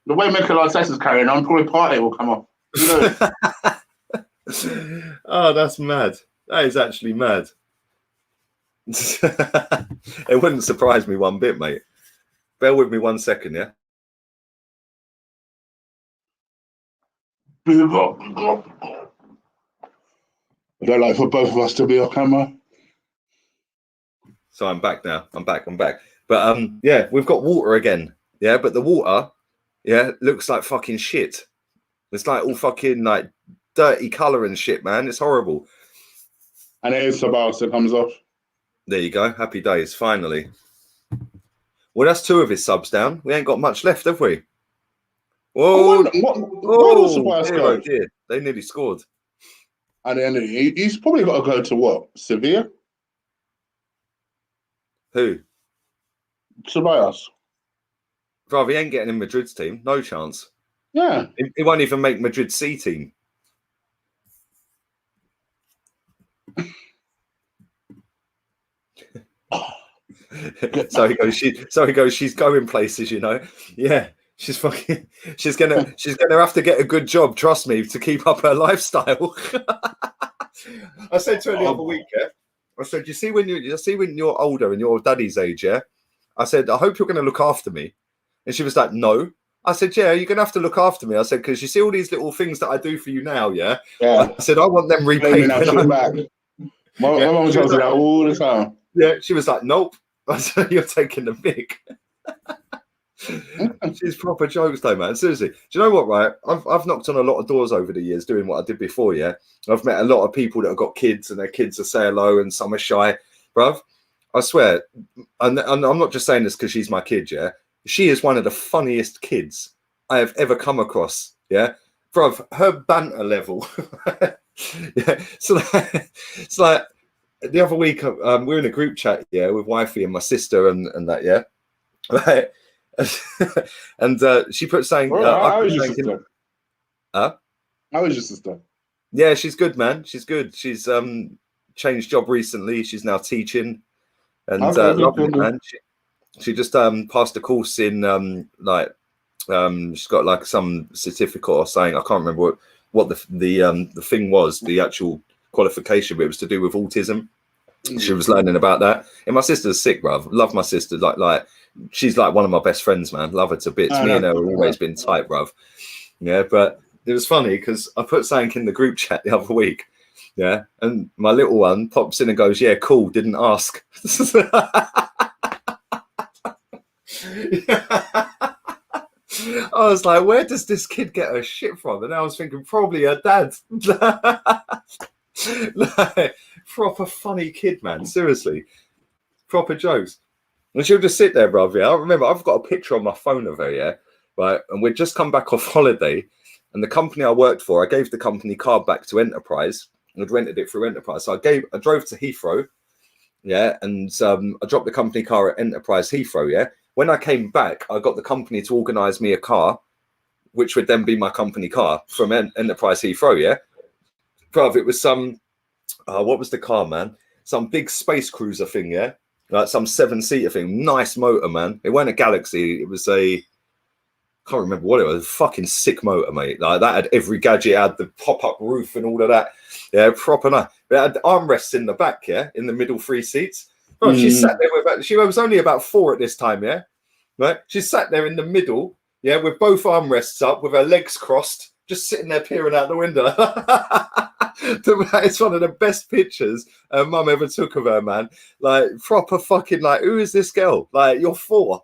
S2: the way Mikel Arteta's carrying on, probably Partey will come off. Who knows?
S1: Oh, that's mad. That is actually mad. It wouldn't surprise me one bit, mate. Bear with me 1 second, yeah?
S2: I don't like for both of us to be off camera.
S1: So I'm back now. I'm back. But yeah, we've got water again. Yeah, but the water, yeah, looks like fucking shit. It's like all fucking like dirty colour and shit, man. It's horrible.
S2: And it is Ceballos that comes off.
S1: There you go. Happy days, finally. Well, that's 2 of his subs down. We ain't got much left, have we? Whoa!
S2: Why does Ceballos go?
S1: Dear. They nearly scored.
S2: At the end of the day, he's probably got to go to what? Sevilla?
S1: Who?
S2: Ceballos.
S1: Bro, he ain't getting in Madrid's team. No chance.
S2: Yeah.
S1: He won't even make Madrid's C team. So he goes, she's going places, you know. Yeah. She's gonna have to get a good job, trust me, to keep up her lifestyle. I said to her the other week, yeah. I said, you see when you're older and you're daddy's age, yeah. I said, I hope you're gonna look after me. And she was like, no. I said, yeah, you're gonna have to look after me. I said, because you see all these little things that I do for you now, yeah.
S2: Yeah.
S1: I said, I want them repaid.
S2: My mum tells me that all the time.
S1: Yeah, she was like, nope. I said, you're taking the mick. She's proper jokes though, man. Seriously. Do you know what, right? I've knocked on a lot of doors over the years doing what I did before, yeah. I've met a lot of people that have got kids and their kids are say hello and some are shy. Bruv, I swear, and I'm not just saying this because she's my kid, yeah. She is one of the funniest kids I have ever come across, yeah. Bruv, her banter level. Yeah. So it's like the other week, we're in a group chat, yeah, with wifey and my sister and that, yeah. Right. And she put saying,
S2: how is your sister?
S1: Huh?
S2: How is your sister?
S1: Yeah, she's good, man. She's good. She's changed job recently. She's now teaching, and lovely, man. She just passed a course in she's got like some certificate or something. I can't remember what the thing was, the actual qualification, but it was to do with autism. She was learning about that. And my sister's sick, bruv. Love my sister. Like she's like one of my best friends, man. Love her to bits. Me and her have always been tight, bruv. Yeah, but it was funny because I put something in the group chat the other week. Yeah, and my little one pops in and goes, "Yeah, cool. Didn't ask." I was like, "Where does this kid get her shit from?" And I was thinking, probably her dad. Like, proper funny kid, man. Seriously, proper jokes. And she'll just sit there, bruv. Yeah, I remember I've got a picture on my phone of her. Yeah, right. And we'd just come back off holiday, and the company I worked for, I gave the company card back to Enterprise. I'd rented it through Enterprise, so I drove to Heathrow. Yeah, and I dropped the company car at Enterprise Heathrow. Yeah, when I came back, I got the company to organise me a car, which would then be my company car from Enterprise Heathrow. Yeah. Bruv, it was some, what was the car, man? Some big space cruiser thing, yeah? Like some 7-seater thing. Nice motor, man. It wasn't a Galaxy. It was a, can't remember what it was. Fucking sick motor, mate. Like that had every gadget. It had the pop-up roof and all of that. Yeah, proper nice. But it had armrests in the back, yeah? In the middle 3 seats. Bro, she sat there with, she was only about 4 at this time, yeah? Right? She sat there in the middle, yeah, with both armrests up, with her legs crossed, just sitting there peering out the window. It's one of the best pictures her mum ever took of her, man. Like proper fucking like, who is this girl? Like you're 4.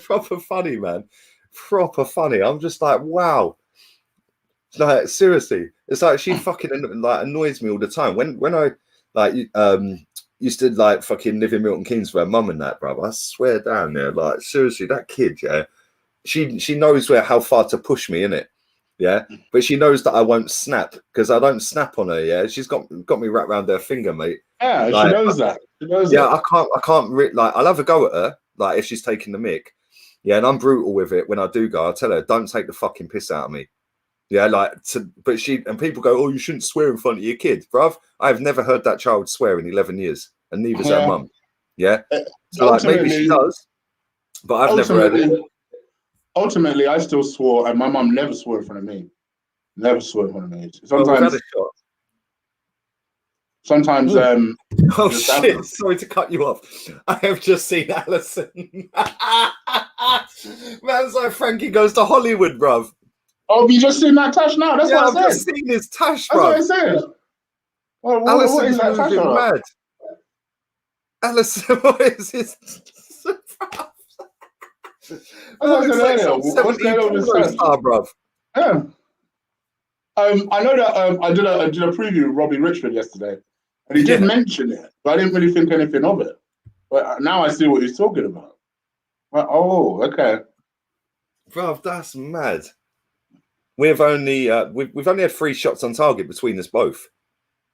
S1: Proper funny, man. Proper funny. I'm just like, wow. Like seriously, it's like she fucking like annoys me all the time. When I like used to like fucking live in Milton Keynes with her mum and that, bro. I swear down there, like seriously, that kid, yeah. She knows how far to push me, innit? Yeah, but she knows that I won't snap because I don't snap on her. Yeah, she's got me wrapped around her finger, mate.
S2: Yeah,
S1: like,
S2: she knows that. She knows
S1: yeah,
S2: that.
S1: I can't like I'll have a go at her, like if she's taking the mick. Yeah, and I'm brutal with it when I do go. I tell her, don't take the fucking piss out of me. Yeah, like, but people go, oh, you shouldn't swear in front of your kid, bruv. I've never heard that child swear in 11 years, and neither's her mum. Yeah, so like maybe she does, but I've never heard it.
S2: Ultimately, I still swore, and my mum never swore in front of me. Never swore in front of me. Sometimes,
S1: well, we've had a shot.
S2: Sometimes,
S1: oh shit! Sorry to cut you off. I have just seen Alison. Man's like Frankie goes to Hollywood, bruv.
S2: Oh, have you just seen that Tash now? That's what I said.
S1: I've just seen his Tash,
S2: bruv. That's
S1: what
S2: I said. What is that Tash
S1: mad? Alison, what is this?
S2: What's going on with Tash?
S1: Bruv.
S2: Yeah. I know that I did a preview with Robbie Richmond yesterday, and he did mention it, but I didn't really think anything of it. But now I see what he's talking about. Like, oh, okay.
S1: Bruv, that's mad. We've only we've only had 3 shots on target between us both.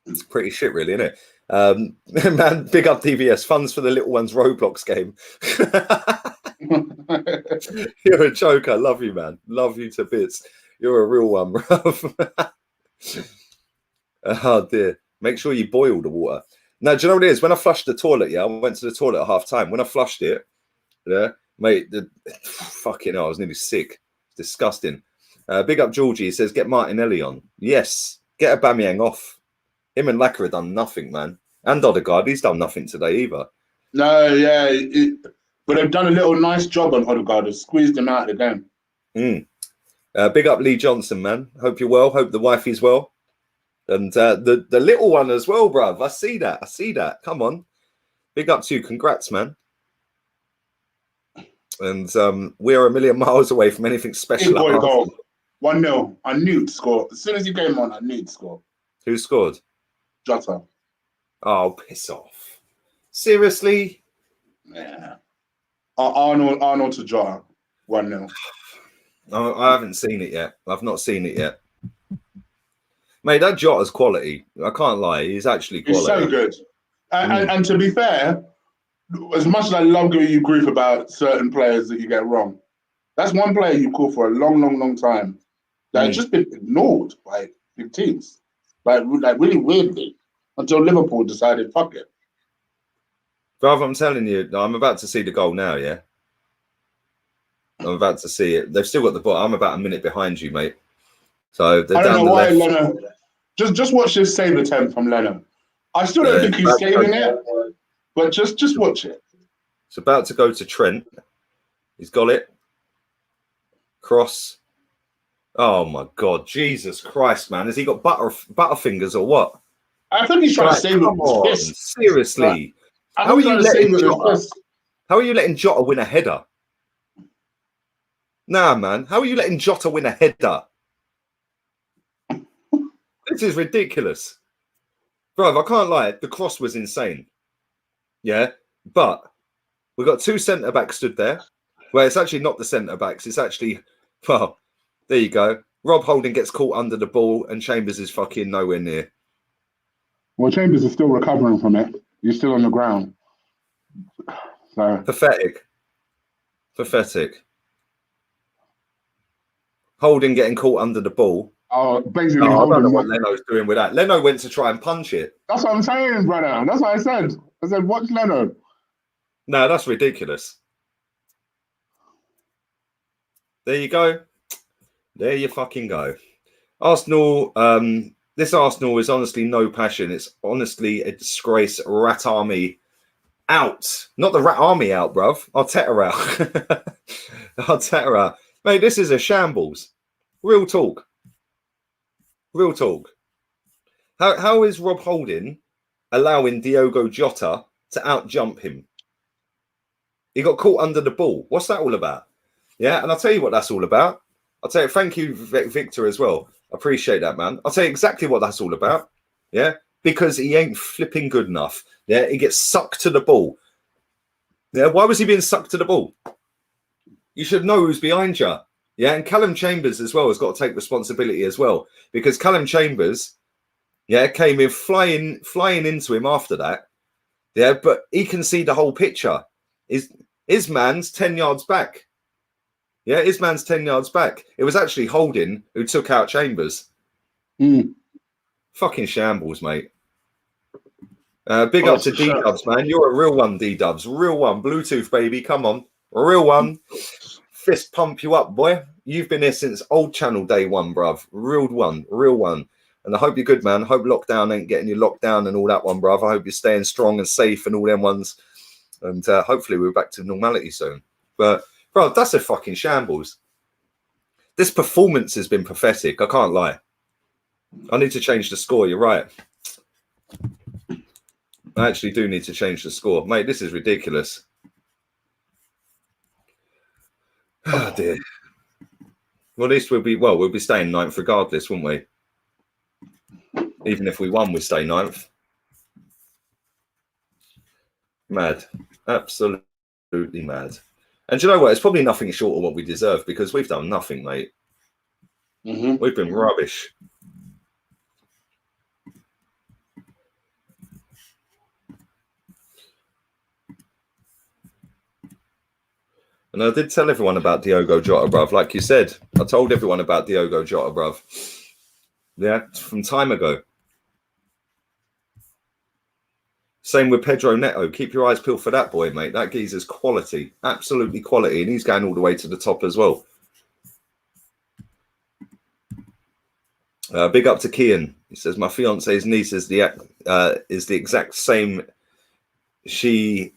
S1: It's pretty shit, really, isn't it? Man, big up DVS. Funds for the little ones Roblox game. You're a joker. Love you, man. Love you to bits. You're a real one, bruv. Oh dear. Make sure you boil the water. Now, do you know what it is? When I flushed the toilet, I went to the toilet at half time. When I flushed it, mate, fucking hell, I was nearly sick. Disgusting. Big up Georgie. He says, get Martinelli on. Yes. Get Aubameyang off. Him and Lacquer have done nothing, man. And Odegaard, he's done nothing today either.
S2: No, yeah. But they've done a little nice job on Odegaard. They've squeezed him out of the game.
S1: Big up Lee Johnson, man. Hope you're well. Hope the wifey's well. And the little one as well, bruv. I see that. Come on. Big up to you. Congrats, man. And we're a million miles away from anything special.
S2: Boy, goal. 1-0. I knew to score. As soon as he came on, I knew to score.
S1: Who scored?
S2: Jota.
S1: Oh, piss off. Seriously?
S2: Yeah. Arnold to Jota. 1-0.
S1: I haven't seen it yet. I've not seen it yet. Mate, that Jota's quality. I can't lie. He's actually quality.
S2: He's so good. And to be fair, as much as I love giving you grief about certain players that you get wrong, that's one player you call for a long, long, long time that has just been ignored by big teams. Like really weirdly, until Liverpool decided, fuck it.
S1: Brother, I'm telling you, I'm about to see the goal now, yeah? I'm about to see it. They've still got the ball. I'm about a minute behind you, mate. So they're
S2: I don't
S1: down
S2: know
S1: the
S2: why
S1: left.
S2: Leno. Just watch this save attempt from Leno. I still don't think he's saving it, but just watch it.
S1: It's about to go to Trent. He's got it. Cross. Oh my God, Jesus Christ, man! Has he got butterfingers or what?
S2: I think he's trying to save it with his fist.
S1: Seriously, how are you letting Jota win a header? Nah, man. How are you letting Jota win a header? This is ridiculous. Bro, I can't lie. The cross was insane. Yeah. But we've got 2 centre-backs stood there. Well, it's actually not the centre-backs. It's actually, well, there you go. Rob Holding gets caught under the ball and Chambers is fucking nowhere near.
S2: Well, Chambers is still recovering from it. He's still on the ground. So
S1: Pathetic. Holding getting caught under the ball.
S2: Oh, basically,
S1: I don't know what Leno's doing with that. Leno went to try and punch it.
S2: That's what I'm saying, brother. That's what I said. I said, watch Leno.
S1: No, that's ridiculous. There you go. There you fucking go. Arsenal, this Arsenal is honestly no passion. It's honestly a disgrace. Rat Army out. Not the Rat Army out, bruv. Arteta out. Arteta out. Mate, this is a shambles. Real talk. Real talk. How is Rob Holding allowing Diogo Jota to outjump him? He got caught under the ball. What's that all about? Yeah, and I'll tell you what that's all about. I'll tell you, thank you, Victor, as well. I appreciate that, man. I'll tell you exactly what that's all about. Yeah, because he ain't flipping good enough. Yeah, he gets sucked to the ball. Yeah, why was he being sucked to the ball? You should know who's behind you. Yeah, and Callum Chambers as well has got to take responsibility as well, because Callum Chambers, yeah, came in flying into him after that. Yeah, but he can see the whole picture. His man's 10 yards back. Yeah, his man's 10 yards back. It was actually Holding who took out Chambers. Fucking shambles, mate. Big up to D-Dubs, man. You're a real one, D-Dubs. Real one. Bluetooth, baby. Come on. A real one. Fist pump you up, boy. You've been here since old channel day one, bruv. Real one. Real one. And I hope you're good, man. Hope lockdown ain't getting you locked down and all that one, bruv. I hope you're staying strong and safe and all them ones. And hopefully we're back to normality soon. But, bro, that's a fucking shambles. This performance has been pathetic. I can't lie. I need to change the score. You're right. I actually do need to change the score. Mate, this is ridiculous. Oh, dear. Well, at least we'll be staying ninth regardless, won't we? Even if we won, we stay ninth. Mad. Absolutely mad. And do you know what? It's probably nothing short of what we deserve because we've done nothing, mate. We've been rubbish. And I did tell everyone about Diogo Jota, bruv. Like you said, I told everyone about Diogo Jota, bruv. Yeah, from time ago. Same with Pedro Neto. Keep your eyes peeled for that boy, mate. That geezer's quality. Absolutely quality. And he's going all the way to the top as well. Big up to Kian. He says, my fiance's niece is the exact same. She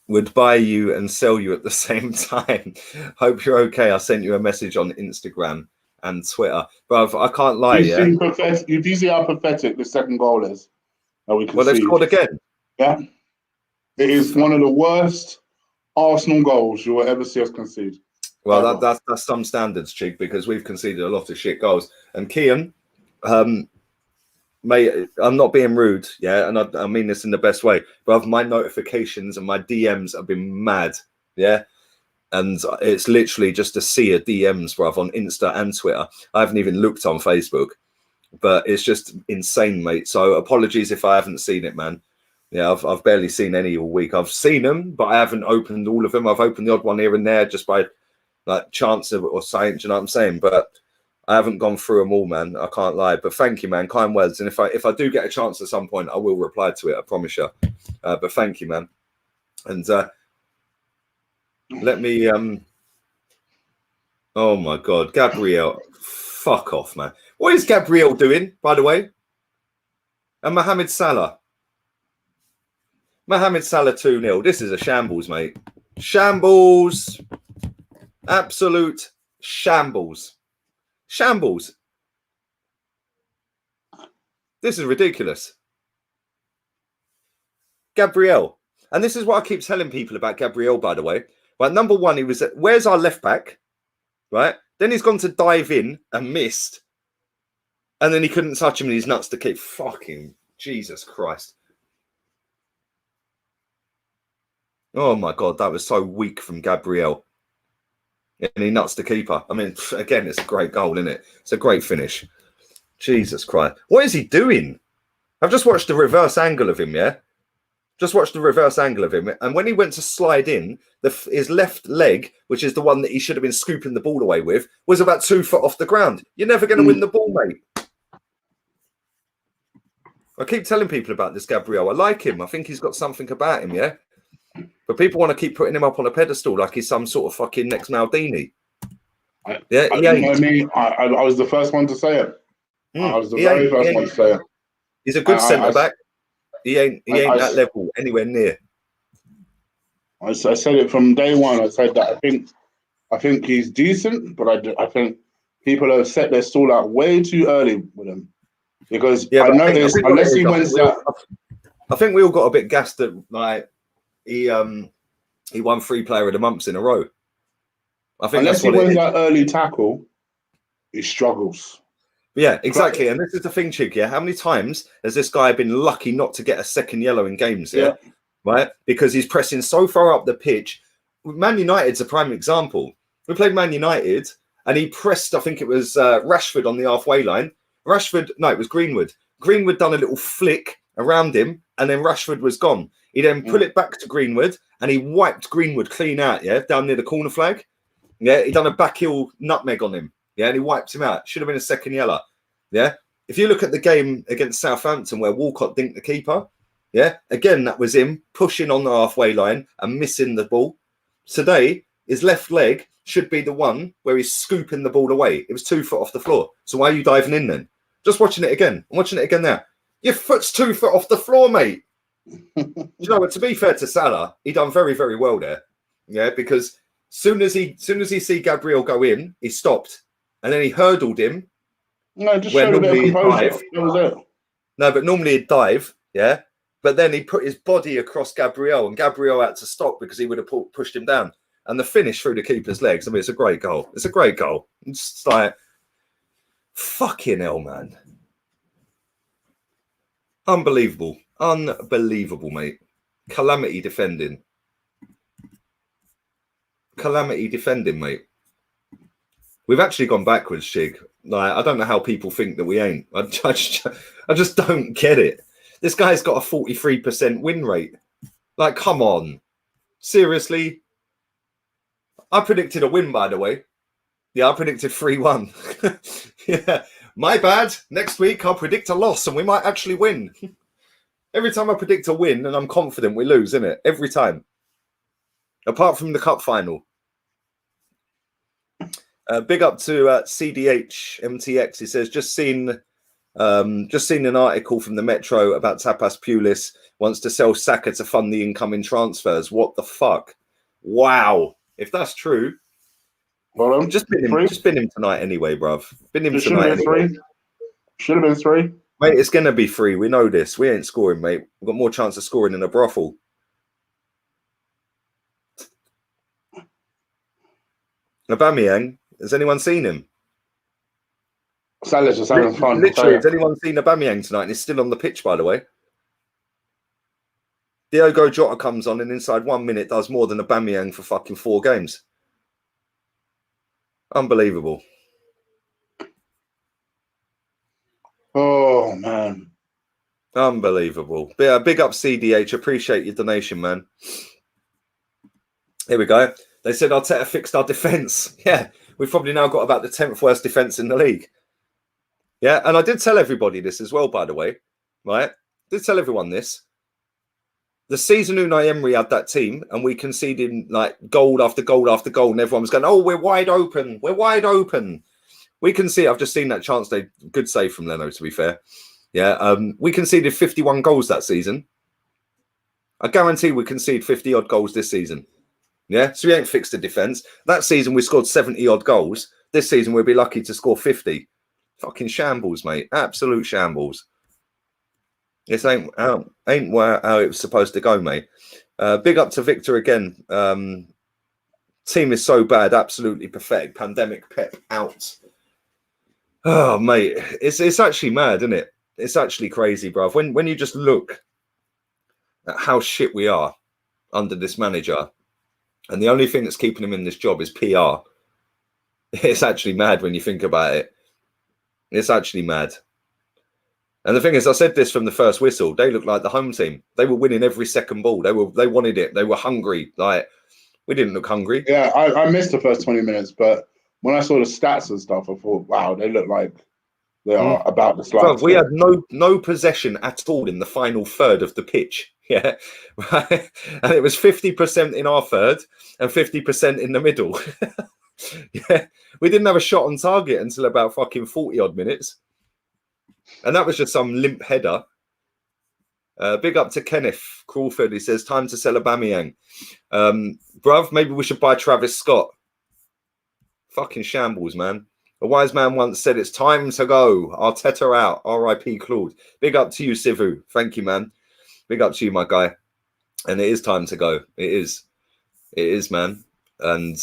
S1: would buy you and sell you at the same time. Hope you're okay. I sent you a message on Instagram and Twitter. But I can't lie.
S2: You do see how pathetic the second goal is? Well,
S1: they've scored again.
S2: Yeah. It is one of the worst Arsenal goals you will ever see us concede.
S1: Well, that's some standards, Chig, because we've conceded a lot of shit goals. And Kian, mate, I'm not being rude, yeah, and I mean this in the best way, but my notifications and my DMs have been mad, yeah, and it's literally just a sea of DMs, bruv, on Insta and Twitter. I haven't even looked on Facebook, but it's just insane, mate. So apologies if I haven't seen it, man. Yeah, I've barely seen any all week. I've seen them, but I haven't opened all of them. I've opened the odd one here and there just by like chance of or saying, do you know what I'm saying? But I haven't gone through them all, man. I can't lie. But thank you, man. Kind words. And if I do get a chance at some point, I will reply to it. I promise you. But thank you, man. And let me. Oh my God, Gabriel, fuck off, man. What is Gabriel doing, by the way? And Mohamed Salah. Mohamed Salah 2-0. This is a shambles, mate. Shambles. Absolute shambles. Shambles. This is ridiculous. Gabriel. And this is what I keep telling people about Gabriel, by the way. Right, number one, he was at, where's our left back? Right? Then he's gone to dive in and missed. And then he couldn't touch him and he's nuts to keep. Fucking Jesus Christ. Oh my God, that was so weak from Gabriel. And he nuts the keeper. I mean, again, it's a great goal, isn't it? It's a great finish. Jesus Christ. What is he doing? I've just watched the reverse angle of him, yeah? Just watched the reverse angle of him. And when he went to slide in, his left leg, which is the one that he should have been scooping the ball away with, was about 2 foot off the ground. You're never going to win the ball, mate. I keep telling people about this Gabriel. I like him. I think he's got something about him, yeah? But people want to keep putting him up on a pedestal like he's some sort of fucking next Maldini.
S2: I was the first one to say it. I was the very first one to say it.
S1: He's a good centre-back. He ain't that level anywhere near.
S2: I said it from day one. I said that I think he's decent, but I think people have set their stall out way too early with him. Because I noticed, unless he wins that...
S1: I think we all got a bit gassed that, like, he won 3 Player of the Months in a row. I think
S2: unless he wins that early tackle, he struggles.
S1: Yeah, exactly. And this is the thing, Chig, yeah? How many times has this guy been lucky not to get a second yellow in games, yeah? Right? Because he's pressing so far up the pitch. Man United's a prime example. We played Man United, and he pressed, I think it was Rashford on the halfway line. It was Greenwood. Greenwood done a little flick around him, and then Rashford was gone. He then put it back to Greenwood, and he wiped Greenwood clean out, yeah, down near the corner flag. Yeah, he done a back heel nutmeg on him. Yeah, and he wiped him out. Should have been a second yellow. Yeah. If you look at the game against Southampton where Walcott dinked the keeper, yeah, again, that was him pushing on the halfway line and missing the ball. Today, his left leg should be the one where he's scooping the ball away. It was 2 foot off the floor. So why are you diving in then? Just watching it again. I'm watching it again now. Your foot's 2 foot off the floor, mate. You know, to be fair to Salah, he done very, very well there. Yeah, because soon as he see Gabriel go in, he stopped. And then he hurdled him.
S2: No, just showed a bit of composure. That was it.
S1: No, but normally he'd dive, yeah. But then he put his body across Gabriel, and Gabriel had to stop because he would have pushed him down. And the finish through the keeper's legs, I mean, it's a great goal. It's a great goal. It's like, fucking hell, man. Unbelievable. Unbelievable, mate. Calamity defending. Calamity defending, mate. We've actually gone backwards, Shig. Like, I don't know how people think that we ain't. I just don't get it. This guy's got a 43% win rate. Like, come on. Seriously? I predicted a win, by the way. Yeah, I predicted 3-1. Yeah, my bad. Next week, I'll predict a loss and we might actually win. Every time I predict a win and I'm confident, we lose, innit? Every time. Apart from the cup final. Big up to CDH MTX. He says, just seen an article from the Metro about Tapas Pulis wants to sell Saka to fund the incoming transfers. What the fuck? Wow. If that's true,
S2: well,
S1: just bin him tonight anyway, bruv. Bin him tonight anyway.
S2: Should have been 3.
S1: Mate, it's going to be 3. We know this. We ain't scoring, mate. We've got more chance of scoring in a brothel. Aubameyang, has anyone seen him?
S2: Salah's just having fun.
S1: Literally, has anyone seen Aubameyang tonight? And he's still on the pitch, by the way. Diogo Jota comes on and inside 1 minute does more than Aubameyang for fucking 4 games. Unbelievable.
S2: Oh, man.
S1: Unbelievable. Big up CDH. Appreciate your donation, man. Here we go. They said Arteta fixed our defence. Yeah, we've probably now got about the 10th worst defence in the league. Yeah, and I did tell everybody this as well, by the way. Right? Did tell everyone this. The season Unai Emery had that team and we conceded like goal after goal after goal and everyone was going, oh, we're wide open. We're wide open. We can see, I've just seen that chance. Good save from Leno, to be fair. Yeah, we conceded 51 goals that season. I guarantee we concede 50-odd goals this season. Yeah, so we ain't fixed the defence. That season we scored 70-odd goals. This season we'll be lucky to score 50. Fucking shambles, mate. Absolute shambles. This ain't how it was supposed to go, mate. Big up to Victor again. Team is so bad, absolutely pathetic. Pandemic Pep out. Oh, mate, it's actually mad, isn't it? It's actually crazy, bruv. When you just look at how shit we are under this manager, and the only thing that's keeping him in this job is PR. It's actually mad when you think about it. It's actually mad. And the thing is, I said this from the first whistle. They looked like the home team. They were winning every second ball. They wanted it. They were hungry. Like, we didn't look hungry.
S2: Yeah, I missed the first 20 minutes, but when I saw the stats and stuff, I thought, wow, they look like they are about the slide.
S1: So we had no possession at all in the final third of the pitch. Yeah, right. And it was 50% in our third and 50% in the middle. Yeah, we didn't have a shot on target until about fucking 40-odd minutes. And that was just some limp header. Big up to Kenneth Crawford. He says, time to sell Aubameyang. Bruv, maybe we should buy Travis Scott. Fucking shambles, man. A wise man once said, it's time to go. Arteta out. R.I.P. Claude. Big up to you, Sivu. Thank you, man. Big up to you, my guy. And it is time to go. It is. It is, man. And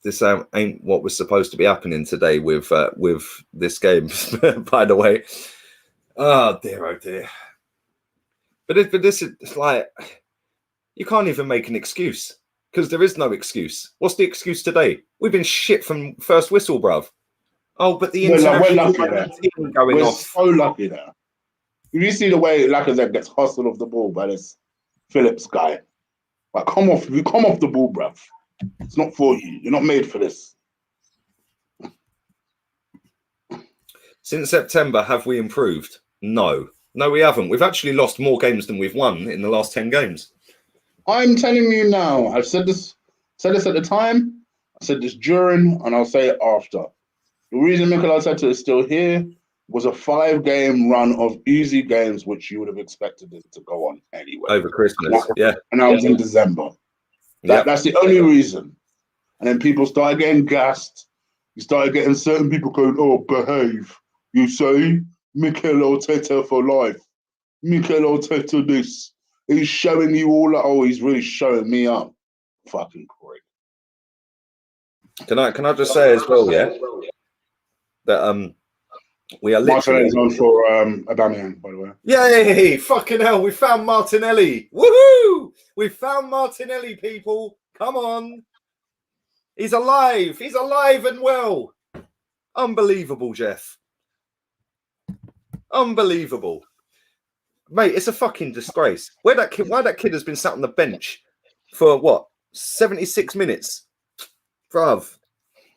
S1: this ain't what was supposed to be happening today with this game, by the way. Oh, dear. But this is like, you can't even make an excuse because there is no excuse. What's the excuse today? We've been shit from first whistle, bruv. Oh, but the international team going
S2: we're
S1: off.
S2: So lucky now. If you see the way Lacazette gets hustled off the ball by this Phillips guy, like come off the ball, bruv. It's not for you. You're not made for this.
S1: Since September, have we improved? No, we haven't. We've actually lost more games than we've won in the last 10 games.
S2: I'm telling you now. I've said this at the time. I said this during, and I'll say it after. The reason Mikel Arteta is still here was a 5-game run of easy games, which you would have expected it to go on anyway.
S1: Over Christmas, yeah.
S2: And I was in December. That's the only reason. And then people started getting gassed. You started getting certain people going, oh, behave. You say, Mikel Arteta for life. Mikel Arteta this. He's showing you all that. Oh, he's really showing me up. Fucking prick.
S1: Can I just say as well, yeah, that we are literally
S2: Martinelli's on for Aubameyang, by the way.
S1: Yay! Fucking hell, we found Martinelli. Woohoo! We found Martinelli, people. Come on. He's alive. He's alive and well. Unbelievable, Jeff. Unbelievable. Mate, it's a fucking disgrace. Why that kid has been sat on the bench for what? 76 minutes? Bruv.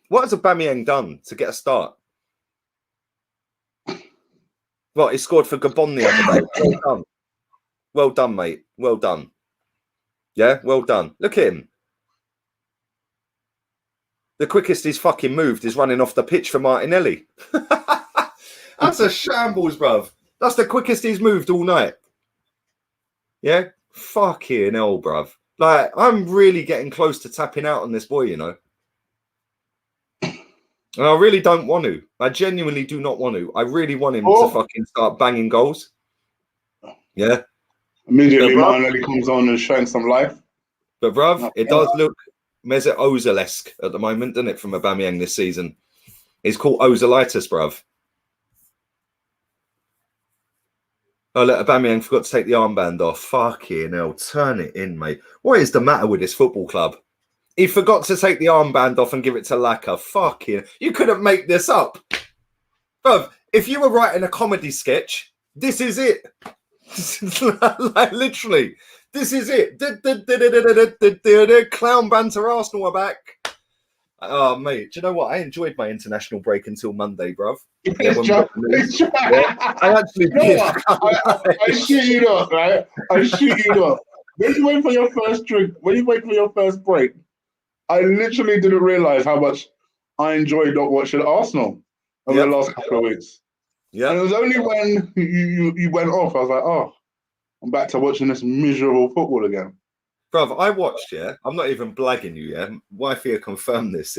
S1: What has Aubameyang done to get a start? Well, he scored for Gabon the other day. Well done. Well done, mate. Well done. Yeah, well done. Look at him. The quickest he's fucking moved is running off the pitch for Martinelli. That's a shambles, bruv. That's the quickest he's moved all night. Yeah? Fucking hell, bruv. Like, I'm really getting close to tapping out on this boy, you know. And I really don't want to. I genuinely do not want to. I really want him to fucking start banging goals. Yeah.
S2: Immediately, Martinelli comes on and showing some life.
S1: But, bruv, it does look Mesut Ozil-esque at the moment, doesn't it, from Aubameyang this season? He's called Ozilitis, bruv. Oh, look, Aubameyang forgot to take the armband off. Fucking hell, turn it in, mate. What is the matter with this football club? He forgot to take the armband off and give it to Laka. Fucking, you couldn't make this up. Bruv, if you were writing a comedy sketch, this is it. Like, literally, this is it. Clown banter Arsenal are back. Oh, mate, do you know what? I enjoyed my international break until Monday, bruv. I actually did.
S2: I shit you not, right? I shit you not. When you wait for your first drink, when you wait for your first break, I literally didn't realize how much I enjoyed not watching Arsenal over the last couple of weeks. Yeah. And it was only when you went off, I was like, oh, I'm back to watching this miserable football again.
S1: Bruv, I watched, I'm not even blagging you, Wife here confirmed this,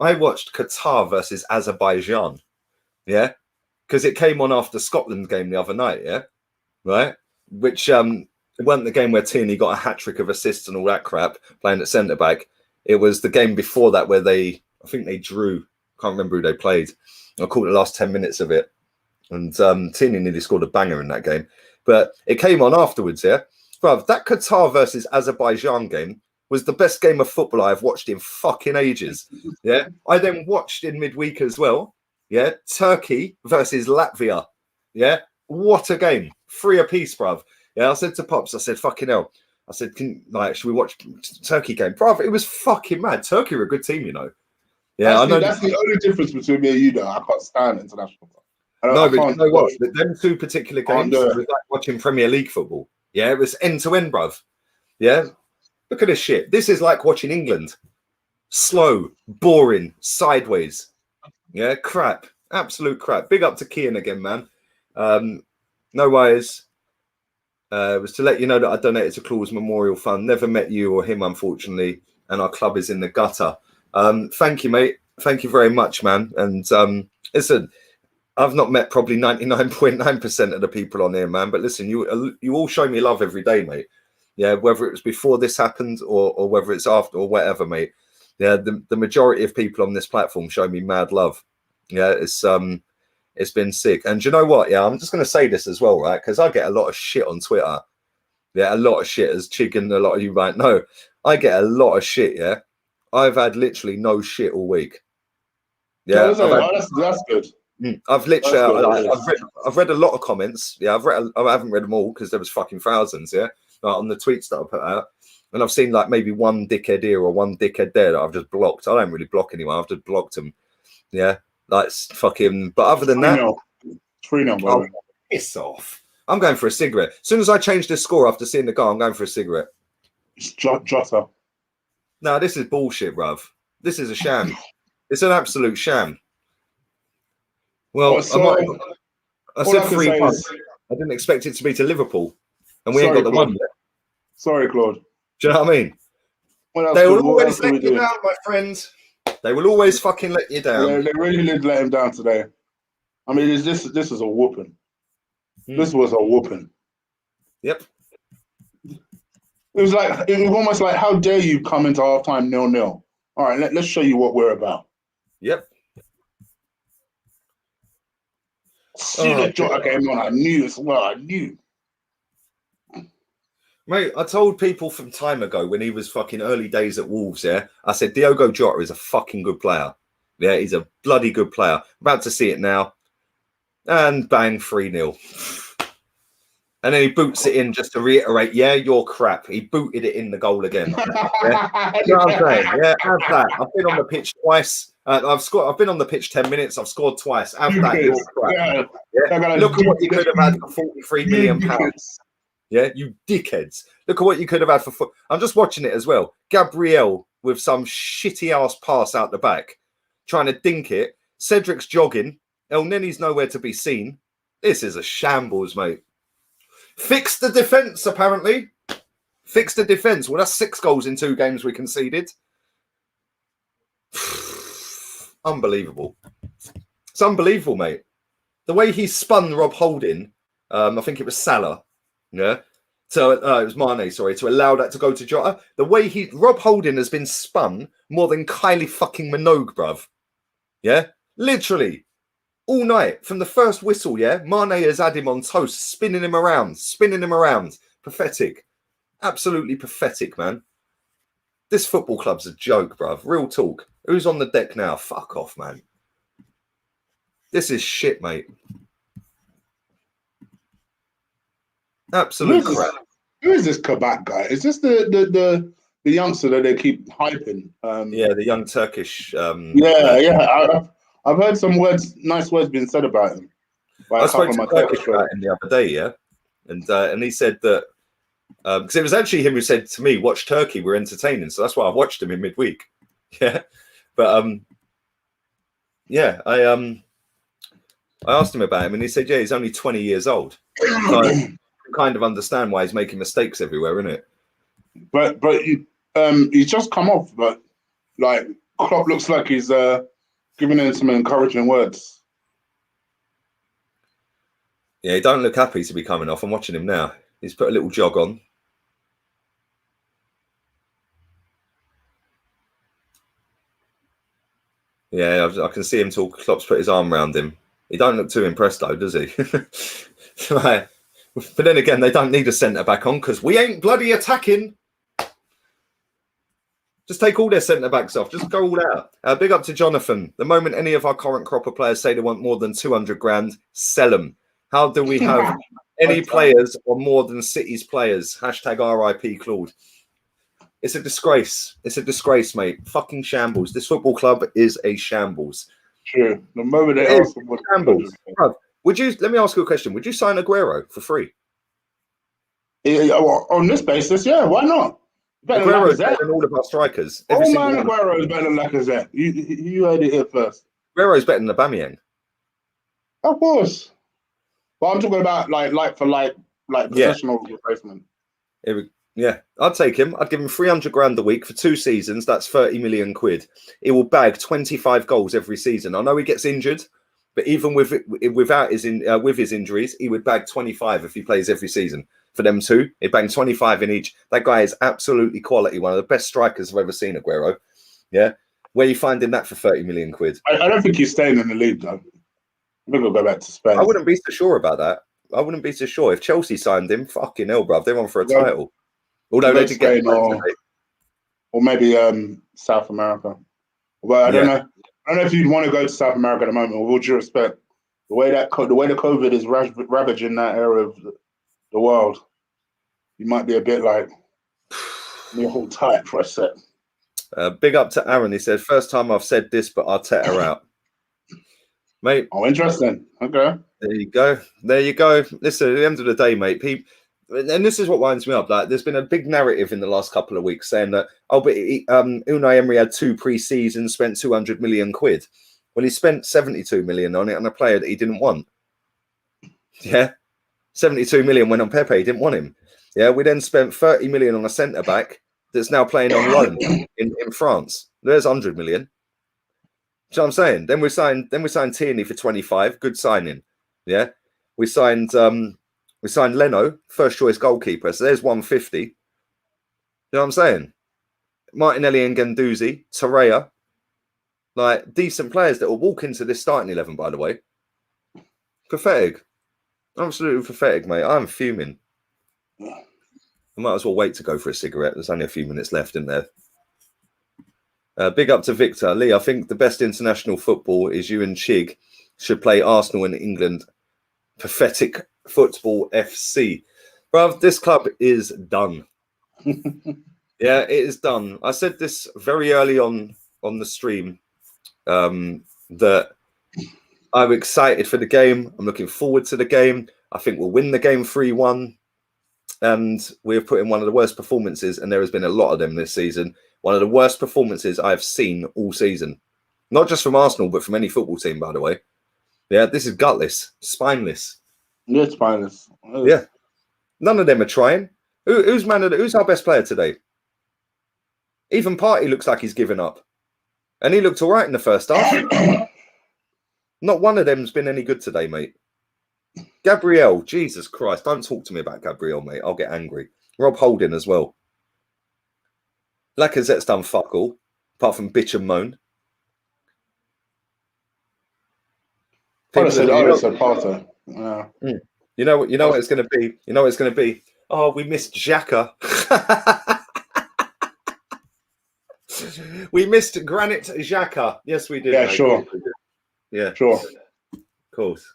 S1: I watched Qatar versus Azerbaijan, because it came on after Scotland game the other night, right? Which wasn't the game where Tierney got a hat-trick of assists and all that crap, playing at centre-back. It was the game before that where I think they drew. Can't remember who they played. I caught the last 10 minutes of it. And Tierney nearly scored a banger in that game. But it came on afterwards, Bruv, that Qatar versus Azerbaijan game was the best game of football I've watched in fucking ages. I then watched in midweek as well. Turkey versus Latvia. What a game. 3 apiece, bruv. I said to Pops, I said, fucking hell. I said, should we watch Turkey game? Bruv, it was fucking mad. Turkey are a good team, you know. I know
S2: that's the only difference between me and you, though. I can't stand international.
S1: No, but you know what? Them 2 particular games was like watching Premier League football. It was end to end, bruv. Look at this shit. This is like watching England. Slow, boring, sideways. Crap. Absolute crap. Big up to Kian again, man. No worries. It was to let you know that I donated to Claw's Memorial Fund. Never met you or him, unfortunately, and our club is in the gutter. Thank you, mate. Thank you very much, man. And listen, I've not met probably 99.9% of the people on here, man. But listen, you all show me love every day, mate. Whether it was before this happened or whether it's after or whatever, mate. The majority of people on this platform show me mad love. It's been sick. And you know what? I'm just going to say this as well, right? Because I get a lot of shit on Twitter. A lot of shit, as Chicken, a lot of you might know. I get a lot of shit, I've had literally no shit all week.
S2: That's good.
S1: I've literally, I've read a lot of comments. I haven't read them all because there was fucking thousands, on the tweets that I put out. And I've seen like maybe one dickhead here or one dickhead there that I've just blocked. I don't really block anyone. I've just blocked them. Yeah, like fucking. But other than that,
S2: 3-0, by the way.
S1: Piss off. I'm going for a cigarette. As soon as I change the score after seeing the goal, I'm going for a cigarette.
S2: It's Jota.
S1: No, this is bullshit, bruv. This is a sham. It's an absolute sham. Well, I said 3-1. I didn't expect it to be to Liverpool. And we ain't got the one yet.
S2: Sorry, Claude.
S1: Do you know what I mean? They will always let you down, my friends. They will always fucking let you down.
S2: Yeah, they really did let him down today. I mean, this is a whooping. This was a whooping.
S1: Yep.
S2: It was almost like, how dare you come into halftime 0-0? All right, let's show you what we're about.
S1: Yep.
S2: See the Jota game on. I knew as well. I knew.
S1: Mate, I told people from time ago when he was fucking early days at Wolves, yeah, I said Diogo Jota is a fucking good player. Yeah, he's a bloody good player. About to see it now. And bang, 3-0. And then he boots it in just to reiterate, yeah, you're crap. He booted it in the goal again. Yeah? You know what I'm saying? Yeah, have that. I've been on the pitch twice. I've been on the pitch 10 minutes. I've scored twice. Have that, you're crap. Yeah? Look at what you could have had for £43 million. Yeah, you dickheads. Look at what you could have had for... I'm just watching it as well. Gabriel with some shitty-ass pass out the back, trying to dink it. Cedric's jogging. El Nenny's nowhere to be seen. This is a shambles, mate. Fix the defence, apparently. Fix the defence. Well, that's 6 goals in 2 games we conceded. Unbelievable. It's unbelievable, mate. The way he spun Rob Holding, I think it was Salah, yeah. So it was Mane, sorry, to allow that to go to Jota. The way Rob Holding has been spun more than Kylie fucking Minogue, bruv. Yeah, literally all night from the first whistle. Yeah, Mane has had him on toast, spinning him around. Pathetic, absolutely pathetic, man. This football club's a joke, bruv. Real talk. Who's on the deck now? Fuck off, man. This is shit, mate. Absolute crap.
S2: Who is this Kabak guy? Is this the youngster that they keep hyping?
S1: Yeah, the young Turkish.
S2: I've heard some nice words being said about him.
S1: I spoke to Turkish about him the other day, yeah, and he said that because it was actually him who said to me, "Watch Turkey, we're entertaining." So that's why I watched him in midweek. Yeah, but I asked him about him, and he said, "Yeah, he's only 20 years old." So I kind of understand why he's making mistakes everywhere, isn't it?
S2: But he's just come off, but like Klopp looks like he's giving him some encouraging words.
S1: Yeah, he don't look happy to be coming off. I'm watching him now. He's put a little jog on. Yeah, I can see him till Klopp's put his arm around him. He don't look too impressed though, does he? Right. But then again, they don't need a centre-back on because we ain't bloody attacking. Just take all their centre-backs off. Just go all out. Big up to Jonathan. The moment any of our current crop of players say they want more than 200 grand, sell them. How do we have any players or more than City's players? Hashtag RIP Claude. It's a disgrace. It's a disgrace, mate. Fucking shambles. This football club is a shambles.
S2: True. The moment they ask them what
S1: shambles. Let me ask you a question. Would you sign Aguero for free?
S2: Yeah, well, on this basis, yeah, why not?
S1: Aguero is better than all of our strikers.
S2: Aguero is better than Lacazette. You heard it here first.
S1: Aguero is better than Aubameyang.
S2: Of course. But I'm talking about like professional replacement.
S1: Yeah, I'd take him. I'd give him 300 grand a week for 2 seasons. That's 30 million quid. He will bag 25 goals every season. I know he gets injured, but even with his injuries, he would bag 25 if he plays every season. For them two, he'd bang 25 in each. That guy is absolutely quality. One of the best strikers I've ever seen, Aguero. Yeah, where are you finding that for 30 million quid?
S2: I don't think he's staying in the league though. I think he'll go back to Spain.
S1: I wouldn't be so sure about that. I wouldn't be so sure. If Chelsea signed him, fucking hell, bruv, they're on for a title. Although they did get
S2: or maybe South America. Well, I don't know. I don't know if you'd want to go to South America at the moment. With all due respect, the way the COVID is ravaging that area of the world, you might be a bit like. Me hold tight for a sec.
S1: Big up to Aaron. He said, first time I've said this, but Arteta out. Mate.
S2: Oh, interesting. Okay.
S1: There you go. There you go. Listen, at the end of the day, mate, people, and this is what winds me up. Like, there's been a big narrative in the last couple of weeks saying that, oh, but Unai Emery had 2 pre-seasons, spent 200 million quid. Well, he spent 72 million on it on a player that he didn't want. Yeah. 72 million went on Pepe. He didn't want him. Yeah. We then spent 30 million on a centre back that's now playing on loan in France. There's 100 million. Do you know what I'm saying? Then we signed Tierney for 25. Good signing. Yeah. We signed Leno, first choice goalkeeper. So there's 150. You know what I'm saying? Martinelli and Guendouzi, Torreira. Like, decent players that will walk into this starting 11, by the way. Pathetic. Absolutely pathetic, mate. I'm fuming. I might as well wait to go for a cigarette. There's only a few minutes left in there. Big up to Victor. Lee, I think the best international football is you and Chig should play Arsenal in England. Pathetic football FC. Bruv, this club is done. Yeah, it is done. I said this very early on the stream, that I'm excited for the game. I'm looking forward to the game. I think we'll win the game 3-1. And we've put in one of the worst performances, and there has been a lot of them this season. One of the worst performances I've seen all season. Not just from Arsenal, but from any football team, by the way. Yeah, this is gutless, spineless.
S2: Yeah, it's spineless.
S1: Yeah. None of them are trying. Who's our best player today? Even Partey looks like he's given up. And he looked all right in the first half. Not one of them's been any good today, mate. Gabriel, Jesus Christ. Don't talk to me about Gabriel, mate. I'll get angry. Rob Holding as well. Lacazette's done fuck all, apart from bitch and moan.
S2: Honestly, Partey. Yeah.
S1: You know what it's going to be? You know what it's going to be? Oh, we missed Xhaka. We missed Granit Xhaka. Yes, we did.
S2: Yeah,
S1: mate.
S2: sure.
S1: Yeah,
S2: sure.
S1: Of course.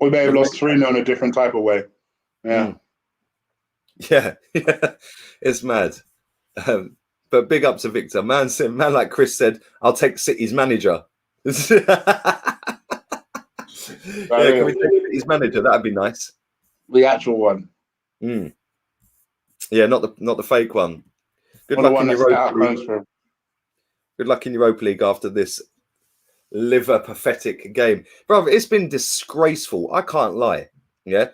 S2: We may have lost 3-0 in a different type of way. Yeah.
S1: Yeah. It's mad. But big up to Victor. Man like Chris said, I'll take City's manager. Yeah, can we take City's manager? That'd be nice.
S2: The actual one.
S1: Yeah, not the fake one. Good luck in Europa League. Good luck in Europa League after this liver pathetic game. Bro, it's been disgraceful. I can't lie. Yeah.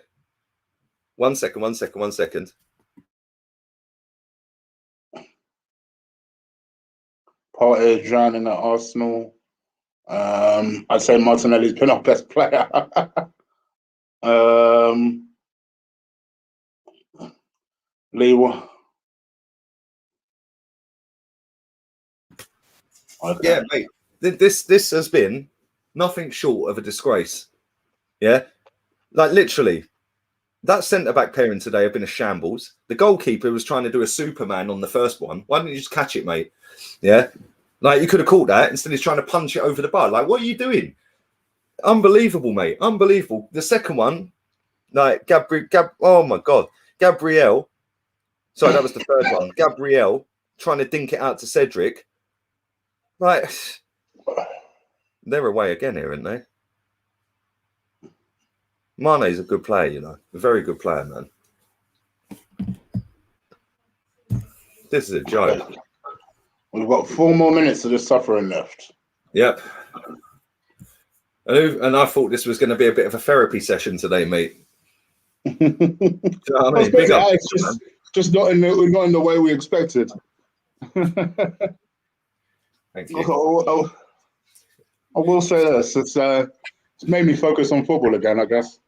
S1: One second.
S2: Partey drowning at Arsenal. I'd say Martinelli's been our best player. Lee. Okay.
S1: Yeah, mate. This has been nothing short of a disgrace. Yeah, like literally, that centre back pairing today have been a shambles. The goalkeeper was trying to do a Superman on the first one. Why didn't you just catch it, mate? Yeah, like you could have caught that instead. He's trying to punch it over the bar. Like, what are you doing? Unbelievable, mate. Unbelievable. The second one, like oh my God, Gabriel. Sorry, that was the third one. Gabriel trying to dink it out to Cedric. Like, they're away again here, aren't they? Mane's a good player, you know. A very good player, man. This is a joke.
S2: We've got 4 more minutes of this suffering left.
S1: Yep. And I thought this was going to be a bit of a therapy session today, mate. You know what I mean? Big up.
S2: It's just not in the way we expected.
S1: Thank you.
S2: I will say this: it's made me focus on football again, I guess.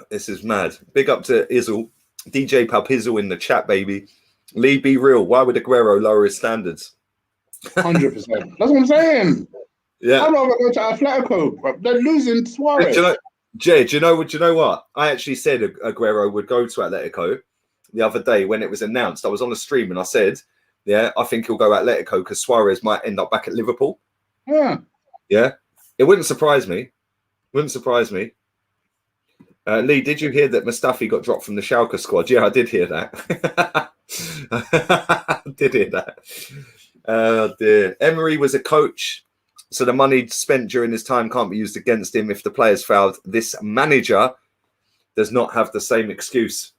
S1: This is mad. Big up to Izzle, DJ Palpizzle in the chat, baby. Lee, be real. Why would Aguero lower his standards?
S2: 100%. That's what I'm saying.
S1: Yeah.
S2: I'd rather go to Atletico, bro. They're losing Suarez.
S1: Do you know what? I actually said Aguero would go to Atletico the other day when it was announced. I was on a stream and I said, yeah, I think he'll go Atletico because Suarez might end up back at Liverpool.
S2: Yeah.
S1: Yeah. It wouldn't surprise me. Lee, did you hear that Mustafi got dropped from the Schalke squad? Yeah, I did hear that. I did hear that. Oh dear. Emery was a coach, so the money spent during his time can't be used against him if the players failed. This manager does not have the same excuse.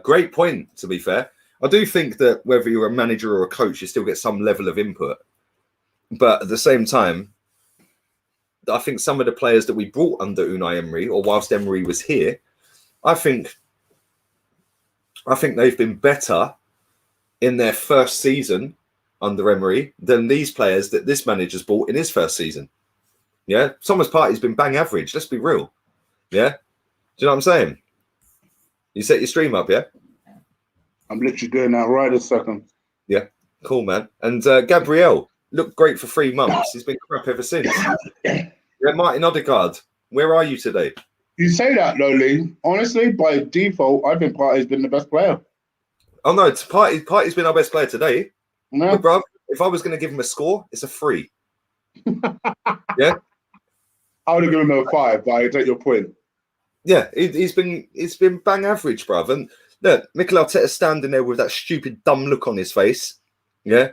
S1: Great point, to be fair. I do think that whether you're a manager or a coach, you still get some level of input. But at the same time, I think some of the players that we brought under Unai Emery, or whilst Emery was here, I think they've been better in their first season under Emery than these players that this manager's brought in his first season. Yeah, Thomas Partey's been bang average. Let's be real. Yeah, do you know what I'm saying? You set your stream up, yeah?
S2: I'm literally doing that right this second.
S1: Yeah, cool, man. And Gabriel looked great for 3 months. He's been crap ever since. Yeah, Martin Odegaard, where are you today?
S2: You say that, though, Lee. Honestly, by default, I think Partey's been the best player.
S1: Oh, no, Partey's been our best player today.
S2: Yeah.
S1: But, bro, if I was going to give him a score, it's a 3. Yeah?
S2: I would have given him a 5, but I take your point.
S1: Yeah, it's been bang average, bruv. And look, Mikel Arteta's standing there with that stupid, dumb look on his face. Yeah?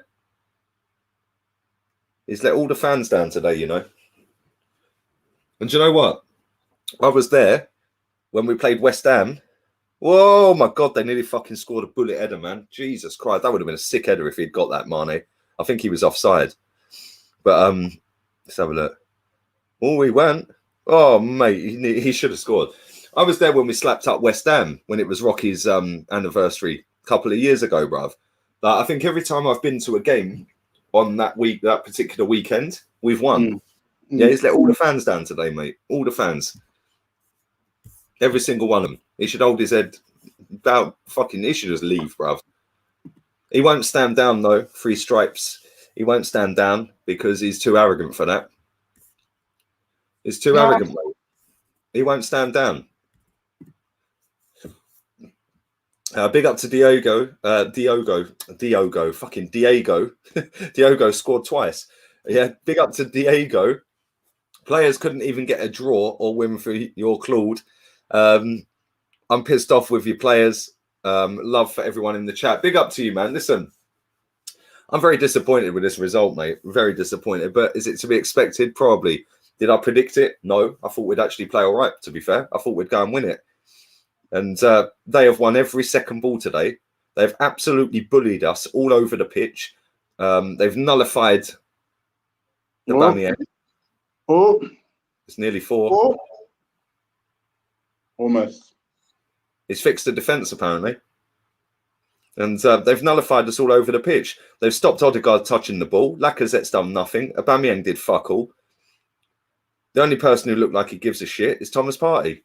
S1: He's let all the fans down today, you know. And do you know what? I was there when we played West Ham. Whoa, my God, they nearly fucking scored a bullet header, man. Jesus Christ, that would have been a sick header if he'd got that, Mane. I think he was offside. But let's have a look. Oh, he went. Oh, mate, he should have scored. I was there when we slapped up West Ham when it was Rocky's anniversary a couple of years ago, bruv. But I think every time I've been to a game on that particular weekend, we've won. Yeah, he's let all the fans down today, mate. All the fans. Every single one of them. He should hold his head about fucking... He should just leave, bruv. He won't stand down, though. 3 stripes. He won't stand down because he's too arrogant for that. He's too arrogant, mate. He won't stand down. Big up to Diogo. Fucking Diego. Diogo scored twice. Yeah, big up to Diego. Players couldn't even get a draw or win for your Claude. I'm pissed off with your players. Love for everyone in the chat. Big up to you, man. Listen, I'm very disappointed with this result, mate. Very disappointed. But is it to be expected? Probably. Did I predict it? No. I thought we'd actually play all right, to be fair. I thought we'd go and win it. And they have won every second ball today. They've absolutely bullied us all over the pitch. They've nullified the Bamian.
S2: Oh.
S1: It's nearly 4.
S2: Oh. Almost.
S1: He's fixed the defence, apparently. And they've nullified us all over the pitch. They've stopped Odegaard touching the ball. Lacazette's done nothing. Aubameyang did fuck all. The only person who looked like he gives a shit is Thomas Partey.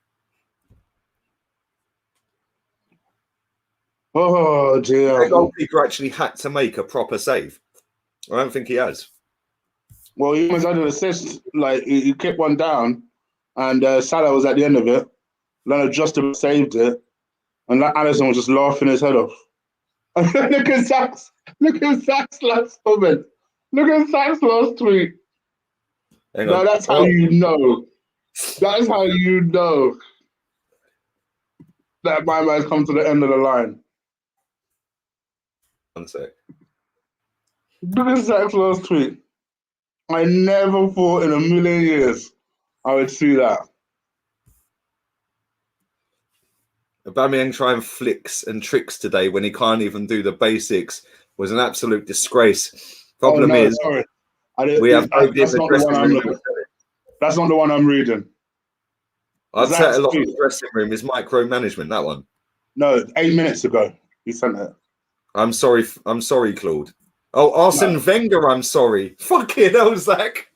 S2: Oh, dear.
S1: The goalkeeper actually had to make a proper save. I don't think he has.
S2: Well, he almost had an assist. Like, he kicked one down, and Salah was at the end of it. Leonard just saved it, and Alisson was just laughing his head off. Look at Zach's last comment. Look at Zach's last tweet. No, that's how you know. That's how you know that my man's come to the end of the line.
S1: One sec.
S2: Look at Zach's last tweet. I never thought in a million years I would see that.
S1: Aubameyang trying flicks and tricks today when he can't even do the basics was an absolute disgrace. Problem is,
S2: sorry.
S1: we have nobody in
S2: that's
S1: the
S2: not the
S1: dressing
S2: one I'm
S1: room.
S2: looking. That's not the one I'm reading.
S1: I'd
S2: That's
S1: say a lot of
S2: tweet.
S1: the dressing room is micromanagement, that one.
S2: No, 8 minutes ago he sent it.
S1: I'm sorry, Claude. Oh, Arsene Wenger, I'm sorry. Fucking hell, Zach.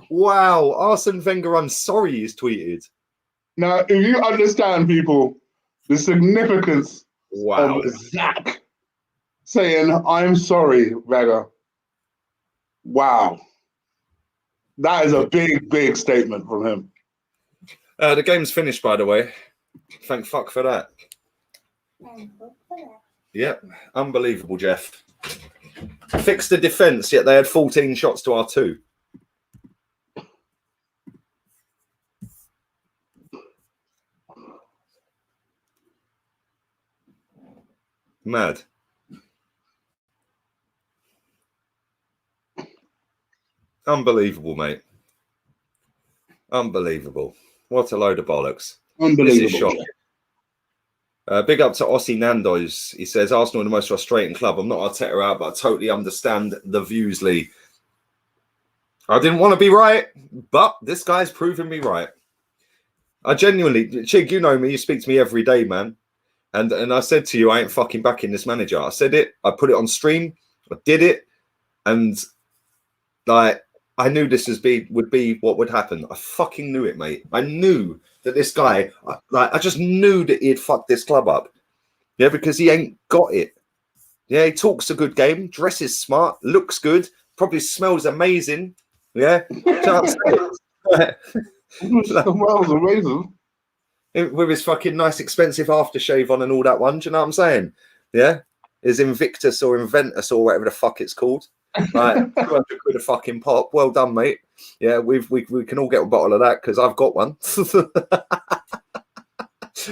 S1: Wow, Arsene Wenger, I'm sorry, he's tweeted.
S2: Now, if you understand, people, the significance
S1: Wow.
S2: of Zach saying, I'm sorry, Wenger. Wow. That is a big, big statement from him.
S1: The game's finished, by the way. Thank fuck for that. Yep, unbelievable, Jeff. Fixed the defence, yet they had 14 shots to our 2. Mad. Unbelievable, mate. Unbelievable. What a load of bollocks. This is
S2: Unbelievable.
S1: shocking. Big up to Ossie Nando's. He says, Arsenal are the most frustrating club. I'm not Arteta out, but I totally understand the views, Lee. I didn't want to be right, but this guy's proven me right. I genuinely, Chig, you know me, you speak to me every day, man. And I said to you, I ain't fucking backing this manager. I said it, I put it on stream, I did it, and like I knew this would be what would happen. I fucking knew it, mate. I knew that this guy, I just knew that he'd fucked this club up. Yeah, because he ain't got it. Yeah, he talks a good game, dresses smart, looks good, probably smells amazing. Yeah,
S2: Smells amazing.
S1: With his fucking nice expensive aftershave on and all that one. Do you know what I'm saying? Yeah, his Invictus or Inventus or whatever the fuck it's called. Like 200 quid a fucking pop. Well done, mate. Yeah, we can all get a bottle of that because I've got one.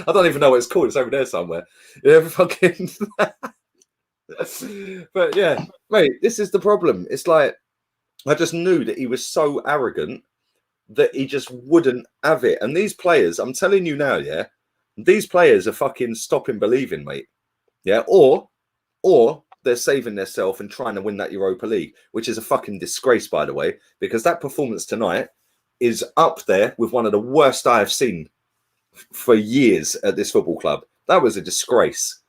S1: I don't even know what it's called. It's over there somewhere. Yeah, fucking. But yeah, mate, this is the problem. It's like I just knew that he was so arrogant that he just wouldn't have it. And these players, I'm telling you now, yeah, these players are fucking stopping believing, mate. Yeah, or they're saving themselves and trying to win that Europa League, which is a fucking disgrace, by the way, because that performance tonight is up there with one of the worst I have seen for years at this football club. That was a disgrace.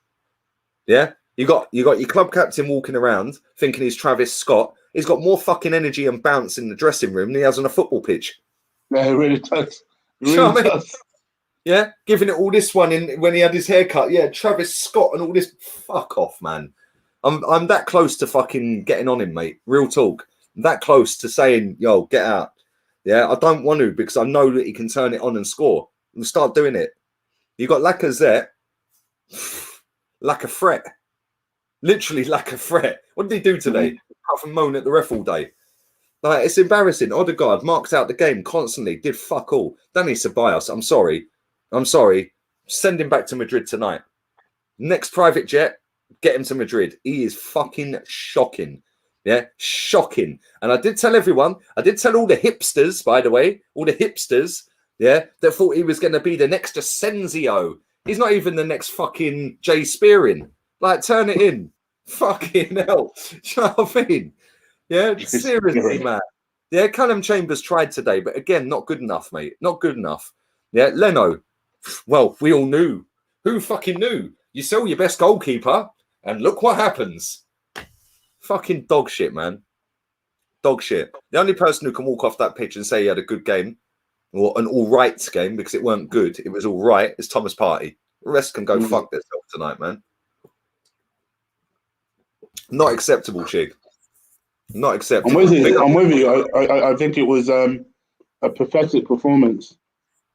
S1: Yeah, you got your club captain walking around thinking he's Travis Scott. He's got more fucking energy and bounce in the dressing room than he has on a football pitch.
S2: Yeah, it really does. It
S1: You know what I
S2: really
S1: mean?
S2: does.
S1: Yeah, giving it all this one in when he had his haircut. Yeah, Travis Scott and all this. Fuck off, man. I'm that close to fucking getting on him, mate. Real talk. I'm that close to saying, yo, get out. Yeah, I don't want to because I know that he can turn it on and score. And start doing it. You got Lacazette, like a threat. Literally like a threat. What did he do today? Apart from moan at the ref all day. Like, it's embarrassing. Odegaard marked out the game constantly, did fuck all. Danny Ceballos, I'm sorry. Send him back to Madrid tonight. Next private jet, get him to Madrid. He is fucking shocking. Yeah, shocking. And I did tell everyone, I did tell all the hipsters, by the way, all the hipsters, yeah, that thought he was going to be the next Asensio. He's not even the next fucking Jay Spearing. Like, turn it in. Fucking hell. Do you know what I mean? Yeah, seriously, man. Yeah, Callum Chambers tried today, but again, not good enough, mate. Not good enough. Yeah, Leno. Well, we all knew. Who fucking knew? You sell your best goalkeeper, and look what happens. Fucking dog shit, man. Dog shit. The only person who can walk off that pitch and say he had a good game, or an all right game, because it weren't good, it was all right, is Thomas Partey. The rest can go fuck themselves tonight, man. Not acceptable, Chig. Not acceptable.
S2: I'm with you. I think it was a pathetic performance.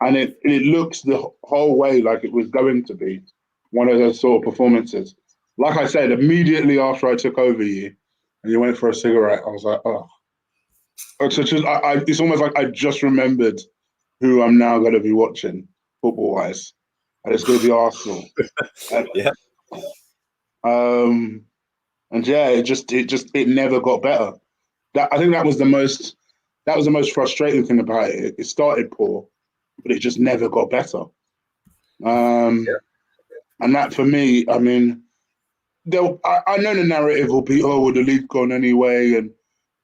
S2: And it looks the whole way like it was going to be one of those sort of performances. Like I said, immediately after I took over you and you went for a cigarette, I was like, oh. It's almost like I just remembered who I'm now going to be watching football-wise. And it's going to be Arsenal.
S1: Yeah.
S2: And yeah, it never got better. I think that was the most frustrating thing about it. It started poor, but it just never got better. And that for me, I mean, I know the narrative will be, oh, well, the league's gone anyway, and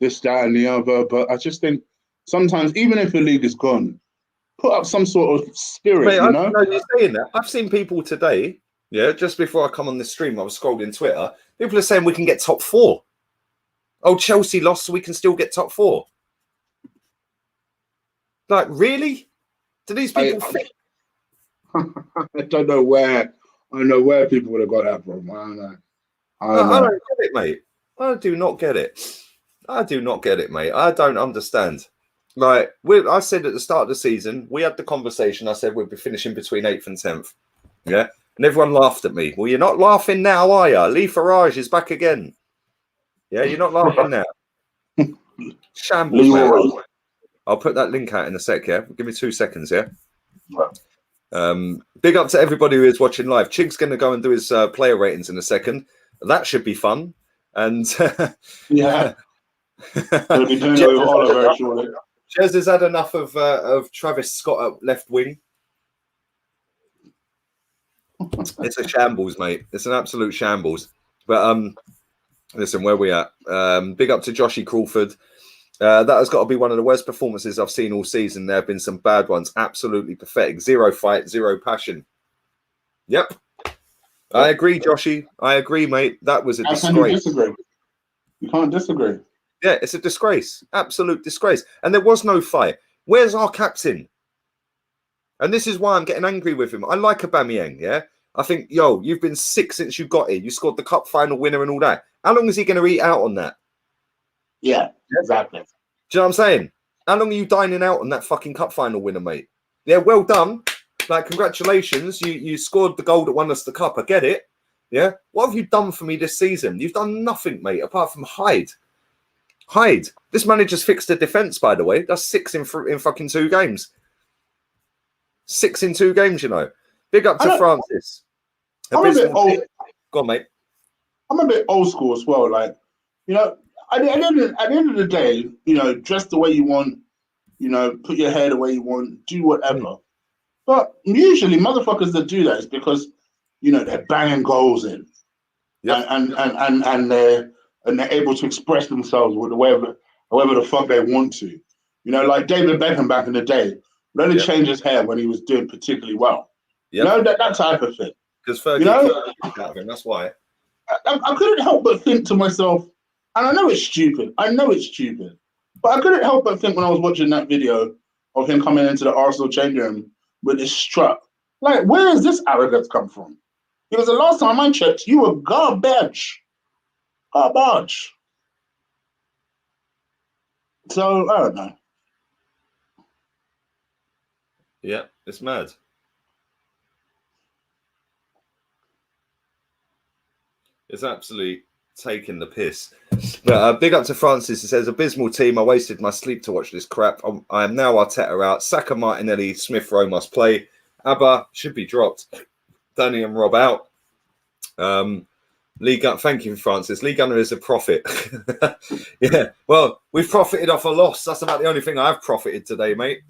S2: this, that, and the other. But I just think sometimes, even if the league is gone, put up some sort of spirit,
S1: Mate,
S2: you know?
S1: I know you're saying that. I've seen people today, yeah, just before I come on this stream, I was scrolling Twitter. People are saying we can get top 4. Oh, Chelsea lost, so we can still get top 4. Like, really? Do these people think?
S2: I don't know where people would have got that from. I don't know.
S1: I don't get it, mate. I do not get it. I do not get it, mate. I don't understand. Like, I said at the start of the season, we had the conversation. I said we'd be finishing between 8th and 10th. Yeah. And everyone laughed at me. Well, you're not laughing now, are you? Lee Farage is back again. Yeah, you're not laughing now. Shambles, man. I'll put that link out in a sec, yeah? Give me 2 seconds, yeah? Big up to everybody who is watching live. Chig's going to go and do his player ratings in a second. That should be fun. And
S2: Yeah. We'll be doing it with Ola very shortly.
S1: Jez has had enough of Travis Scott at left wing. It's a shambles, mate. It's an absolute shambles. But listen, where we at? Big up to Joshy Crawford. That has got to be one of the worst performances I've seen all season. There have been some bad ones. Absolutely pathetic. Zero fight, zero passion. Yep. I agree, Joshy. I agree, mate. That was a disgrace.
S2: You can't disagree.
S1: Yeah, it's a disgrace. Absolute disgrace. And there was no fight. Where's our captain? And this is why I'm getting angry with him. I like Aubameyang, yeah? I think, you've been sick since you got here. You scored the cup final winner and all that. How long is he going to eat out on that?
S2: Yeah, exactly.
S1: Do you know what I'm saying? How long are you dining out on that fucking cup final winner, mate? Yeah, well done. Like, congratulations. You scored the goal that won us the cup. I get it. Yeah? What have you done for me this season? You've done nothing, mate, apart from hide. Hide. This manager's fixed the defence, by the way. That's 6 in fucking 2 games. 6 in 2 games, you know. Big up to Francis.
S2: I'm a bit old.
S1: Go on, mate.
S2: I'm a bit old school as well. Like, at the end of the day, dress the way you want, put your hair the way you want, do whatever. But usually motherfuckers that do that is because, they're banging goals in.
S1: Yep.
S2: And they're able to express themselves with however the fuck they want to. Like David Beckham back in the day, would only change his hair when he was doing particularly well.
S1: Yep.
S2: That type of thing.
S1: Because Fergie out of him, that's why.
S2: I couldn't help but think to myself, and I know it's stupid, but I couldn't help but think when I was watching that video of him coming into the Arsenal changing room with his strut, like, where has this arrogance come from? Because the last time I checked, you were garbage. Garbage. So, I don't know.
S1: Yeah, it's mad. It's absolutely taking the piss. But big up to Francis. It says, abysmal team. I wasted my sleep to watch this crap. I am now Arteta out. Saka, Martinelli, Smith Rowe must play. Abba should be dropped. Danny and Rob out. Lee Gunner, thank you, Francis. Lee Gunner is a prophet. Yeah, well, we've profited off a loss. That's about the only thing I've profited today, mate.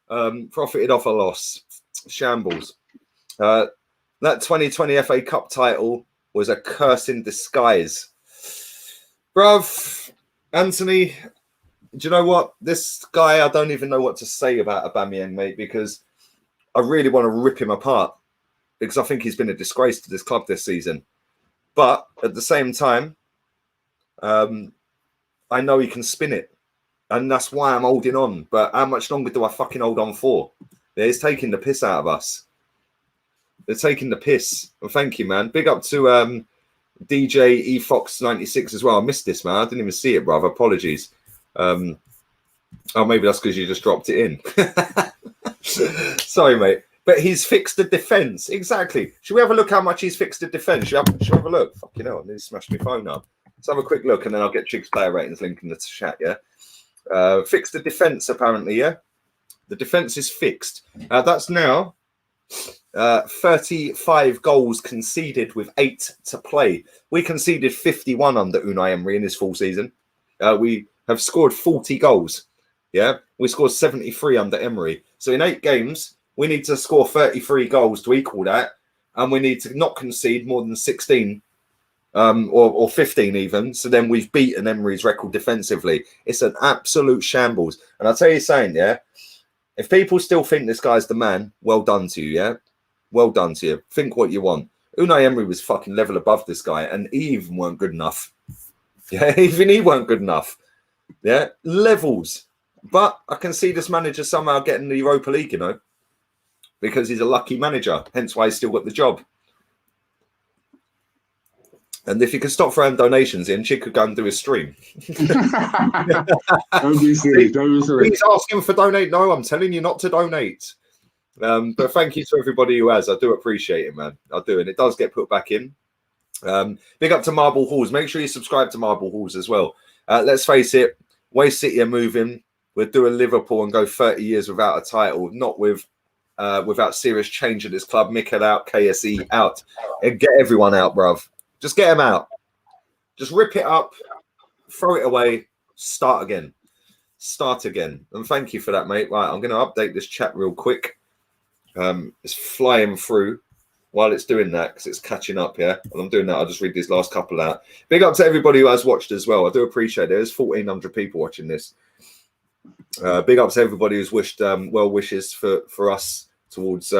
S1: Profited off a loss. Shambles. That 2020 FA Cup title was a curse in disguise. Bruv, Anthony, do you know what? This guy, I don't even know what to say about Aubameyang, mate, because I really want to rip him apart because I think he's been a disgrace to this club this season. But at the same time, I know he can spin it. And that's why I'm holding on. But how much longer do I fucking hold on for? Yeah, he's taking the piss out of us. They're taking the piss. Well, thank you, man. Big up to DJ eFox96 as well. I missed this, man. I didn't even see it, brother. Apologies. Oh, maybe that's because you just dropped it in. Sorry, mate. But he's fixed the defence. Exactly. Should we have a look how much he's fixed the defence? Should we have a look? Fucking hell, I nearly smashed my phone up. Let's have a quick look and then I'll get Chig's player ratings link in the chat, yeah? Fixed the defence, apparently, yeah? The defence is fixed. That's now 35 goals conceded with 8 to play. We conceded 51 under Unai Emery in his full season. We have scored 40 goals. Yeah, we scored 73 under Emery. So in 8 games, we need to score 33 goals to equal that, and we need to not concede more than 16 or 15 even. So then we've beaten Emery's record defensively. It's an absolute shambles. And I'll tell you something, yeah, if people still think this guy's the man, well done to you, yeah? Well done to you. Think what you want. Unai Emery was fucking level above this guy, and he even weren't good enough. Yeah, even he weren't good enough. Yeah, levels. But I can see this manager somehow getting the Europa League, you know, because he's a lucky manager. Hence why he's still got the job. And if you could stop throwing donations in, Chig could go and do a stream.
S2: Don't be silly. Don't be silly.
S1: He's asking for donate. No, I'm telling you not to donate. But thank you to everybody who has. I do appreciate it, man. I do. And it does get put back in. Big up to Marble Halls. Make sure you subscribe to Marble Halls as well. Let's face it. Way City are moving. We'll do a Liverpool and go 30 years without a title. Not with without serious change at this club. Mikel out, KSE out. And get everyone out, bruv. Just get them out. Just rip it up, throw it away, start again. Start again. And thank you for that, mate. Right, I'm going to update this chat real quick. It's flying through while it's doing that because it's catching up, yeah? And I'm doing that. I'll just read these last couple out. Big up to everybody who has watched as well. I do appreciate it. There's 1,400 people watching this. Big up to everybody who's wished well wishes for us towards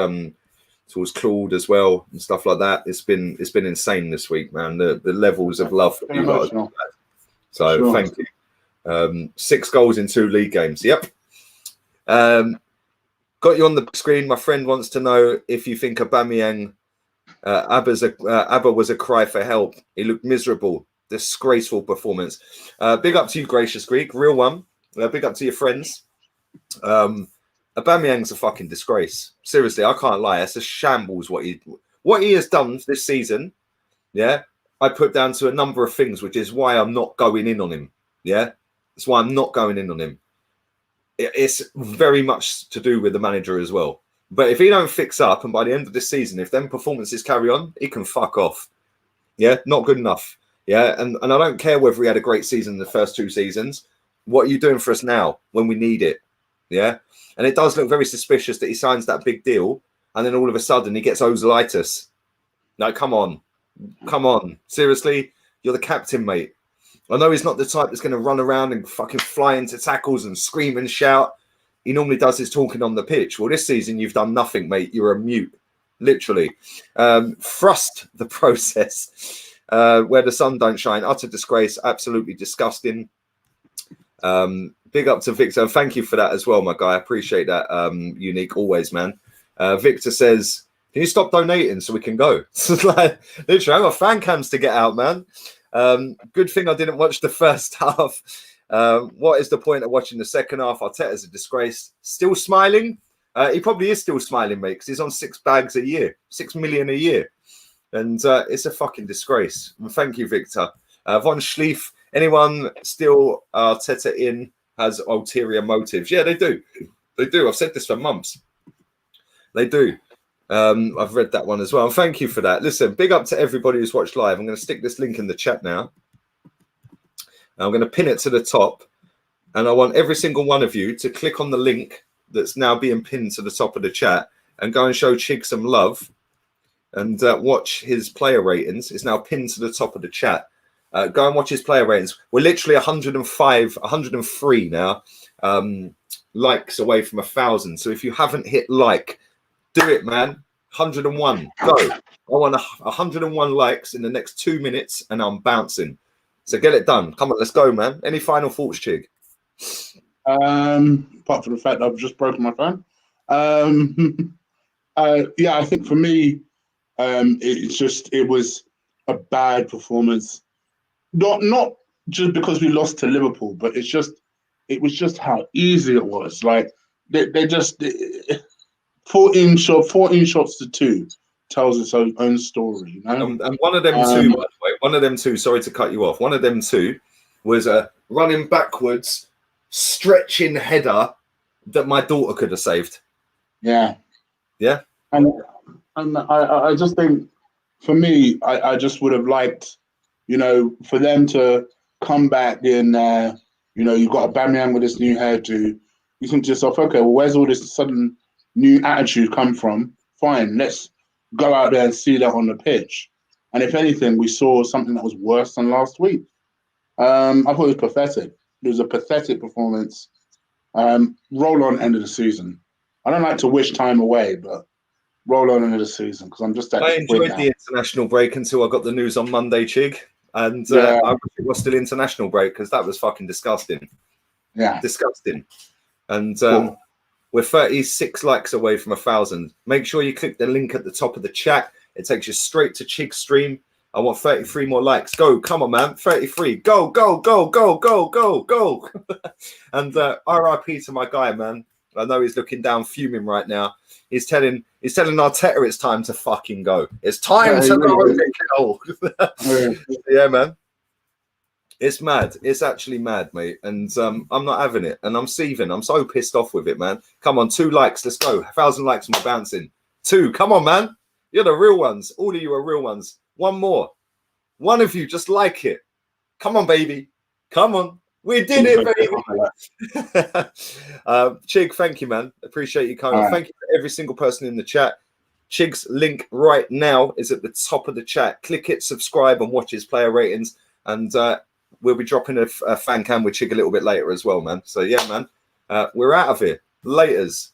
S1: Claude as well and stuff like that. It's been insane this week, man. The levels of love that you guys have had. So thank you. 6 goals in 2 league games. Yep. Got you on the screen. My friend wants to know if you think Aubameyang, Abba was a cry for help. He looked miserable. Disgraceful performance. Big up to you, Gracious Greek. Real one. Big up to your friends. Aubameyang's a fucking disgrace. Seriously, I can't lie. It's a shambles what he has done this season. Yeah, I put down to a number of things, which is why I'm not going in on him. Yeah, that's why I'm not going in on him. It's very much to do with the manager as well. But if he don't fix up, and by the end of this season, if them performances carry on, he can fuck off. Yeah, not good enough. Yeah, and I don't care whether he had a great season in the first 2 seasons. What are you doing for us now when we need it? Yeah, and it does look very suspicious that he signs that big deal, and then all of a sudden he gets ozolitis. No, come on. Seriously, you're the captain, mate. I know he's not the type that's going to run around and fucking fly into tackles and scream and shout. He normally does his talking on the pitch. Well, this season you've done nothing, mate. You're a mute, literally. Thrust the process where the sun don't shine. Utter disgrace. Absolutely disgusting. Big up to Victor. Thank you for that as well, my guy. I appreciate that. Unique always, man. Victor says, can you stop donating so we can go? Like, literally, I've got fan cams to get out, man. Good thing I didn't watch the first half. What is the point of watching the second half? Arteta's a disgrace. Still smiling? He probably is still smiling, mate, because he's on 6 bags a year, 6 million a year. And it's a fucking disgrace. And thank you, Victor. Von Schlief, anyone still Arteta in has ulterior motives? Yeah, they do. They do. I've said this for months. They do. I've read that one as well. And thank you for that. Listen, big up to everybody who's watched live. I'm going to stick this link in the chat now. I'm going to pin it to the top. And I want every single one of you to click on the link that's now being pinned to the top of the chat and go and show Chig some love and watch his player ratings. It's now pinned to the top of the chat. Go and watch his player ratings. We're literally 105, 103 now likes away from 1,000. So if you haven't hit like, do it, man. 101. Go. I want 101 likes in the next 2 minutes and I'm bouncing. So get it done. Come on, let's go, man. Any final thoughts, Chig?
S2: Apart from the fact that I've just broken my phone. Yeah, I think for me, it was a bad performance. Not just because we lost to Liverpool, but it was just how easy it was. Like they just 14 shots to 2 tells its own story, you know.
S1: And one of them two, by the way, one of them two. Sorry to cut you off. One of them two was a running backwards, stretching header that my daughter could have saved.
S2: Yeah,
S1: yeah.
S2: And I just think, for me, I just would have liked, you know, for them to come back in. You know, you've got Aubameyang with this new hairdo. You think to yourself, okay, well, where's all this sudden new attitude come from? Fine, let's go out there and see that on the pitch. And if anything, we saw something that was worse than last week. I thought it was pathetic. It was a pathetic performance. Roll on end of the season. I don't like to wish time away, but roll on end of the season because I'm just at
S1: I enjoyed the international break until I got the news on Monday, Chig. And I wish it was still international break because that was fucking disgusting.
S2: Yeah.
S1: Disgusting. And we're 36 likes away from 1,000. Make sure you click the link at the top of the chat. It takes you straight to Chig's stream. I want 33 more likes. Go. Come on, man. 33. Go, go, go, go, go, go, go. And RIP to my guy, man. I know he's looking down fuming right now. He's telling Arteta it's time to fucking go. It's time to go. Yeah, man. It's mad. It's actually mad, mate. And I'm not having it. And I'm seething. I'm so pissed off with it, man. Come on, 2 likes. Let's go. 1,000 likes and we're bouncing. 2. Come on, man. You're the real ones. All of you are real ones. 1 more. 1 of you just like it. Come on, baby. Come on. We did it, baby. Chig, thank you, man. Appreciate you coming. Thank you for every single person in the chat. Chig's link right now is at the top of the chat. Click it, subscribe, and watch his player ratings. And we'll be dropping a fan cam with Chig a little bit later as well, man. So, yeah, man, we're out of here. Laters.